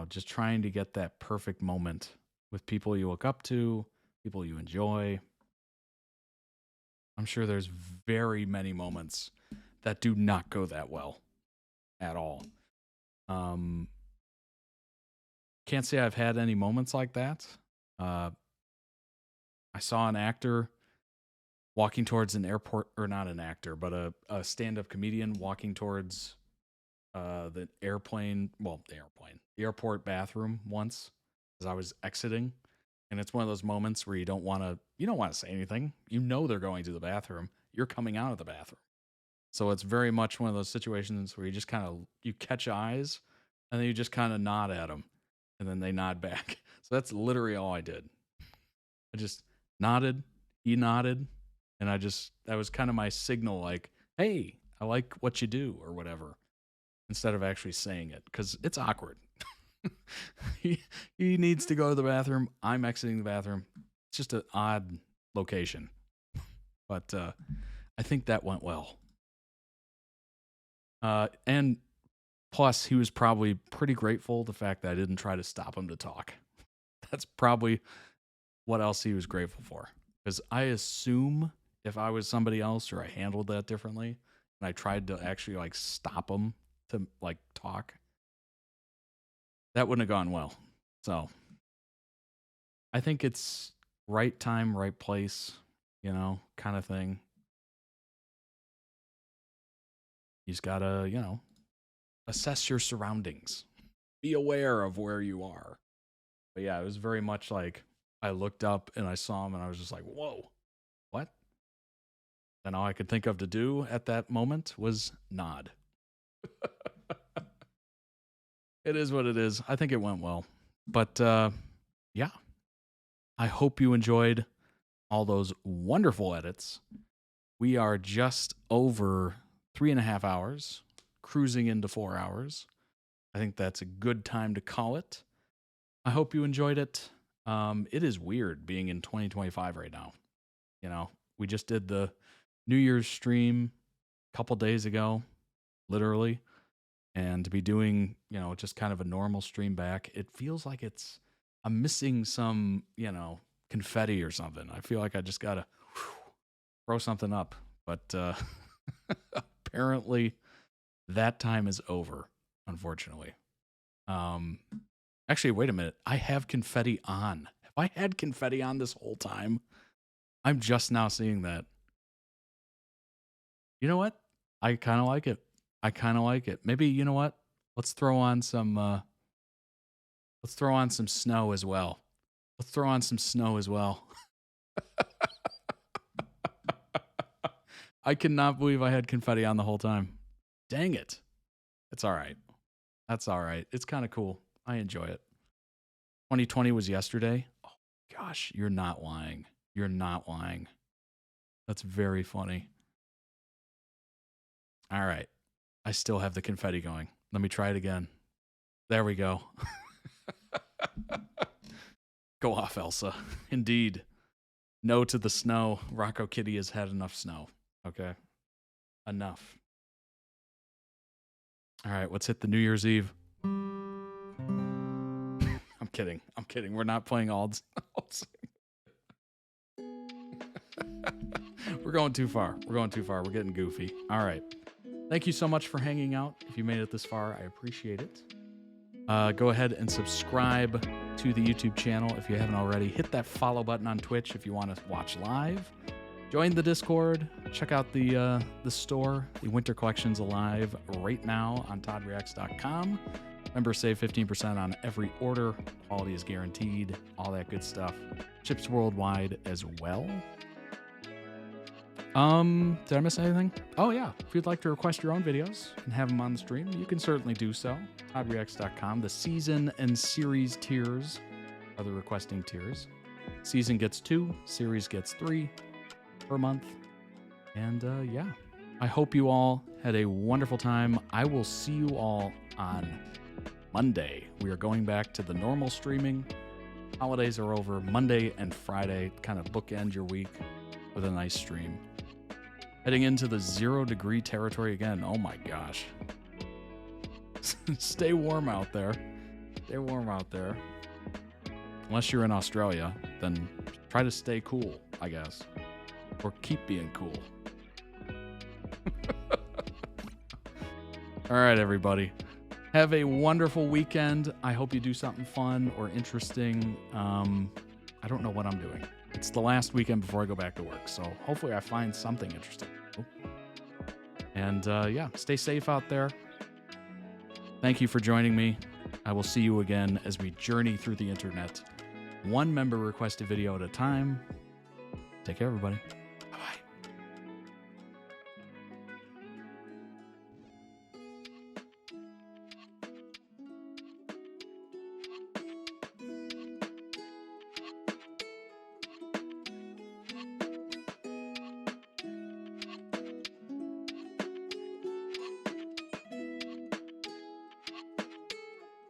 Just trying to get that perfect moment with people you look up to, people you enjoy. I'm sure there's very many moments that do not go that well at all. Can't say I've had any moments like that. I saw an actor walking towards an airport, or not an actor, but a stand-up comedian walking towards the airport bathroom once as I was exiting. And it's one of those moments where you don't want to say anything. They're going to the bathroom. You're coming out of the bathroom. So it's very much one of those situations where you just you catch eyes and then you just kind of nod at them and then they nod back. So that's literally all I did. I just nodded, he nodded, and that was kind of my signal, like, hey, I like what you do or whatever, instead of actually saying it, because it's awkward. He needs to go to the bathroom. I'm exiting the bathroom. It's just an odd location. But I think that went well. And plus, he was probably pretty grateful the fact that I didn't try to stop him to talk. That's probably what else he was grateful for. Because I assume if I was somebody else or I handled that differently and I tried to actually stop him to talk, that wouldn't have gone well. So I think it's right time, right place, kind of thing. You just gotta, assess your surroundings. Be aware of where you are. But yeah, it was very much like I looked up and I saw him and I was just like, whoa, what? And all I could think of to do at that moment was nod. It is what it is. I think it went well. But yeah, I hope you enjoyed all those wonderful edits. We are just over 3.5 hours, cruising into 4 hours. I think that's a good time to call it. I hope you enjoyed it. It is weird being in 2025 right now. We just did the New Year's stream a couple days ago, literally. And to be doing, just kind of a normal stream back, it feels like I'm missing some, confetti or something. I feel like I just got to throw something up. But apparently that time is over, unfortunately. Actually, wait a minute. I have confetti on. Have I had confetti on this whole time? I'm just now seeing that. You know what? I kind of like it. I kind of like it. Maybe, you know what? Let's throw on some snow as well. Let's throw on some snow as well. I cannot believe I had confetti on the whole time. Dang it. It's all right. That's all right. It's kind of cool. I enjoy it. 2020 was yesterday. Oh, gosh, you're not lying. You're not lying. That's very funny. All right. I still have the confetti going. Let me try it again. There we go. Go off, Elsa. Indeed. No to the snow. Rocco Kitty has had enough snow. Okay. Enough. All right, let's hit the New Year's Eve. I'm kidding. I'm kidding. We're not playing Alds. We're going too far. We're going too far. We're getting goofy. All right. Thank you so much for hanging out. If you made it this far, I appreciate it. Go ahead and subscribe to the YouTube channel if you haven't already. Hit that follow button on Twitch if you want to watch live. Join the Discord. Check out the store. The winter collection's alive right now on toddreacts.com. Remember, save 15% on every order. Quality is guaranteed. All that good stuff. Ships worldwide as well. Did I miss anything? Oh yeah, if you'd like to request your own videos and have them on the stream, you can certainly do so. toddreacts.com. The season and series tiers are the requesting tiers. Season gets 2, series gets 3 per month. And yeah, I hope you all had a wonderful time. I will see you all on Monday. We are going back to the normal streaming. Holidays are over. Monday and Friday, kind of bookend your week with a nice stream. Heading into the 0-degree territory again. Oh my gosh. Stay warm out there. Stay warm out there. Unless you're in Australia, then try to stay cool, I guess. Or keep being cool. All right, everybody. Have a wonderful weekend. I hope you do something fun or interesting. I don't know what I'm doing. It's the last weekend before I go back to work, so hopefully I find something interesting. And yeah, stay safe out there. Thank you for joining me. I will see you again as we journey through the internet, one member requested video at a time. Take care, everybody.